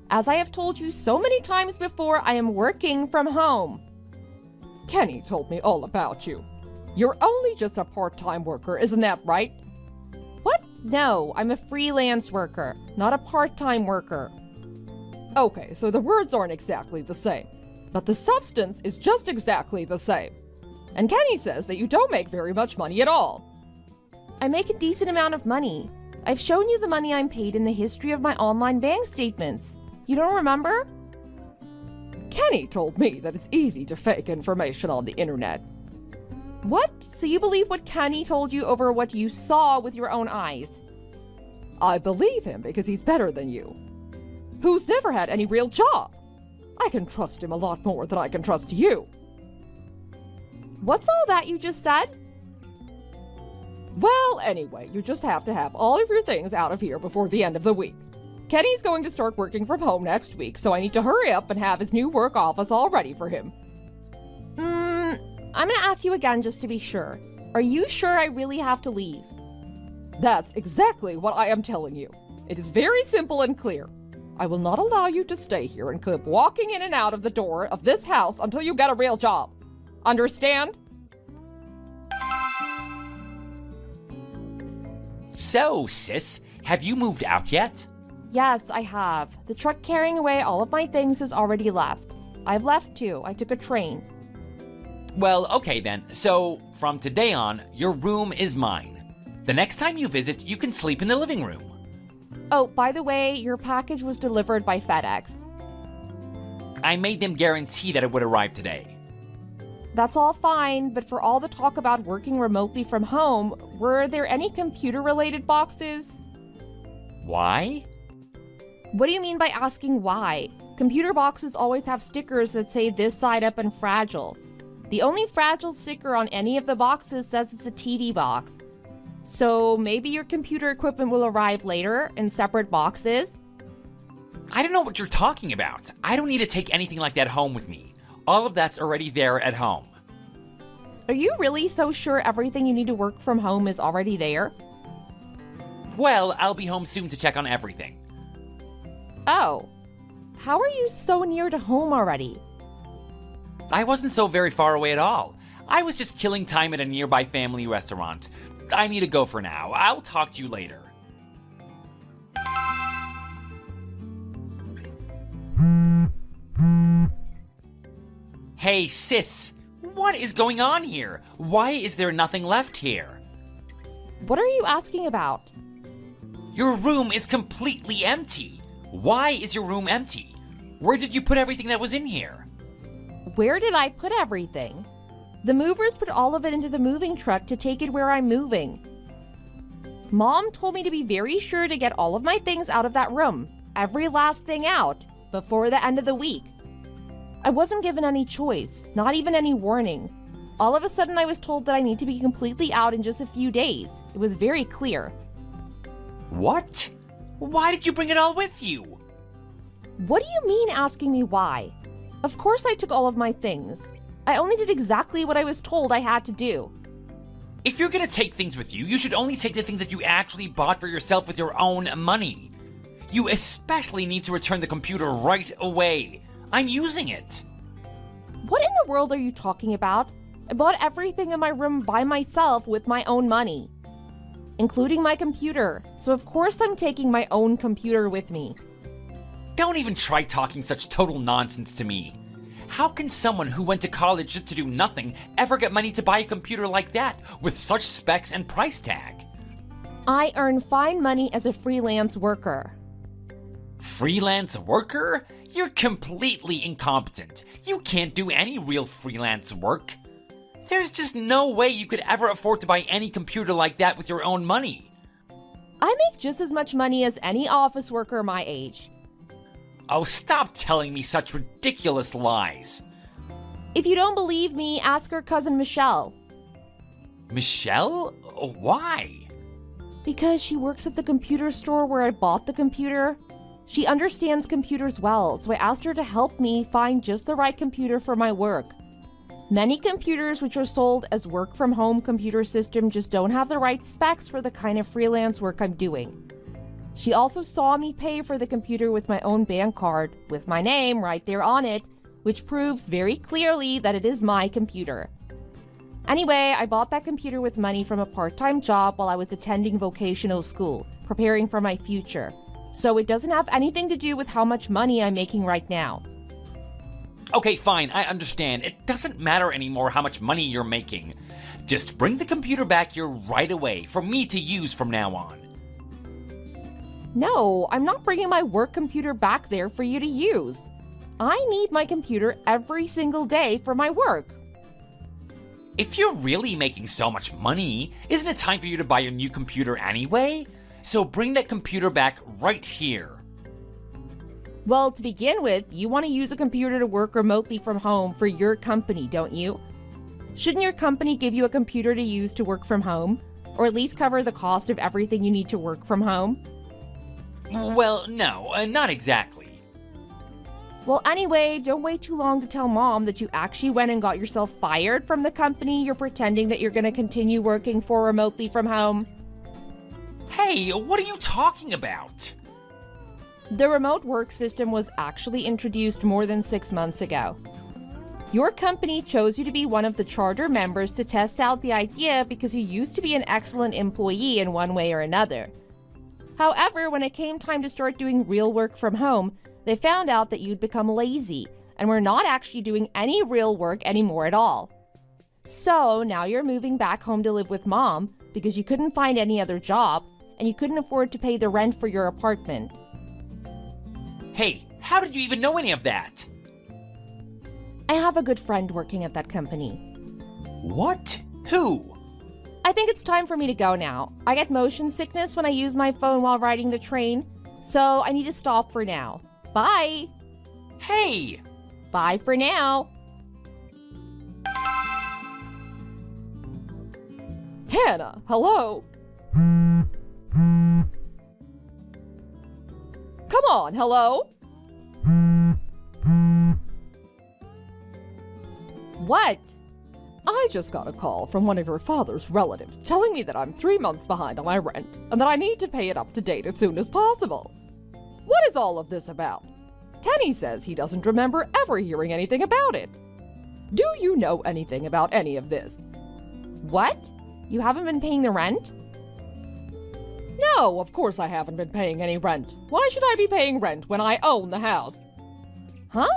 As I have told you so many times before, I am working from home. Kenny told me all about you. You're only just a part-time worker, isn't that right? What? No, I'm a freelance worker, not a part-time worker. Okay, so the words aren't exactly the same, but the substance is just exactly the same. And Kenny says that you don't make very much money at all. I make a decent amount of money. I've shown you the money I'm paid in the history of my online bank statements. You don't remember? Kenny told me that it's easy to fake information on the internet. What? So you believe what Kenny told you over what you saw with your own eyes? I believe him because he's better than you, who's never had any real job. I I can trust him a lot more than I can trust you. What's all that you just said? Well, anyway, you just have to have all of your things out of here before the end of the week. Kenny's going to start working from home next week, so I need to hurry up and have his new work office all ready for him. I'm gonna ask you again just to be sure. Are you sure I really have to leave? That's exactly what I am telling you. It is very simple and clear. I will not allow you to stay here and keep walking in and out of the door of this house until you get a real job. Understand? So, sis, have you moved out yet? Yes, I have. The truck carrying away all of my things has already left. I've left too. I took a train. Well, okay then. So, from today on, your room is mine. The next time you visit, you can sleep in the living room. Oh, by the way, your package was delivered by FedEx. I made them guarantee that it would arrive today. That's all fine, but for all the talk about working remotely from home, were there any computer-related boxes? Why? What do you mean by asking why? Computer boxes always have stickers that say this side up and fragile. The only fragile sticker on any of the boxes says it's a TV box. So maybe your computer equipment will arrive later in separate boxes? I don't know what you're talking about. I don't need to take anything like that home with me. All of that's already there at home. Are you really so sure everything you need to work from home is already there? Well, I'll be home soon to check on everything. Oh. How are you so near to home already? I wasn't so very far away at all. I was just killing time at a nearby family restaurant. I need to go for now. I'll talk to you later. Hey, sis. What is going on here? Why is there nothing left here? What are you asking about? Your room is completely empty. Why is your room empty? Where did you put everything that was in here? Where did I put everything? The movers put all of it into the moving truck to take it where I'm moving. Mom told me to be very sure to get all of my things out of that room, every last thing out, before the end of the week. I wasn't given any choice, not even any warning. All of a sudden I was told that I need to be completely out in just a few days. It was very clear. What? Why did you bring it all with you? What do you mean asking me why? Of course I took all of my things. I only did exactly what I was told I had to do. If you're gonna take things with you, you should only take the things that you actually bought for yourself with your own money. You especially need to return the computer right away. I'm using it. What in the world are you talking about? I bought everything in my room by myself with my own money, including my computer. So of course I'm taking my own computer with me. Don't even try talking such total nonsense to me. How can someone who went to college just to do nothing ever get money to buy a computer like that with such specs and price tag? I earn fine money as a freelance worker. Freelance worker? You're completely incompetent. You can't do any real freelance work. There's just no way you could ever afford to buy any computer like that with your own money. I make just as much money as any office worker my age. Oh, stop telling me such ridiculous lies. If you don't believe me, ask her cousin Michelle. Michelle? Why? Because she works at the computer store where I bought the computer. She understands computers well, so I asked her to help me find just the right computer for my work. Many computers which are sold as work-from-home computer system just don't have the right specs for the kind of freelance work I'm doing. She also saw me pay for the computer with my own bank card, with my name right there on it, which proves very clearly that it is my computer. Anyway, I bought that computer with money from a part-time job while I was attending vocational school, preparing for my future. So it doesn't have anything to do with how much money I'm making right now. Okay, fine, I understand. It doesn't matter anymore how much money you're making. Just bring the computer back here right away for me to use from now on. No, I'm not bringing my work computer back there for you to use. I need my computer every single day for my work. If you're really making so much money, isn't it time for you to buy a new computer anyway? So bring that computer back right here. Well, to begin with, you want to use a computer to work remotely from home for your company, don't you? Shouldn't your company give you a computer to use to work from home? Or at least cover the cost of everything you need to work from home? Well, no, not exactly. Well, anyway, don't wait too long to tell Mom that you actually went and got yourself fired from the company you're pretending that you're going to continue working for remotely from home. Hey, what are you talking about? The remote work system was actually introduced more than 6 months ago. Your company chose you to be one of the charter members to test out the idea because you used to be an excellent employee in one way or another. However, when it came time to start doing real work from home, they found out that you'd become lazy and were not actually doing any real work anymore at all. So now you're moving back home to live with Mom because you couldn't find any other job and you couldn't afford to pay the rent for your apartment. Hey, how did you even know any of that? I have a good friend working at that company. What? Who? I think it's time for me to go now. I get motion sickness when I use my phone while riding the train, so I need to stop for now. Bye! Hey! Bye for now! Hannah, hello? Come on, hello? What? I just got a call from one of your father's relatives telling me that I'm 3 months behind on my rent and that I need to pay it up to date as soon as possible. What is all of this about? Kenny says he doesn't remember ever hearing anything about it. Do you know anything about any of this? What? You haven't been paying the rent? No, of course I haven't been paying any rent. Why should I be paying rent when I own the house? Huh?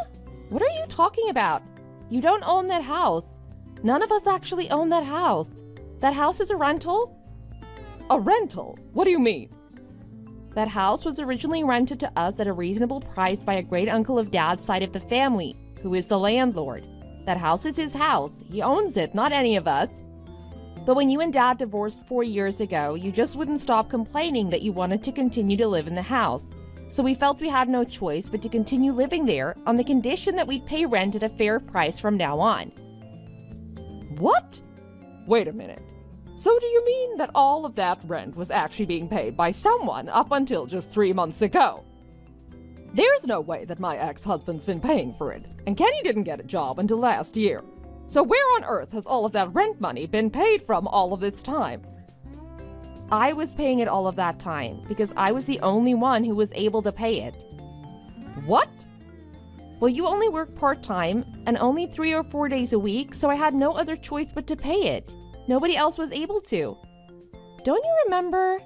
What are you talking about? You don't own that house. None of us actually own that house. That house is a rental? A rental? What do you mean? That house was originally rented to us at a reasonable price by a great uncle of Dad's side of the family, who is the landlord. That house is his house. He owns it, not any of us. But when you and Dad divorced 4 years ago, you just wouldn't stop complaining that you wanted to continue to live in the house. So we felt we had no choice but to continue living there on the condition that we'd pay rent at a fair price from now on. What? Wait a minute. So do you mean that all of that rent was actually being paid by someone up until just 3 months ago? There's no way that my ex-husband's been paying for it, and Kenny didn't get a job until last year. So where on earth has all of that rent money been paid from all of this time? I was paying it all of that time because I was the only one who was able to pay it. What? Well, you only work part-time and only 3 or 4 days a week, so I had no other choice but to pay it. Nobody else was able to. Don't you remember?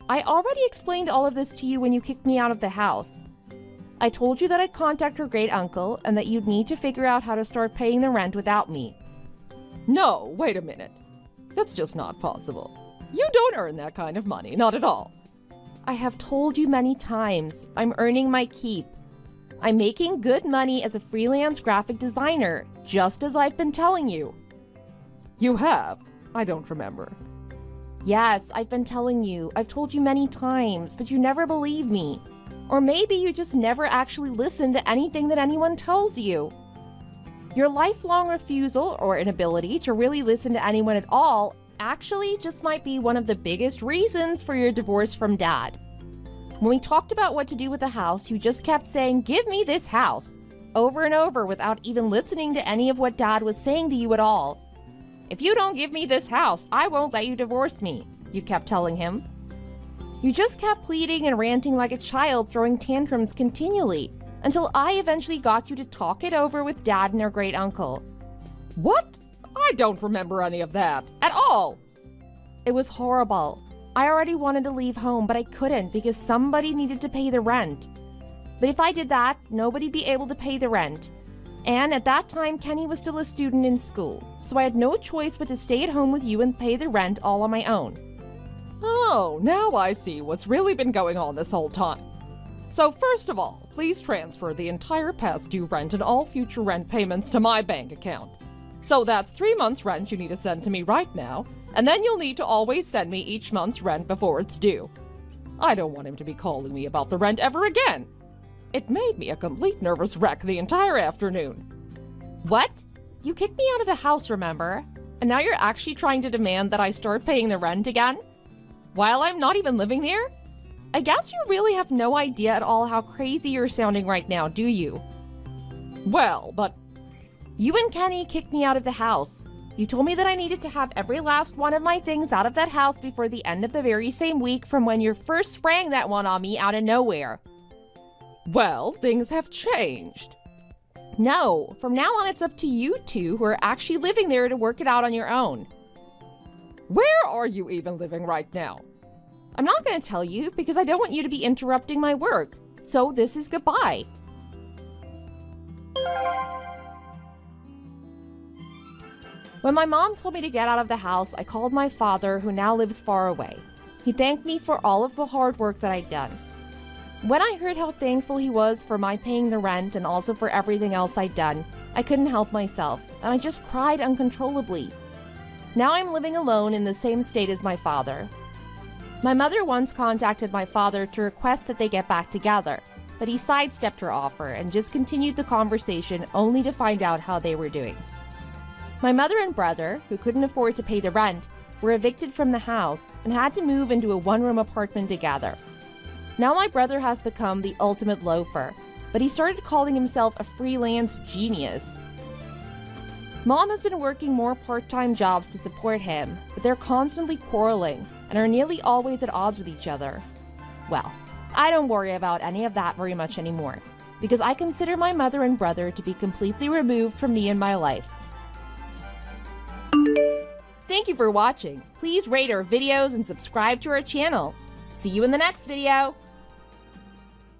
I already explained all of this to you when you kicked me out of the house. I told you that I'd contact your great uncle and that you'd need to figure out how to start paying the rent without me. No, wait a minute. That's just not possible. You don't earn that kind of money, not at all. I have told you many times, I'm earning my keep. I'm making good money as a freelance graphic designer, just as I've been telling you. You have? I don't remember. Yes, I've been telling you. I've told you many times, but you never believe me. Or maybe you just never actually listen to anything that anyone tells you. Your lifelong refusal or inability to really listen to anyone at all actually just might be one of the biggest reasons for your divorce from Dad. When we talked about what to do with the house, you just kept saying, "Give me this house," over and over without even listening to any of what Dad was saying to you at all. "If you don't give me this house, I won't let you divorce me," you kept telling him. You just kept pleading and ranting like a child, throwing tantrums continually, until I eventually got you to talk it over with Dad and your great uncle. What? I don't remember any of that at all. It was horrible. I already wanted to leave home, but I couldn't because somebody needed to pay the rent. But if I did that, nobody'd be able to pay the rent. And at that time, Kenny was still a student in school, so I had no choice but to stay at home with you and pay the rent all on my own. Oh, now I see what's really been going on this whole time. So first of all, please transfer the entire past due rent and all future rent payments to my bank account. So that's 3 months' rent you need to send to me right now, and then you'll need to always send me each month's rent before it's due. I don't want him to be calling me about the rent ever again. It made me a complete nervous wreck the entire afternoon. What? You kicked me out of the house, remember? And now you're actually trying to demand that I start paying the rent again? While I'm not even living there? I guess you really have no idea at all how crazy you're sounding right now, do you? Well, but You and Kenny kicked me out of the house. You told me that I needed to have every last one of my things out of that house before the end of the very same week from when you first sprang that one on me out of nowhere. well, things have changed. No, from now on it's up to you two who are actually living there to work it out on your own. Where are you even living right now? I'm not going to tell you because I don't want you to be interrupting my work. So this is goodbye. When my mom told me to get out of the house, I called my father, who now lives far away. He thanked me for all of the hard work that I'd done. When I heard how thankful he was for my paying the rent and also for everything else I'd done, I couldn't help myself, and I just cried uncontrollably. Now I'm living alone in the same state as my father. My mother once contacted my father to request that they get back together, but he sidestepped her offer and just continued the conversation only to find out how they were doing. My mother and brother, who couldn't afford to pay the rent, were evicted from the house and had to move into a one-room apartment together. Now my brother has become the ultimate loafer, but he started calling himself a freelance genius. Mom has been working more part-time jobs to support him, but they're constantly quarreling and are nearly always at odds with each other. Well, I don't worry about any of that very much anymore, because I consider my mother and brother to be completely removed from me and my life. Thank you for watching. Please rate our videos and subscribe to our channel. See you in the next video.